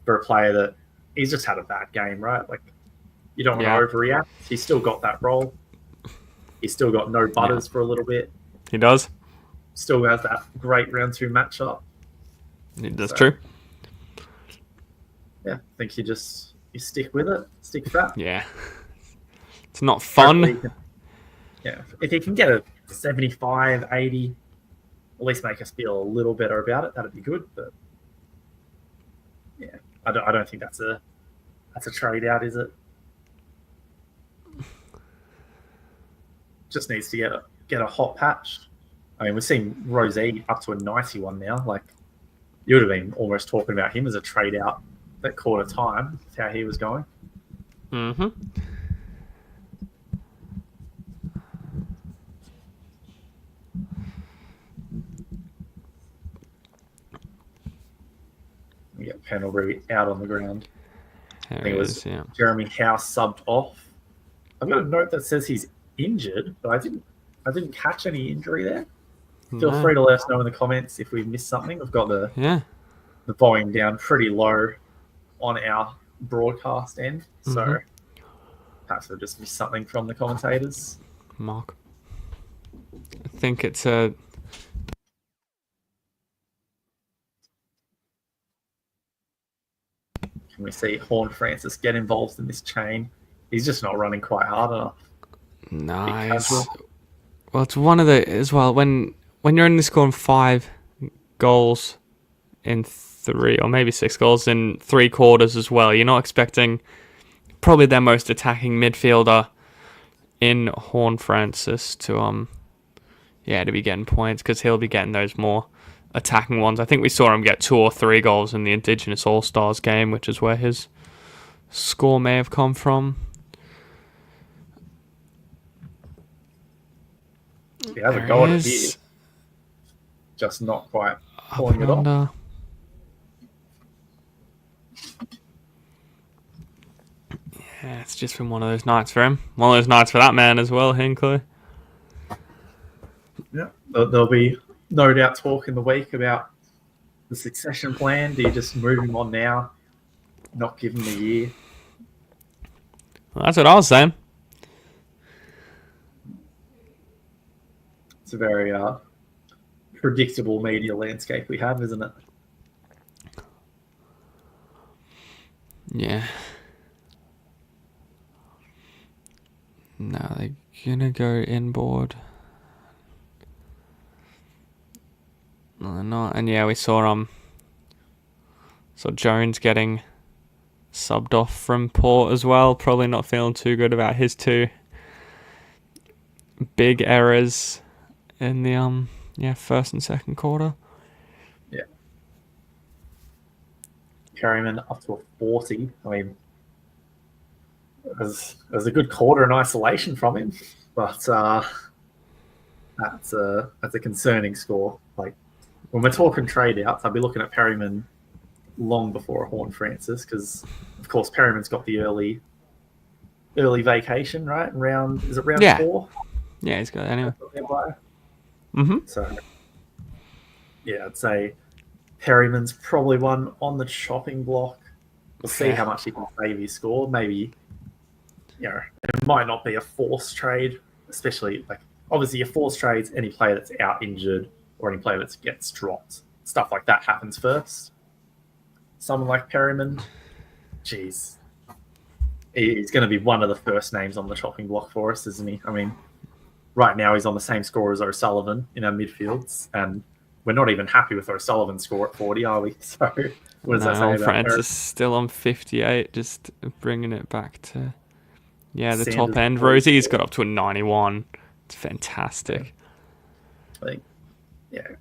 for a player that he's just had a bad game, right? Like, you don't want to overreact. He's still got that role. He's still got no Butters for a little bit. He does. Still has that great round 2 matchup. That's true. Yeah, I think you stick with it, stick fat. Yeah. It's not fun. If he can get a 75, 80, at least make us feel a little better about it, that'd be good. But yeah, I don't think that's a trade out, is it? Just needs to get a hot patch. I mean, we've seen Rosie up to a 91 now. Like, you would have been almost talking about him as a trade out that quarter time with how he was going. Mm-hmm. We get Pendlebury out on the ground. There I think it was is, yeah. Jeremy House subbed off. I've got a note that says he's injured, but I didn't catch any injury there. Feel free to let us know in the comments if we've missed something. We've got the volume down pretty low on our broadcast end, so perhaps we've just missed something from the commentators. Mark, I think it's a. Can we see Horn Francis get involved in this chain? He's just not running quite hard enough. Nice. Well, it's one of the as well when you're only scoring 5 goals in 3 or maybe 6 goals in 3 quarters as well. You're not expecting probably their most attacking midfielder in Horn Francis to be getting points, because he'll be getting those more attacking ones. I think we saw him get 2 or 3 goals in the Indigenous All-Stars game, which is where his score may have come from. He has a goal at here, just not quite pulling it off. Yeah, it's just been one of those nights for him. One of those nights for that man as well, Hinckley. Yeah, there'll be no doubt talk in the week about the succession plan. Do you just move him on now, not give him a year? Well, that's what I was saying. It's a very predictable media landscape we have, isn't it? Yeah. No, they're gonna go inboard. No, they're not. And yeah, we saw Jones getting subbed off from Port as well. Probably not feeling too good about his 2 big errors in the first and second quarter. Yeah. Perryman up to a 40. I mean, it was a good quarter in isolation from him, but that's a concerning score. Like, when we're talking trade outs, I'd be looking at Perryman long before a Horn Francis, because of course Perryman's got the early vacation, right? Round 4? Yeah, he's got it anyway. So yeah, I'd say Perryman's probably one on the chopping block. We'll see how much he can save his score. Maybe, it might not be a forced trade, especially obviously your forced trades, any player that's out injured or any player that gets dropped, stuff like that happens first. Someone like Perryman, geez, he's going to be one of the first names on the chopping block for us, isn't he? I mean, right now he's on the same score as O'Sullivan in our midfields, and we're not even happy with O'Sullivan's score at 40, are we? So what does that say about Francis still on 58, just bringing it back to the Sanders top end. Rosie's got up to a 91. It's fantastic. I think,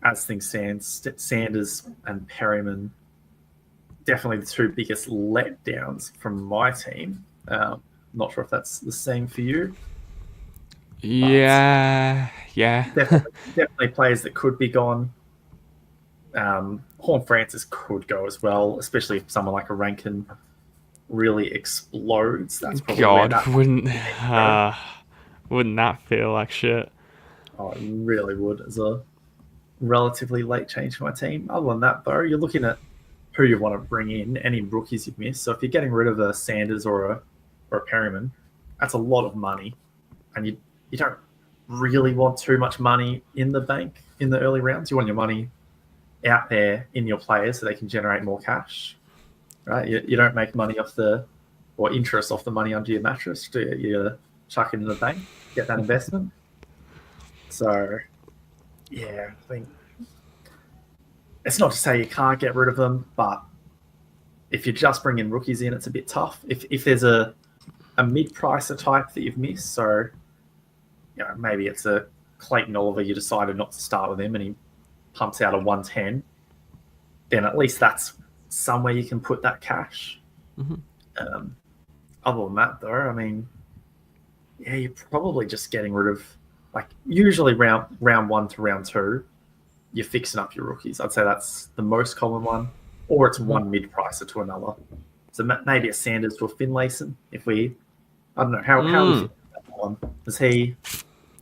as things stand, Sanders and Perryman definitely the 2 biggest letdowns from my team. Not sure if that's the same for you. Yeah. Definitely players that could be gone. Horn Francis could go as well, especially if someone like a Rankin really explodes. That's probably wouldn't that feel like shit? Oh, it really would, as a relatively late change for my team. Other than that, though, you're looking at who you want to bring in, any rookies you've missed. So if you're getting rid of a Sanders or a Perryman, that's a lot of money, and you don't really want too much money in the bank in the early rounds. You want your money out there in your players so they can generate more cash, right? You don't make money or interest off the money under your mattress. You chuck it in the bank, get that investment. So, yeah, I think it's not to say you can't get rid of them, but if you're just bringing rookies in, it's a bit tough. If there's a mid-pricer type that you've missed, so maybe it's a Clayton Oliver, you decided not to start with him and he pumps out a 110, then at least that's somewhere you can put that cash. Mm-hmm. Other than that, though, I mean, you're probably just getting rid of, usually round 1 to round 2, you're fixing up your rookies. I'd say that's the most common one, or it's one mid-pricer to another. So maybe a Sanders to a Finlayson. I don't know, how we feel about that one. Is he...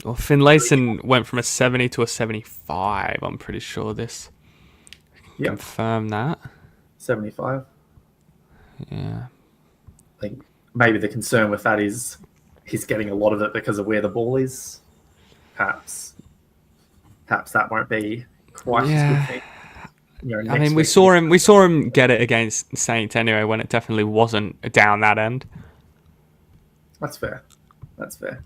Well, Finlayson went from a 70 to a 75. I'm pretty sure this. Confirm that. 75. Yeah. I think maybe the concern with that is he's getting a lot of it because of where the ball is. Perhaps that won't be quite as good thing. I mean, we saw him get it against Saints anyway when it definitely wasn't down that end. That's fair. That's fair.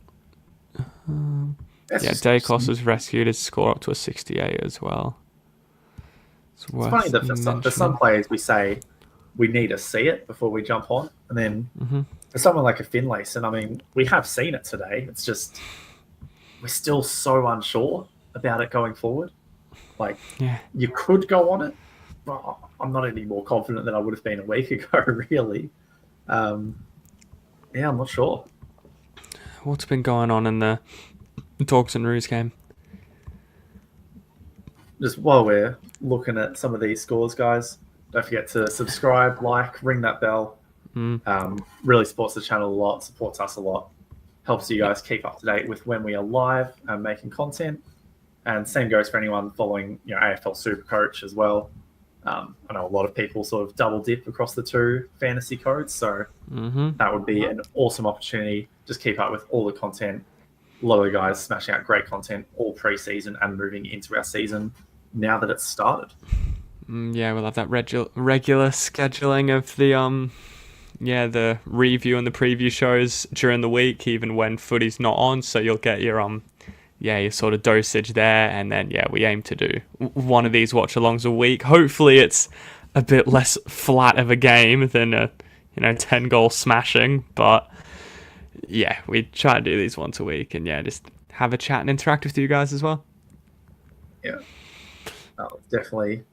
Yeah, Dacos was rescued. His score up to a 68 as well. It's funny that for some players we say we need to see it before we jump on, and then for someone like a Finlayson, I mean, we have seen it today. It's just we're still so unsure about it going forward. Like, you could go on it, but I'm not any more confident than I would have been a week ago, really. I'm not sure. What's been going on in the Dogs and Roos game? Just while we're looking at some of these scores, guys, don't forget to subscribe, like, ring that bell. Really supports the channel a lot, supports us a lot, helps you guys keep up to date with when we are live and making content. And same goes for anyone following, AFL Supercoach as well. I know a lot of people sort of double dip across the two fantasy codes, so that would be an awesome opportunity. Just keep up with all the content. A lot of the guys smashing out great content all pre-season and moving into our season now that it's started. Yeah, we'll have that regular scheduling of the review and the preview shows during the week, even when footy's not on. So you'll get your your sort of dosage there, and then we aim to do one of these watch-alongs a week. Hopefully it's a bit less flat of a game than a 10-goal smashing, but we try to do these once a week and just have a chat and interact with you guys as well. Definitely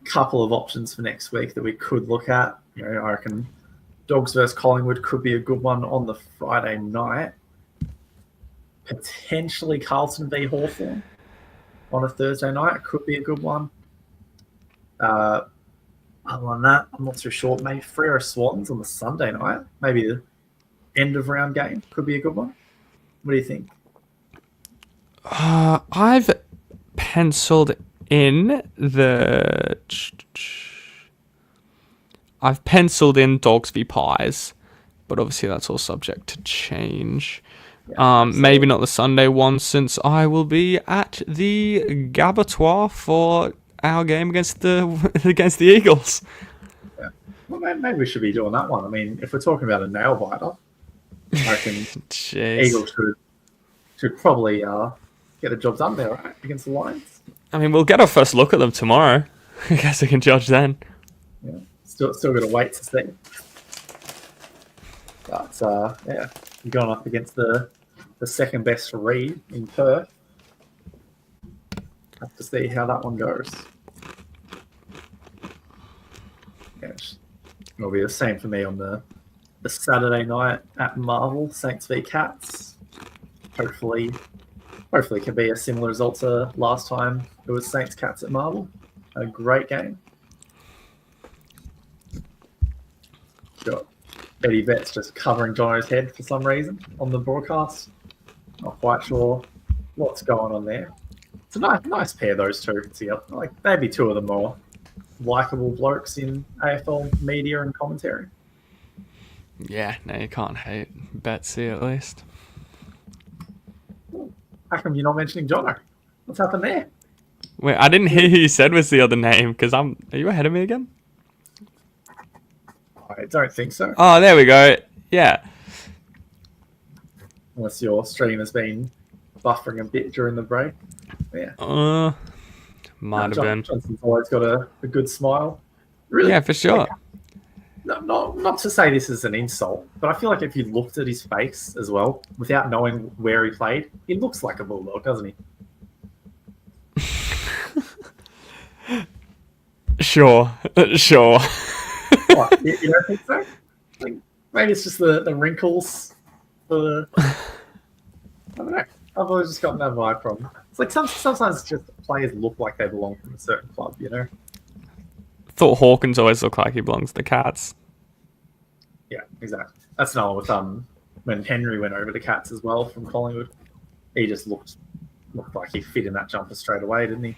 a couple of options for next week that we could look at. I reckon Dogs versus Collingwood could be a good one on the Friday night. Potentially Carlton v Hawthorn on a Thursday night could be a good one. Other than that, I'm not too sure. Maybe Freo Swans on the Sunday night. Maybe the end of round game could be a good one. What do you think? I've penciled in Dogs v Pies, but obviously that's all subject to change. Maybe not the Sunday one, since I will be at the Gabatoir for our game against the Eagles. Yeah. Well, maybe we should be doing that one. I mean, if we're talking about a nail biter, I reckon Eagles should probably get the job done there, right, against the Lions. I mean, we'll get our first look at them tomorrow. I guess we can judge then. Yeah, still got to wait to see. But you're going up against the second best read in Perth. Have to see how that one goes. It'll be the same for me on the Saturday night at Marvel, Saints v Cats. Hopefully it can be a similar result to last time it was Saints Cats at Marvel. A great game. Got Eddie Betts just covering Jono's head for some reason on the broadcast. Not quite sure what's going on there. It's a nice pair, those two together. Like, maybe two of the more likable blokes in AFL media and commentary. Yeah, no, you can't hate Betsy at least. How come you're not mentioning Jono? What's happened there? Wait, I didn't hear who you said was the other name, because are you ahead of me again? I don't think so. Oh, there we go. Yeah. Unless your stream has been buffering a bit during the break. Yeah. Might have been. Johnson's always got a good smile. Really? Yeah, for sure. Not to say this is an insult, but I feel like if you looked at his face as well, without knowing where he played, he looks like a bulldog, doesn't he? Sure. What, you don't think so? Like, maybe it's just the wrinkles. I don't know. I've always just gotten that vibe from. It's like sometimes just players look like they belong from a certain club, Thought Hawkins always looked like he belongs to the Cats. Yeah, exactly. That's another with when Henry went over to Cats as well from Collingwood. He just looked like he fit in that jumper straight away, didn't he?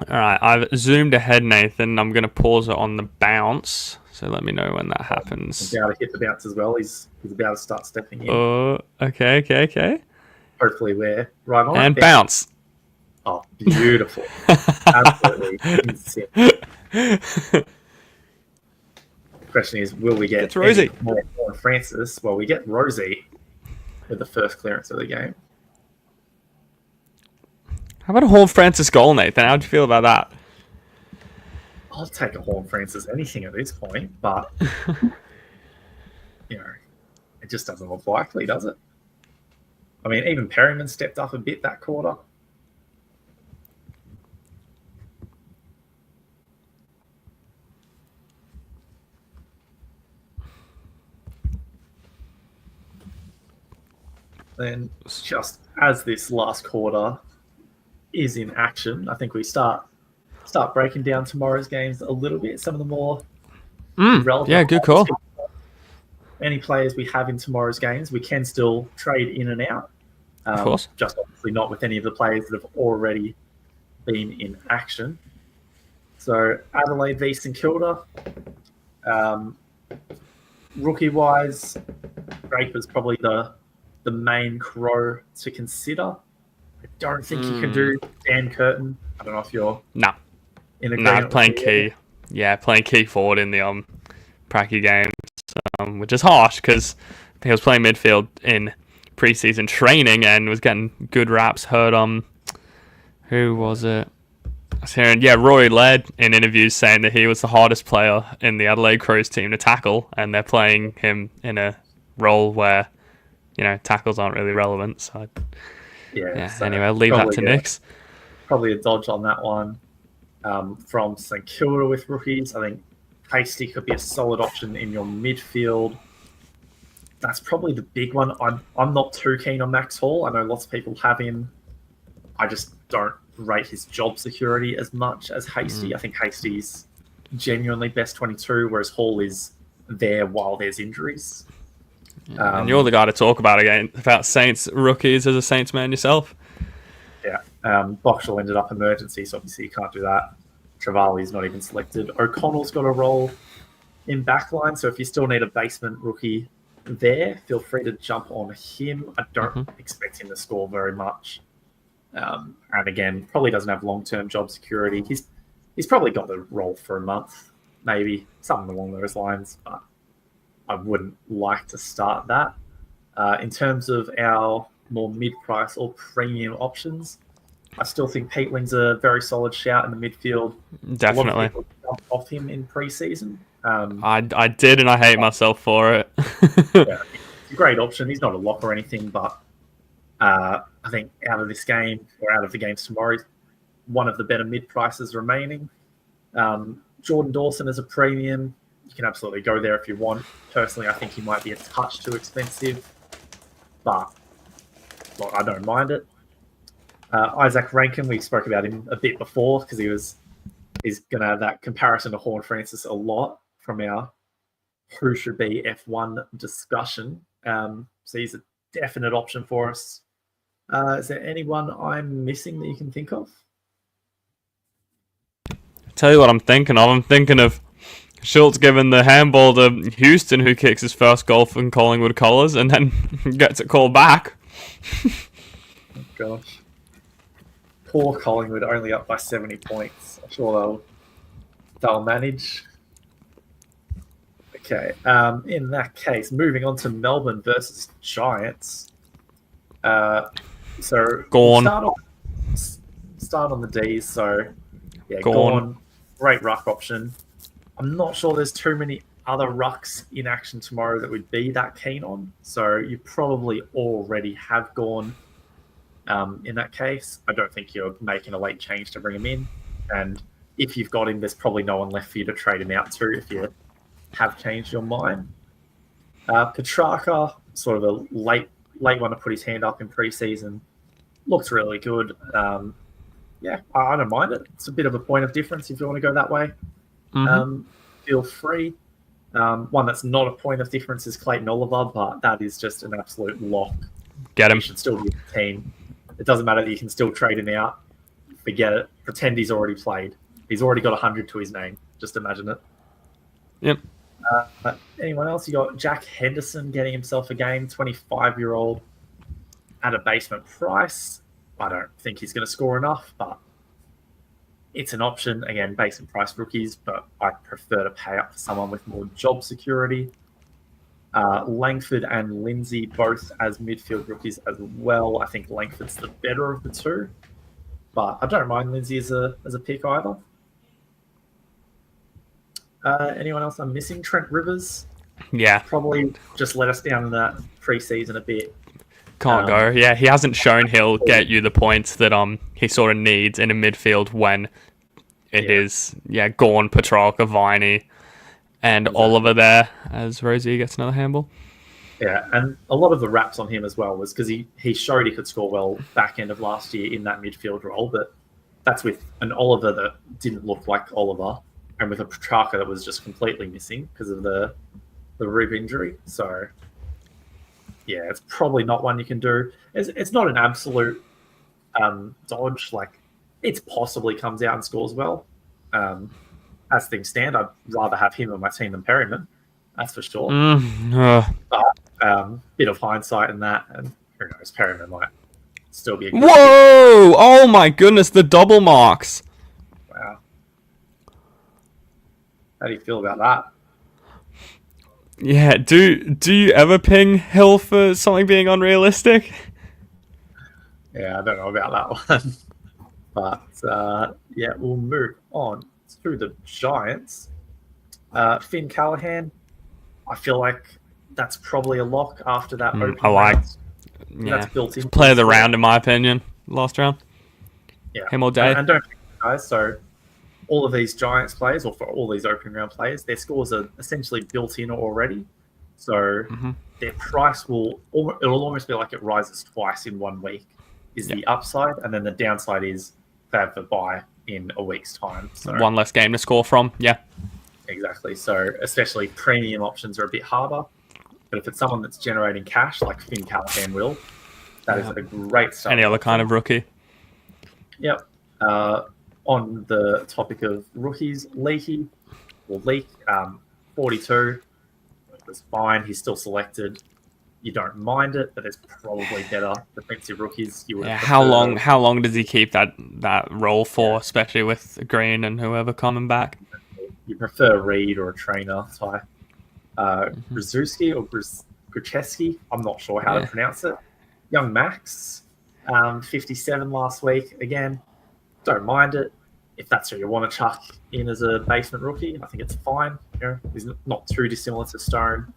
All right, I've zoomed ahead, Nathan. I'm going to pause it on the bounce, so let me know when that happens. He's about to hit the bounce as well. He's about to start stepping in. Oh, okay. Hopefully we're right on. And bounce. Oh, beautiful. Absolutely insane. Question is, will we get It's Rosie. any more Horn Francis? Well, we get Rosie with the first clearance of the game. How about a Horn Francis goal, Nathan? How'd you feel about that? I'll take a Horn Francis anything at this point, but it just doesn't look likely, does it? I mean, even Perryman stepped up a bit that quarter. Then, just as this last quarter is in action, I think we start breaking down tomorrow's games a little bit. Some of the more relevant. Yeah, good call. Any players we have in tomorrow's games, we can still trade in and out. Of course. Just obviously not with any of the players that have already been in action. So Adelaide v St Kilda. Rookie-wise, Draper's probably the main crow to consider. I don't think you can do Dan Curtin. I don't know if you're in agreement. Playing key. Yeah, playing key forward in the Pracky games, which is harsh because he was playing midfield in preseason training and was getting good raps. Heard who was it? I was hearing, Roy led in interviews saying that he was the hardest player in the Adelaide Crows team to tackle, and they're playing him in a role where tackles aren't really relevant. So so anyway, I'll leave that to Nix. Probably a dodge on that one. From St Kilda with rookies, I think Hasty could be a solid option in your midfield. That's probably the big one. I'm not too keen on Max Hall. I know lots of people have him. I just don't rate his job security as much as Hasty. I think Hasty's genuinely best 22, whereas Hall is there while there's injuries. And you're the guy to talk about Saints rookies as a Saints man yourself. Yeah. Boxall ended up emergency, so obviously you can't do that. Travali's not even selected. O'Connell's got a role in backline, so if you still need a basement rookie there, feel free to jump on him. I don't expect him to score very much. And again, probably doesn't have long-term job security. He's probably got the role for a month, maybe something along those lines, but I wouldn't like to start that. In terms of our more mid-price or premium options, I still think Peatling's a very solid shout in the midfield. Definitely. A lot of people jumped off him in pre-season. I did, and I hate myself for it. It's a great option. He's not a lock or anything, but I think out of this game, or out of the games tomorrow, he's one of the better mid-prices remaining. Jordan Dawson is a premium. You can absolutely go there if you want. Personally, I think he might be a touch too expensive, but I don't mind it. Isaac Rankin, we spoke about him a bit before because he's going to have that comparison to Horn Francis a lot from our who should be F1 discussion. So he's a definite option for us. Is there anyone I'm missing that you can think of? Tell you what I'm thinking of. I'm thinking of Schultz giving the handball to Houston, who kicks his first goal from Collingwood colours and then gets it called back. Oh, gosh. Poor Collingwood, only up by 70 points. I'm sure they'll manage. Okay. In that case, moving on to Melbourne versus Giants. So Gone. We'll start on the D's. So Gone. Great ruck option. I'm not sure there's too many other rucks in action tomorrow that would be that keen on. So you probably already have Gone. In that case, I don't think you're making a late change to bring him in. And if you've got him, there's probably no one left for you to trade him out to if you have changed your mind. Petrarca, sort of a late one to put his hand up in pre-season, looks really good. I don't mind it. It's a bit of a point of difference if you want to go that way. Feel free. One that's not a point of difference is Clayton Oliver, but that is just an absolute lock. Get him. He should still be in the team. It doesn't matter that you can still trade him out. Forget it. Pretend he's already played. He's already got 100 to his name. Just imagine it. Yep. Anyone else? You got Jack Henderson getting himself a game, 25-year-old at a basement price. I don't think he's going to score enough, but It's an option, again, basic price rookies, but I prefer to pay up for someone with more job security. Langford and Lindsay both as midfield rookies as well. I think Langford's the better of the two, but I don't mind Lindsay as a pick either. Anyone else I'm missing? Trent Rivers. Yeah. Probably just let us down in that pre-season a bit. Can't go. Yeah, he hasn't shown he'll get you the points that he sort of needs in a midfield when it is Gawn, Petrarca, Viney, and Oliver there as Rosie gets another handball. Yeah, and a lot of the raps on him as well was because he showed he could score well back end of last year in that midfield role, but that's with an Oliver that didn't look like Oliver, and with a Petrarca that was just completely missing because of the rib injury. So yeah, it's probably not one you can do. It's not an absolute dodge. Like, it possibly comes out and scores well. As things stand, I'd rather have him on my team than Perryman. That's for sure. But bit of hindsight in that, and who knows, Perryman might still be a good Whoa! Oh my goodness, the double marks. Wow. How do you feel about that? Yeah, do you ever ping Hill for something being unrealistic? Yeah, I don't know about that one. But yeah, we'll move on to the Giants. Finn Callahan, I feel like that's probably a lock after that opening round. That's built in. Player of the round, in my opinion, last round. Yeah. Him all day. And don't forget, guys, so all of these Giants players, or for all these opening round players, their scores are essentially built in already. So their price it'll almost be like it rises twice in 1 week is the upside, and then the downside is they have a bye in a week's time. So one less game to score from, exactly. So especially premium options are a bit harder. But if it's someone that's generating cash, like Finn Callahan will, that is a great start. Any other kind of rookie. Yep. On the topic of rookies, Leak, 42, it was fine. He's still selected. You don't mind it, but there's probably better defensive rookies. You would How long does he keep that role for, especially with Green and whoever coming back? You prefer Reed or a trainer type. Grzuski or Grucheski, I'm not sure how to pronounce it. Young Max, 57 last week. Again, don't mind it. If that's who you want to chuck in as a basement rookie, I think it's fine. He's not too dissimilar to Stone.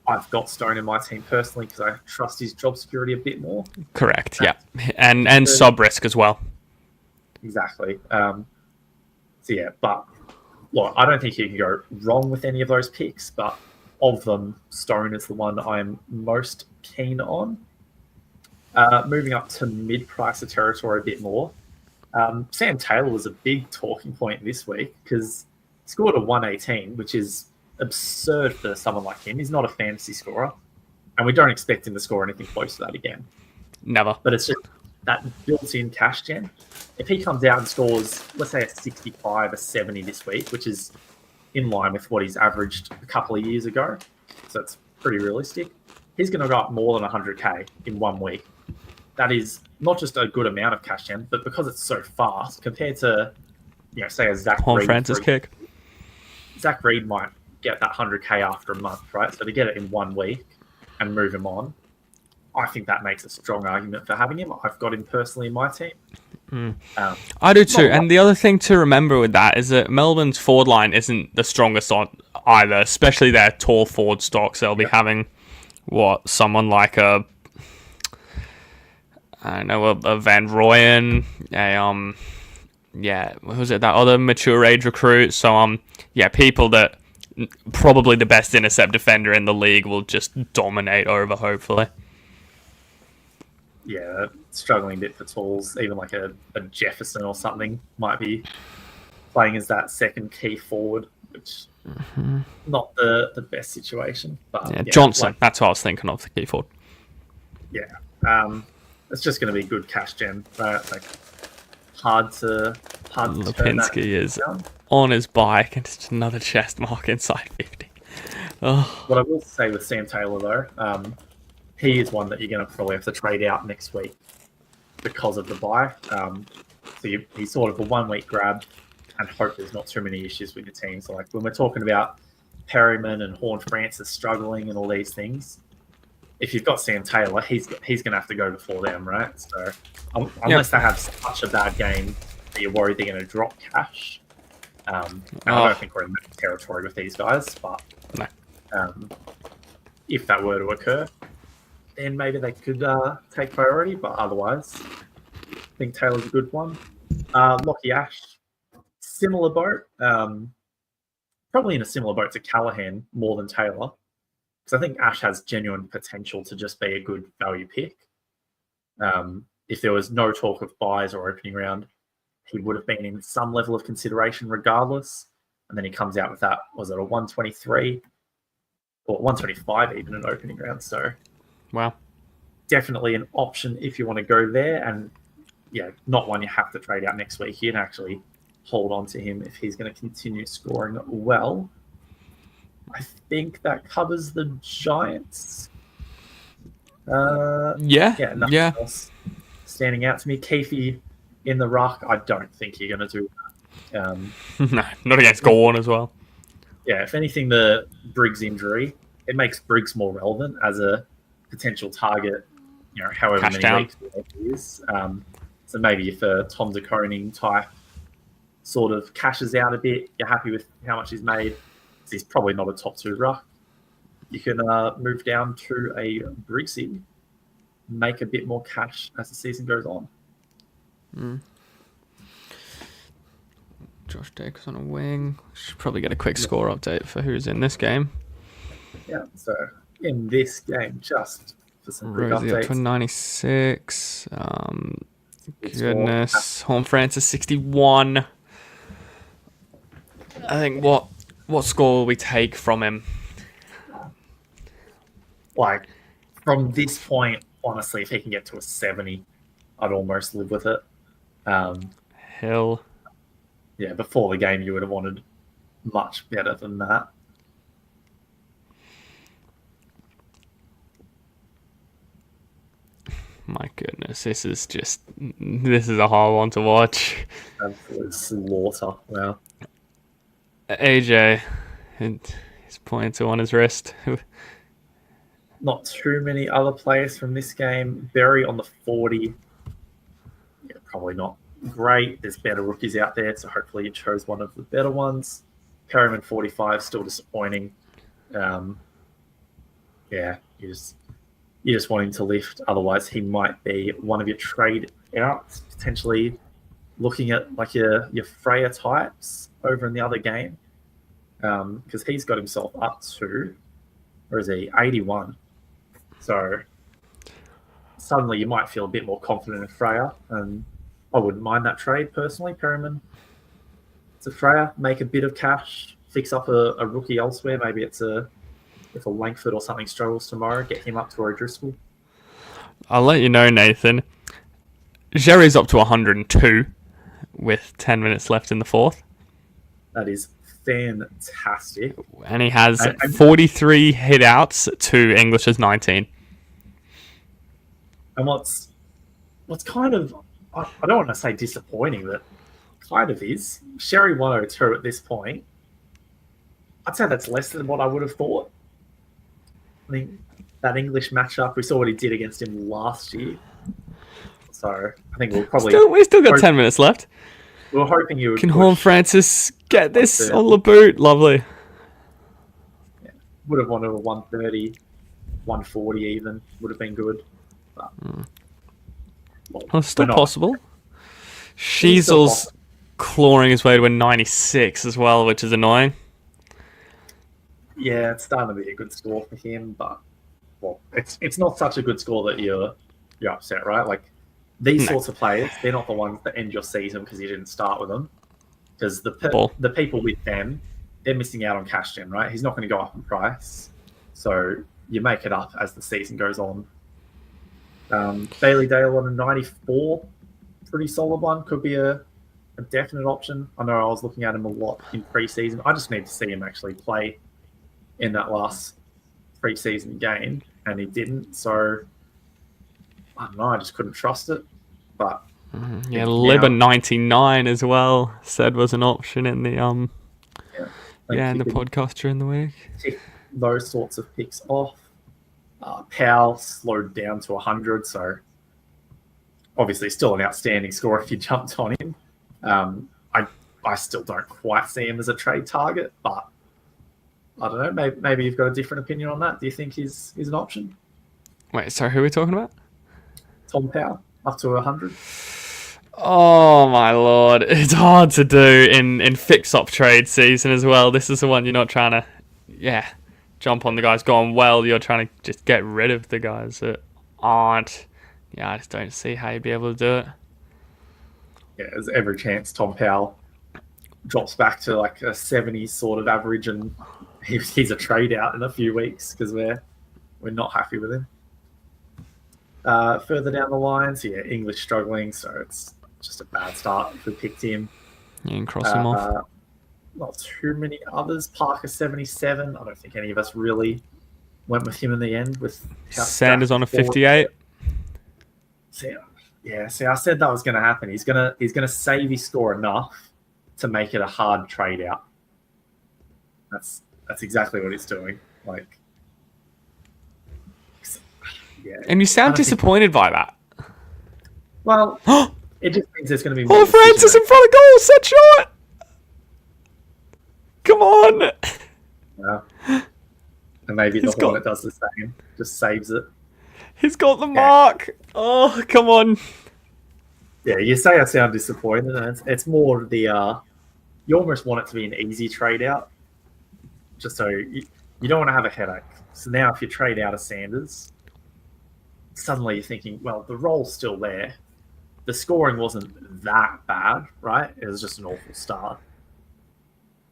I've got Stone in my team personally because I trust his job security a bit more. Correct, and sub risk as well. Exactly. But look, I don't think you can go wrong with any of those picks, but of them, Stone is the one I'm most keen on. Moving up to mid-pricer territory a bit more. Sam Taylor was a big talking point this week because he scored a 118, which is absurd for someone like him. He's not a fantasy scorer, and we don't expect him to score anything close to that again. Never. But it's just that built-in cash gen. If he comes out and scores, let's say a 65, a 70 this week, which is in line with what he's averaged a couple of years ago, so it's pretty realistic, he's going to go up more than 100k in 1 week. That is not just a good amount of cash gen, but because it's so fast compared to, say a Zach Reed. Francis kick. Zach Reed might get that 100k after a month, right? So to get it in 1 week and move him on, I think that makes a strong argument for having him. I've got him personally in my team. I do too. And the other thing to remember with that is that Melbourne's forward line isn't the strongest on either, especially their tall forward stocks. They'll be having someone like a Van Rooyen, who's it? That other mature age recruit. So people that probably the best intercept defender in the league will just dominate over, hopefully. Yeah, struggling a bit for tools. Even like a Jefferson or something might be playing as that second key forward, which not the best situation. But Johnson, that's what I was thinking of, the key forward. Yeah, it's just going to be good cash gen, right? Like hard to Lipinski is on his bike and it's just another chest mark inside 50. Oh. What I will say with Sam Taylor though, he is one that you're going to probably have to trade out next week because of the bye. So he's sort of a 1 week grab and hope there's not too many issues with your team. So like when we're talking about Perryman and Horn-Francis struggling and all these things, if you've got Sam Taylor, he's going to have to go before them, right? So unless they have such a bad game that you're worried they're going to drop cash, I don't think we're in that territory with these guys. But if that were to occur, then maybe they could take priority. But otherwise, I think Taylor's a good one. Lockie Ash, similar boat. Probably in a similar boat to Callahan more than Taylor. Because I think Ash has genuine potential to just be a good value pick. If there was no talk of buys or opening round, he would have been in some level of consideration regardless. And then he comes out with that, was it a 123 or 125 even an opening round? So, wow, definitely an option if you want to go there. And yeah, not one you have to trade out next week. You can actually hold on to him if he's going to continue scoring well. I think that covers the Giants. Nothing else standing out to me. Keefe in the ruck, I don't think you're going to do that. No, not against Gorn as well. Yeah, if anything, the Briggs injury, it makes Briggs more relevant as a potential target, however Cash many down. weeks it is. So maybe if a Tom de Koning type sort of cashes out a bit, you're happy with how much he's made, he's probably not a top 2 ruck. You can move down to a Briggsy, make a bit more cash as the season goes on. Josh Dacres on a wing. Should probably get a quick score update for who's in this game. Yeah, so in this game, just for some quick Rosie up to updates. 96. Goodness. Horn-Francis 61. I think what score will we take from him? Like, from this point, honestly, if he can get to a 70, I'd almost live with it. Hill. Yeah, before the game, you would have wanted much better than that. My goodness, this is a hard one to watch. Absolute slaughter. Wow. AJ, he's pointing to on his wrist. Not too many other players from this game. Berry on the 40. Yeah, probably not great. There's better rookies out there, so hopefully you chose one of the better ones. Perryman 45, still disappointing. Yeah, you just want him to lift. Otherwise, he might be one of your trade outs, potentially looking at like your Freya types over in the other game. Because he's got himself up to, or is he, 81. So suddenly you might feel a bit more confident in Freya, and I wouldn't mind that trade personally. Perryman to Freya, make a bit of cash, fix up a rookie elsewhere. Maybe if a Langford or something struggles tomorrow, get him up to O'Driscoll. I'll let you know, Nathan. Jerry's up to 102 with 10 minutes left in the fourth. That is fantastic. And he has 43 hit outs to English's 19. And what's kind of, I don't want to say disappointing, but kind of is, Sherry 102 at this point, I'd say that's less than what I would have thought. I think that English matchup, we saw what he did against him last year. So I think we'll probably... we still got 10 minutes left. We were hoping you would... Can Horn-Francis get this on the boot? Lovely. Yeah. Would have wanted a 130, 140 even. Would have been good. But, well, still possible. Sheasel's clawing his way to a 96 as well, which is annoying. Yeah, it's starting to be a good score for him, but it's not such a good score that you're upset, right? Like these sorts of players, they're not the ones that end your season because you didn't start with them. Because the people with them, they're missing out on cash gen, right? He's not going to go up in price, so you make it up as the season goes on. Bailey Dale on a 94, pretty solid one. Could be a definite option. I know I was looking at him a lot in preseason. I just need to see him actually play in that last preseason game, and he didn't. So I don't know. I just couldn't trust it. But Yeah, Libba 99 as well. Said was an option in the in the podcast during the week. Tick those sorts of picks off. Powell slowed down to 100, so obviously still an outstanding score if you jumped on him. I still don't quite see him as a trade target, but I don't know. Maybe you've got a different opinion on that. Do you think he's an option? Wait, sorry, who are we talking about? Tom Powell, up to 100. Oh my lord, it's hard to do in fix-up trade season as well. This is the one you're not trying to, jump on the guys going well. You're trying to just get rid of the guys that aren't. Yeah, I just don't see how you'd be able to do it. Yeah, there's every chance Tom Powell drops back to like a 70 sort of average, and he's a trade out in a few weeks because we're not happy with him. Further down the line, so yeah, English struggling, so it's just a bad start if we picked him. You can cross him off. Not too many others. Parker 77. I don't think any of us really went with him in the end. With Sanders on a 58. See, I said that was going to happen. He's gonna save his score enough to make it a hard trade out. That's exactly what he's doing. Like, yeah. And you sound disappointed by that. Well, it just means there's going to be more. Oh, Francis in front of goal, set shot. Come on. Yeah. And maybe the Hornet does the same. Just saves it. He's got the mark. Oh, come on. Yeah, you say I sound disappointed, and it's more the you almost want it to be an easy trade out, just so you don't want to have a headache. So now if you trade out of Sanders, suddenly you're thinking, well, the role's still there. The scoring wasn't that bad, right? It was just an awful start.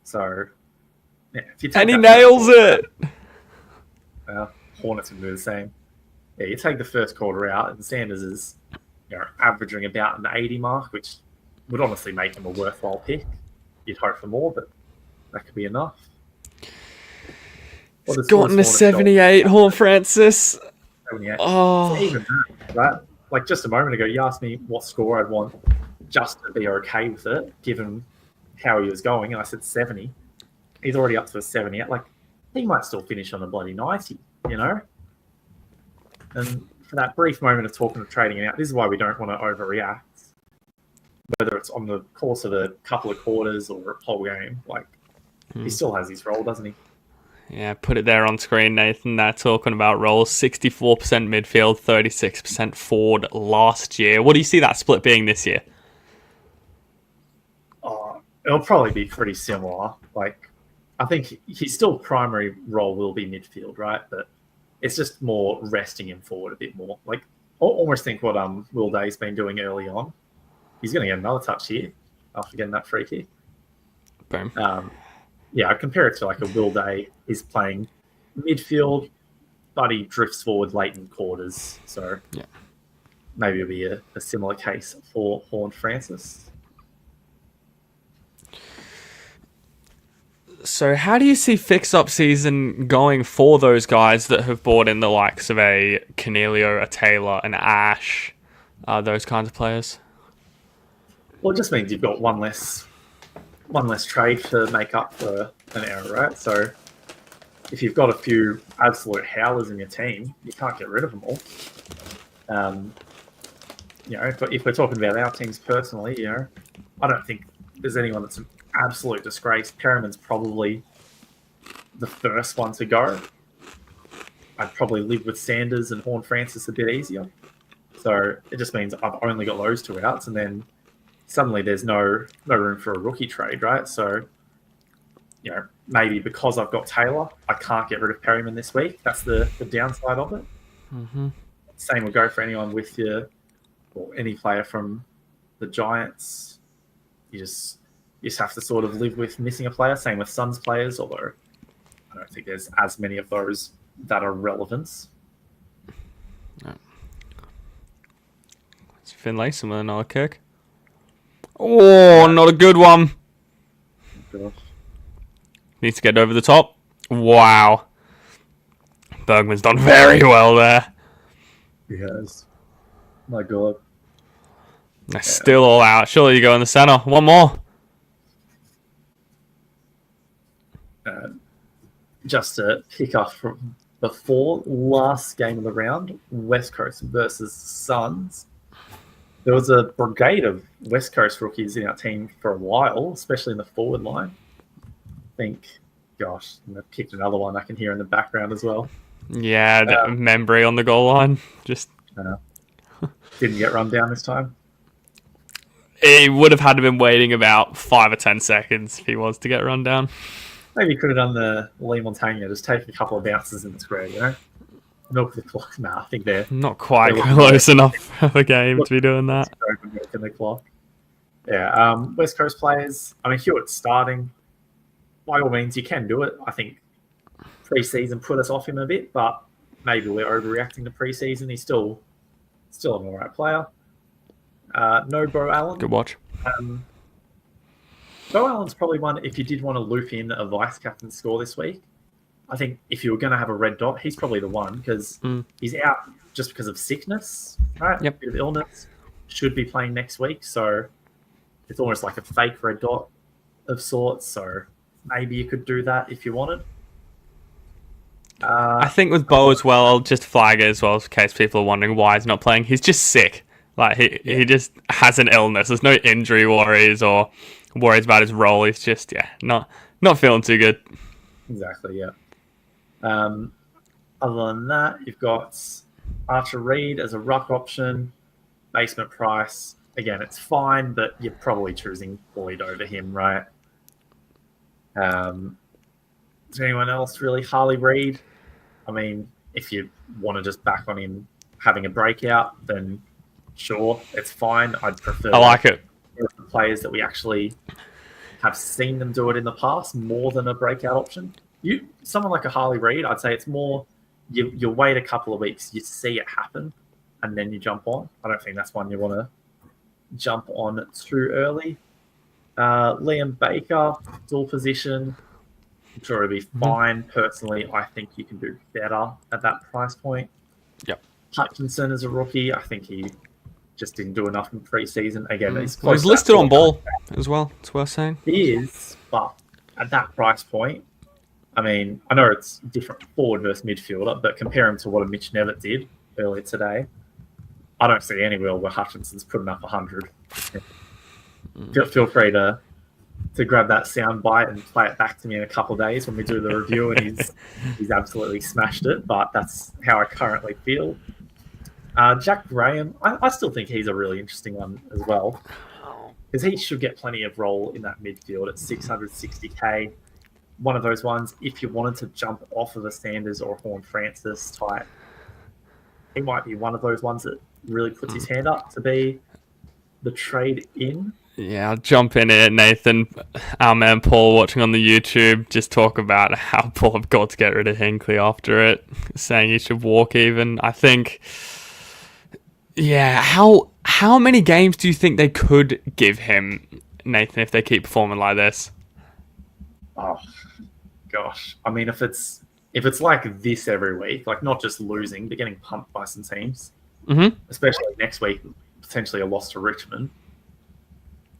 So, yeah. If you and he nails it. Well, Hornets will do the same. Yeah, you take the first quarter out, and Sanders is averaging about an 80 mark, which would honestly make him a worthwhile pick. You'd hope for more, but that could be enough. He's gotten a 78, Horn Francis. 78. Oh. It's even that, right? Like just a moment ago, you asked me what score I'd want just to be okay with it, given how he was going, and I said 70. He's already up to a 78. Like, he might still finish on a bloody 90, you know? And for that brief moment of talking of trading out, this is why we don't want to overreact. Whether it's on the course of a couple of quarters or a whole game, like, he still has his role, doesn't he? Yeah, put it there on screen, Nathan. They're talking about roles. 64% midfield, 36% forward last year. What do you see that split being this year? It'll probably be pretty similar. Like, I think his still primary role will be midfield, right? But it's just more resting him forward a bit more. Like, I almost think what Will Day's been doing early on. He's going to get another touch here after getting that free kick. Boom. Yeah, I compare it to like a Will Day is playing midfield, but he drifts forward late in quarters. So yeah, maybe it'll be a similar case for Horn Francis. So how do you see fix-up season going for those guys that have brought in the likes of a Cornelio, a Taylor, an Ash, those kinds of players? Well, it just means you've got one less trade to make up for an error, right? So if you've got a few absolute howlers in your team, you can't get rid of them all. If we're talking about our teams personally, I don't think there's anyone that's an absolute disgrace. Perriman's probably the first one to go. I'd probably live with Sanders and Horn Francis a bit easier. So it just means I've only got those two outs, and then suddenly there's no room for a rookie trade, right? So, maybe because I've got Taylor, I can't get rid of Perryman this week. That's the downside of it. Mm-hmm. Same will go for anyone with any player from the Giants. You just have to sort of live with missing a player. Same with Suns players, although I don't think there's as many of those that are relevant. No. It's Finlayson with another kick. Oh, not a good one. Gosh. Needs to get over the top. Wow. Bergman's done very well there. He has. My God. They're still all out. Surely you go in the centre. One more. Just to pick up from before, last game of the round, West Coast versus Suns. There was a brigade of West Coast rookies in our team for a while, especially in the forward line. I think, gosh, I've picked another one I can hear in the background as well. Yeah, Membry on the goal line. Just didn't get run down this time. He would have had to been waiting about 5 or 10 seconds if he was to get run down. Maybe you could have done the Lee Montagna, just take a couple of bounces in the square, you know? Milk the clock. Nah, I think they're not quite close enough for the game to be doing that. In the clock. Yeah, West Coast players. I mean, Hewitt's starting. By all means, you can do it. I think pre-season put us off him a bit, but maybe we're overreacting to pre-season. He's still an all right player. No Bo Allen. Good watch. Bo Allen's probably one, if you did want to loop in a vice-captain score this week, I think if you were going to have a red dot, he's probably the one because he's out just because of sickness, right? Yep. A bit of illness. Should be playing next week, so it's almost like a fake red dot of sorts, so maybe you could do that if you wanted. I think with Bo as well, I'll just flag it as well in case people are wondering why he's not playing. He's just sick. Like, he just has an illness. There's no injury worries or worries about his role. He's just, not feeling too good. Exactly, yeah. Other than that, you've got Archer Reed as a ruck option, basement price. Again, it's fine, but you're probably choosing Boyd over him, right? Is there anyone else really? Harley Reid. I mean, if you want to just back on him having a breakout, then sure, it's fine. I'd prefer I like it. The players that we actually have seen them do it in the past more than a breakout option. Someone like a Harley Reid, I'd say it's more you wait a couple of weeks, you see it happen, and then you jump on. I don't think that's one you want to jump on too early. Liam Baker, dual position. I'm sure it'll be fine. Personally, I think you can do better at that price point. Yep. Hutchinson is a rookie. I think he just didn't do enough in pre-season. Again, he's listed on ball as well. It's worth saying. He is, but at that price point, I mean, I know it's different forward versus midfielder, but compare him to what a Mitch Nevitt did earlier today. I don't see anywhere where Hutchinson's putting up 100. Feel free to grab that sound bite and play it back to me in a couple of days when we do the review, and he's absolutely smashed it. But that's how I currently feel. Jack Graham, I still think he's a really interesting one as well, because he should get plenty of role in that midfield at 660k. One of those ones, if you wanted to jump off of a Sanders or a Horn-Francis type, he might be one of those ones that really puts his hand up to be the trade in. Yeah, I'll jump in here, Nathan. Our man Paul watching on the YouTube just talk about how Paul have got to get rid of Hinkley after it, saying he should walk even. I think, how many games do you think they could give him, Nathan, if they keep performing like this? Oh, gosh. I mean, if it's like this every week, like not just losing, but getting pumped by some teams, especially next week, potentially a loss to Richmond.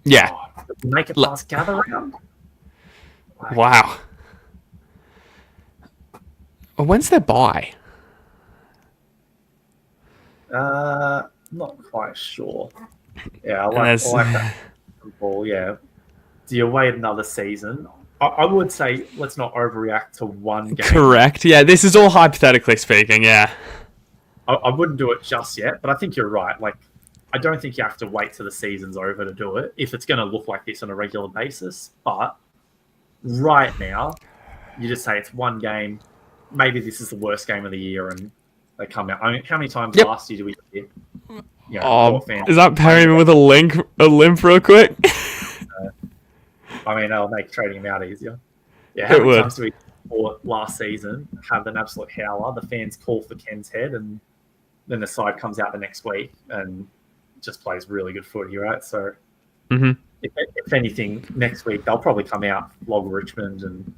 Yeah. Make it past gather round. Wow. When's their bye? Not quite sure. Yeah, I like that. Ball, yeah. Do you wait another season? I would say let's not overreact to one game. Correct. Yeah, this is all hypothetically speaking, yeah. I wouldn't do it just yet, but I think you're right. Like, I don't think you have to wait till the season's over to do it if it's going to look like this on a regular basis. But right now, you just say it's one game. Maybe this is the worst game of the year, and they come out. I mean, how many times last year do we hear? Is that Perryman with a limp real quick? I mean, that'll make trading him out easier. Yeah, how many times do we saw last season have an absolute howler? The fans call for Ken's head, and then the side comes out the next week and just plays really good footy, right? So, if anything, next week they'll probably come out, flog Richmond, and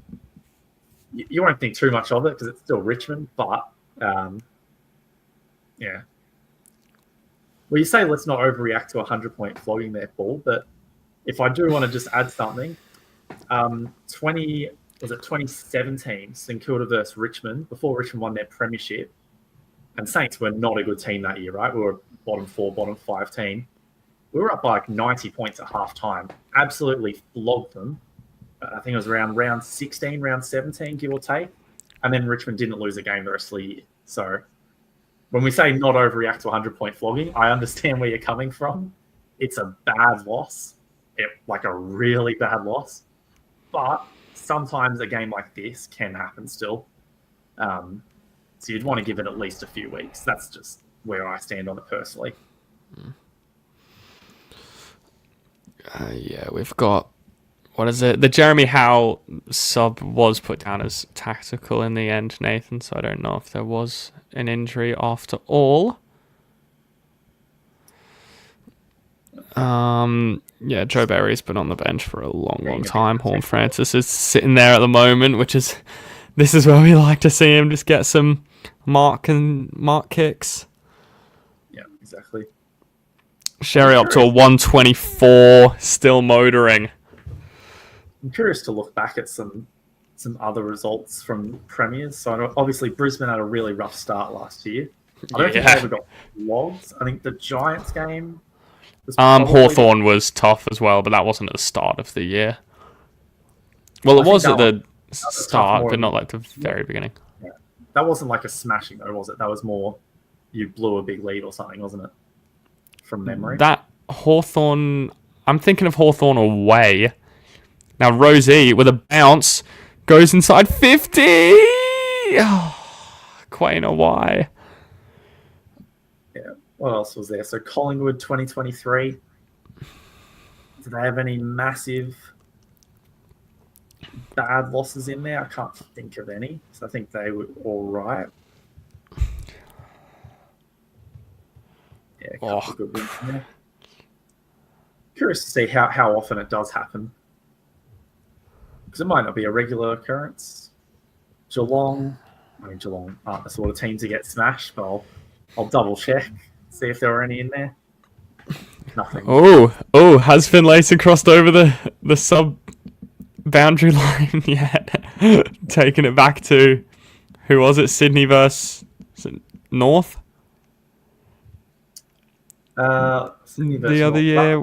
you won't think too much of it because it's still Richmond. But yeah, Well, you say let's not overreact to a 100-point flogging there, Paul. But if I do want to just add something, 2017 St Kilda versus Richmond before Richmond won their premiership, and Saints were not a good team that year, right? We were a bottom 4, bottom 5 team. We were up by like 90 points at half time. Absolutely flogged them. I think it was around round 16, round 17, give or take. And then Richmond didn't lose a game the rest of the year. So when we say not overreact to a 100-point flogging, I understand where you're coming from. It's a bad loss, like a really bad loss. But sometimes a game like this can happen still. So you'd want to give it at least a few weeks. That's just where I stand on it personally. Yeah, we've got... What is it? The Jeremy Howe sub was put down as tactical in the end, Nathan, so I don't know if there was an injury after all. Yeah, Joe Barry's been on the bench for a long time. Horn Francis is sitting there at the moment, this is where we like to see him just get some mark kicks. Yeah, exactly. Sherry up to a 124, still motoring. I'm curious to look back at some other results from premiers. So obviously Brisbane had a really rough start last year. I don't think they ever got logs. I think the Giants game was Hawthorn was tough as well, but that wasn't at the start of the year. Well, it was at the start, but not like the very beginning. Yeah. That wasn't like a smashing though, was it? That was more you blew a big lead or something, wasn't it? From memory. That Hawthorn, I'm thinking of Hawthorn away. Now Rosie with a bounce goes inside 50. Oh, Quainer, why? Yeah. What else was there? So Collingwood 2023. Do they have any massive bad losses in there? I can't think of any. So I think they were all right. Yeah, a couple good wins in there. Curious to see how often it does happen. Because it might not be a regular occurrence. Geelong aren't the sort of team to get smashed, but I'll double check, see if there were any in there. Nothing. Has Finlayson crossed over the sub boundary line yet? Taking it back to, who was it? Sydney versus North? Sydney versus the other year.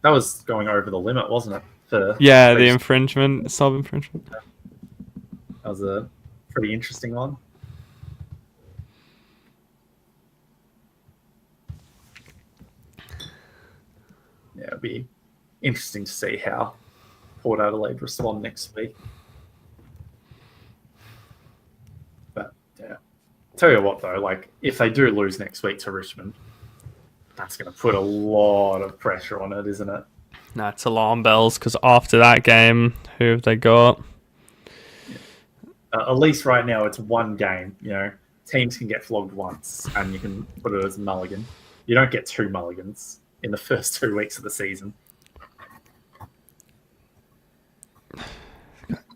That was going over the limit, wasn't it? The infringement, sub infringement. That was a pretty interesting one. Yeah, it'll be interesting to see how Port Adelaide respond next week. But yeah, tell you what though, like if they do lose next week to Richmond, that's going to put a lot of pressure on it, isn't it? Nah, it's alarm bells, because after that game, who have they got? At least right now, it's one game. You know, teams can get flogged once, and you can put it as a mulligan. You don't get 2 mulligans in the first 2 weeks of the season.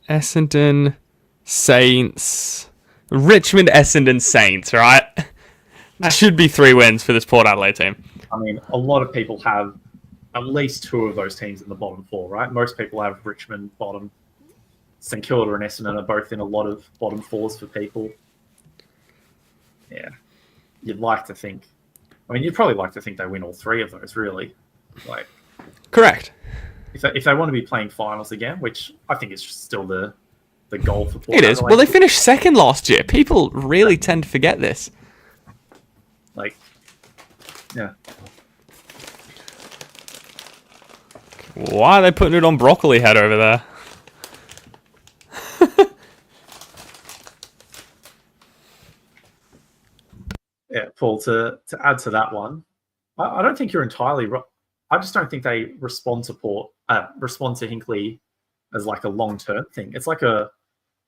Essendon, Saints, Richmond, Essendon, Saints, right? That should be 3 wins for this Port Adelaide team. I mean, a lot of people have at least 2 of those teams in the bottom 4, right? Most people have Richmond bottom. St Kilda and Essendon are both in a lot of bottom 4s for people. Yeah. You'd like to think. I mean, you'd probably like to think they win all 3 of those, really. Like, correct. If they want to be playing finals again, which I think is still the goal for Port It is. Well, they finished second last year. People really tend to forget this. Like, yeah. Why are they putting it on Broccoli Head over there? Yeah, Paul, to add to that one, I don't think you're entirely right. I just don't think they respond to Hinkley as like a long-term thing. It's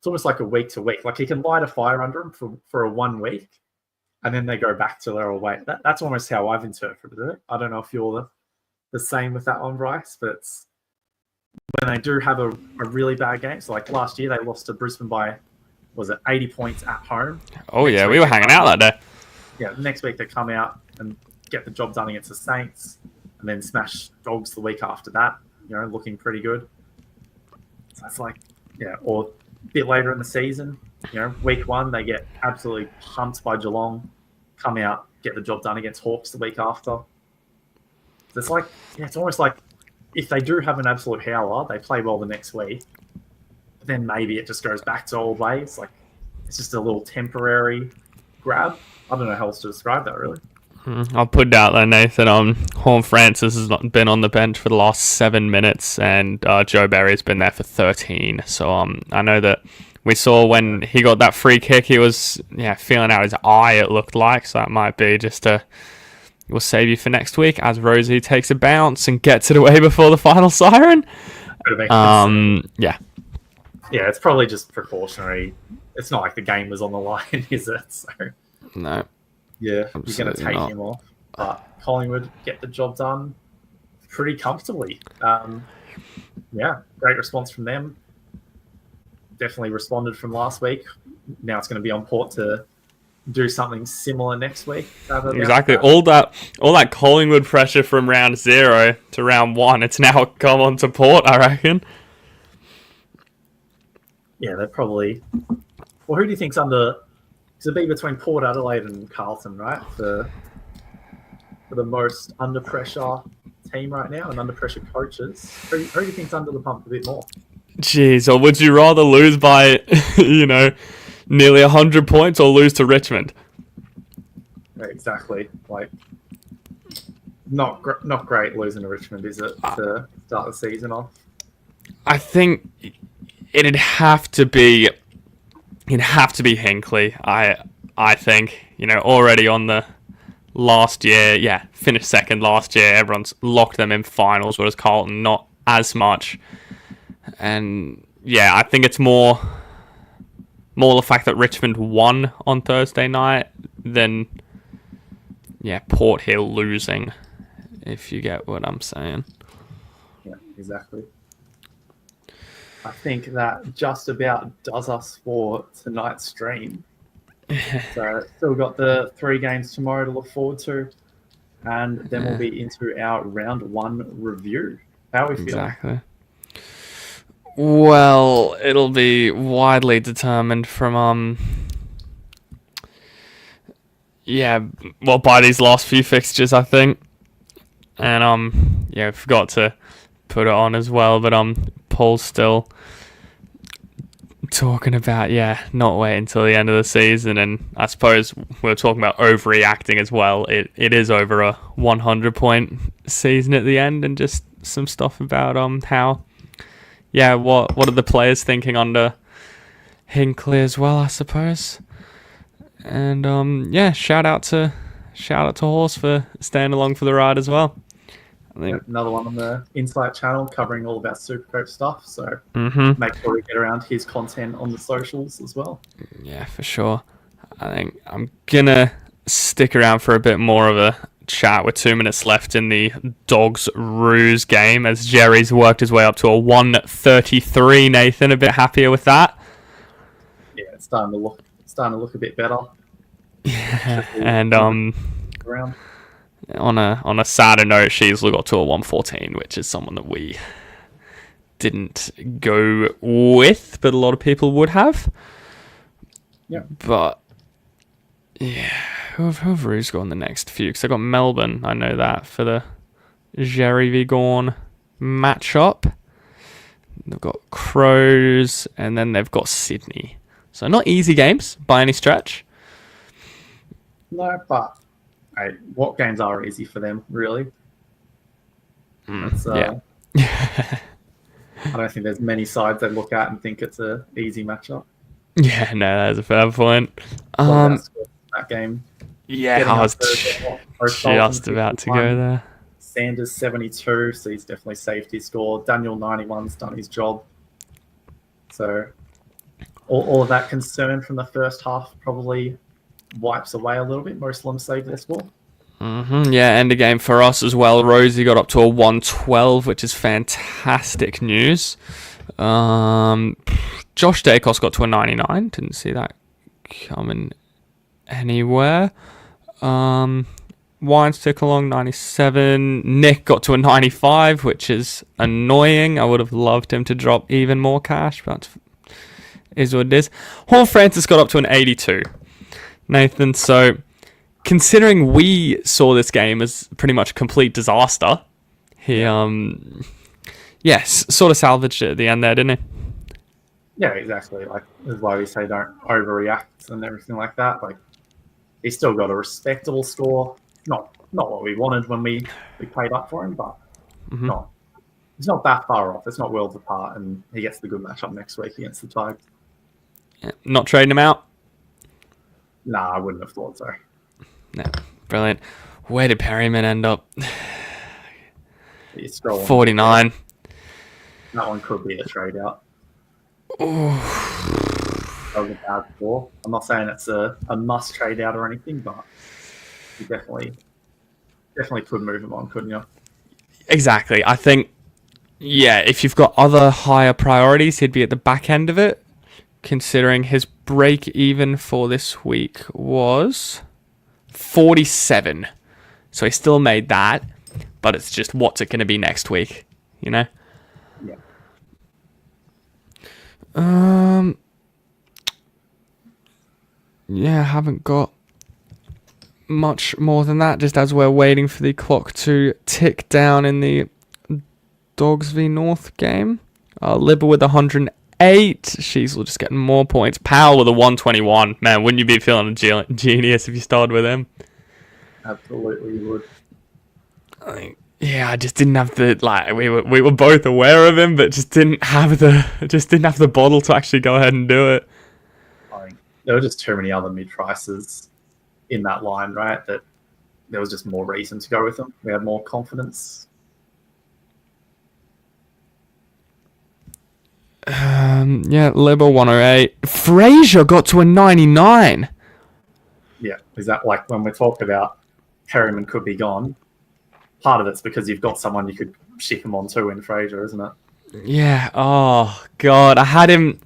almost like a week to week. Like he can light a fire under them for a 1 week, and then they go back to their old way. That's almost how I've interpreted it. I don't know if you're the same with that one, Bryce, but it's when they do have a really bad game. So like last year, they lost to Brisbane by, was it 80 points at home? Oh yeah, we were hanging out that day. Yeah, next week they come out and get the job done against the Saints, and then smash Dogs the week after that. Looking pretty good. So it's like, or a bit later in the season, week 1 they get absolutely pumped by Geelong, come out, get the job done against Hawks the week after. So it's like, it's almost like if they do have an absolute howler, they play well the next week, but then maybe it just goes back to old ways. Like, it's just a little temporary grab. I don't know how else to describe that, really. I'll put it out there, Nathan. Horn Francis has been on the bench for the last 7 minutes, and Joe Barry's been there for 13. So I know that we saw when he got that free kick, he was feeling out his eye, it looked like. So that might be just we'll save you for next week as Rosie takes a bounce and gets it away before the final siren. Yeah, it's probably just precautionary. It's not like the game was on the line, is it? So yeah, no. you're going to take him off. But Collingwood get the job done pretty comfortably. Great response from them. Definitely responded from last week. Now it's going to be on Port to do something similar next week. Exactly. All that Collingwood pressure from round 0 to round 1, it's now come on to Port, I reckon. Yeah, they're probably... Well, who do you think's under... It'd be between Port Adelaide and Carlton, right? For the most under pressure team right now and under pressure coaches. Who do you think's under the pump a bit more? Jeez, or would you rather lose by, nearly 100 points or lose to Richmond? Yeah, exactly. Like, not great losing to Richmond, is it, to start the season off? I think it'd have to be Hinckley. I think, already on the last year, finished second last year. Everyone's locked them in finals, whereas Carlton not as much. And I think it's more the fact that Richmond won on Thursday night than Port Hill losing, if you get what I'm saying. Yeah, exactly. I think that just about does us for tonight's stream. So still got the 3 games tomorrow to look forward to, and then we'll be into our round 1 review. How are we feeling? Exactly. Well, it'll be widely determined from by these last few fixtures, I think. And I forgot to put it on as well, but Paul's still talking about not waiting until the end of the season, and I suppose we're talking about overreacting as well. It is over a 100-point season at the end, and just some stuff about how what are the players thinking under Hinckley as well, I suppose. And shout out to Horse for staying along for the ride as well. I think another one on the Insight channel covering all about Supercoach stuff. So make sure we get around his content on the socials as well. Yeah, for sure. I think I'm gonna stick around for a bit more of a chat with 2 minutes left in the Dogs Roos game as Jerry's worked his way up to a 133. Nathan, a bit happier with that? Yeah, it's starting to look a bit better. Yeah, and around. On a sadder note, she's got to a 114, which is someone that we didn't go with, but a lot of people would have. Yeah. But who have Roos got in the next few? Because they've got Melbourne, I know that, for the Jerry v Gorn matchup. They've got Crows, and then they've got Sydney. So not easy games by any stretch. No, but what games are easy for them, really? I don't think there's many sides they look at and think it's an easy matchup. Yeah, no, that's a fair point. That game. Yeah, I was just about to go there. Sanders 72, so he's definitely saved his score. Daniel 91's done his job. So all of that concern from the first half probably wipes away a little bit. Most of them saved their score. Yeah, end of game for us as well. Rosie got up to a 112, which is fantastic news. Josh Dacos got to a 99. Didn't see that coming anywhere. Wines tick along 97. Nick got to a 95, which is annoying. I would have loved him to drop even more cash, but is what it is. Horn Francis got up to an 82. Nathan, so considering we saw this game as pretty much a complete disaster, he yes, sort of salvaged it at the end there, didn't he? Yeah, exactly. Like, that's why we say don't overreact and everything like that. Like, he's still got a respectable score. Not what we wanted when we paid up for him, but it's not that far off. It's not worlds apart, and he gets the good matchup next week against the Tigers. Yeah, not trading him out? Nah, I wouldn't have thought so. No, brilliant. Where did Perryman end up? He's scrolling. 49. That one could be a trade out. Ooh. That was a bad score. I'm not saying it's a must trade out or anything, but you definitely could move him on, couldn't you? Exactly. I think, yeah, if you've got other higher priorities, he'd be at the back end of it, considering his break even for this week was 47. So he still made that, but it's just what's it going to be next week, you know? Yeah. Yeah, I haven't got much more than that, just as we're waiting for the clock to tick down in the Dogs v North game. Libba with 108. Sheezel just getting more points. Powell with a 121. Man, wouldn't you be feeling a genius if you started with him? Absolutely would. Yeah, I just didn't have the we were both aware of him, but just didn't have the bottle to actually go ahead and do it. I think there were just too many other mid prices in that line, right? That there was just more reason to go with them. We had more confidence. Yeah, Libba 108. Fraser got to a 99. Yeah, is that like when we talk about Perryman could be gone? Part of it's because you've got someone you could ship him on to in Fraser, isn't it? Yeah. Oh God, I had him.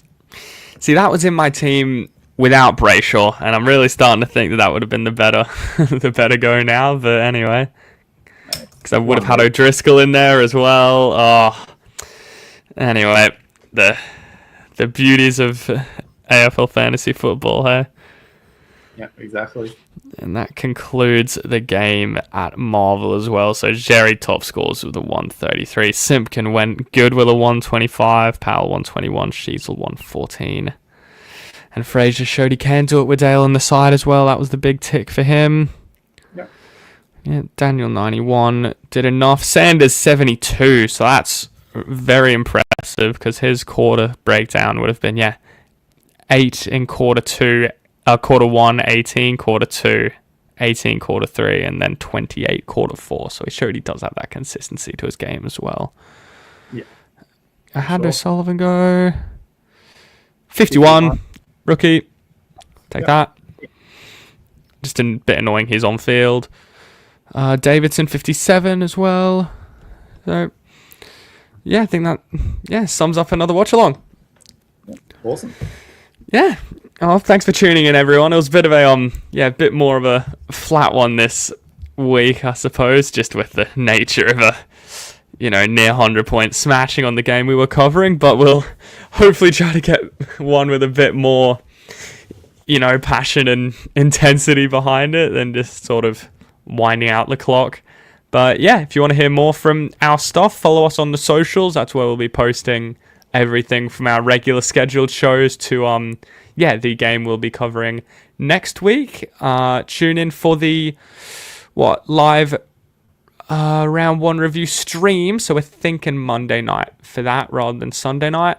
See, that was in my team without Brayshaw, and I'm really starting to think that would have been the better go now. But anyway, because I would have had O'Driscoll in there as well. Oh, anyway, the beauties of AFL fantasy football, hey. Yeah, exactly. And that concludes the game at Marvel as well. So Jerry top scores with a 133. Simpkin went good with a 125. Powell 121. Sheezel 114. And Fraser showed he can do it with Dale on the side as well. That was the big tick for him. Yeah, Daniel 91 did enough. Sanders 72. So that's very impressive because his quarter breakdown would have been 8 in quarter 2. Quarter 1, 18, quarter 2, 18, quarter 3, and then 28, quarter 4. So he showed he does have that consistency to his game as well. Yeah. How did Sullivan go? 51. Rookie. Take that. Just a bit annoying he's on field. Davidson 57 as well. So, yeah, I think that sums up another watch along. Awesome. Yeah. Oh, thanks for tuning in, everyone. It was a bit of a bit more of a flat one this week, I suppose, just with the nature of a near 100-point smashing on the game we were covering. But we'll hopefully try to get one with a bit more, passion and intensity behind it than just sort of winding out the clock. But yeah, if you want to hear more from our stuff, follow us on the socials. That's where we'll be posting everything from our regular scheduled shows to the game we'll be covering next week. Tune in for the live round 1 review stream. So we're thinking Monday night for that rather than Sunday night.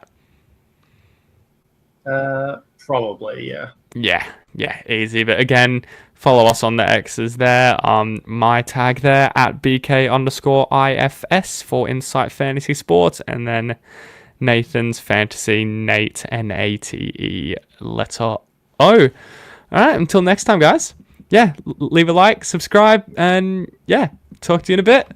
Probably, yeah. Yeah, easy. But again, follow us on the X's there. My tag there at BK_IFS for Insight Fantasy Sports, and then Nathan's Fantasy, Nate, N-A-T-E, letter O. All right, until next time, guys. Yeah, leave a like, subscribe, and talk to you in a bit.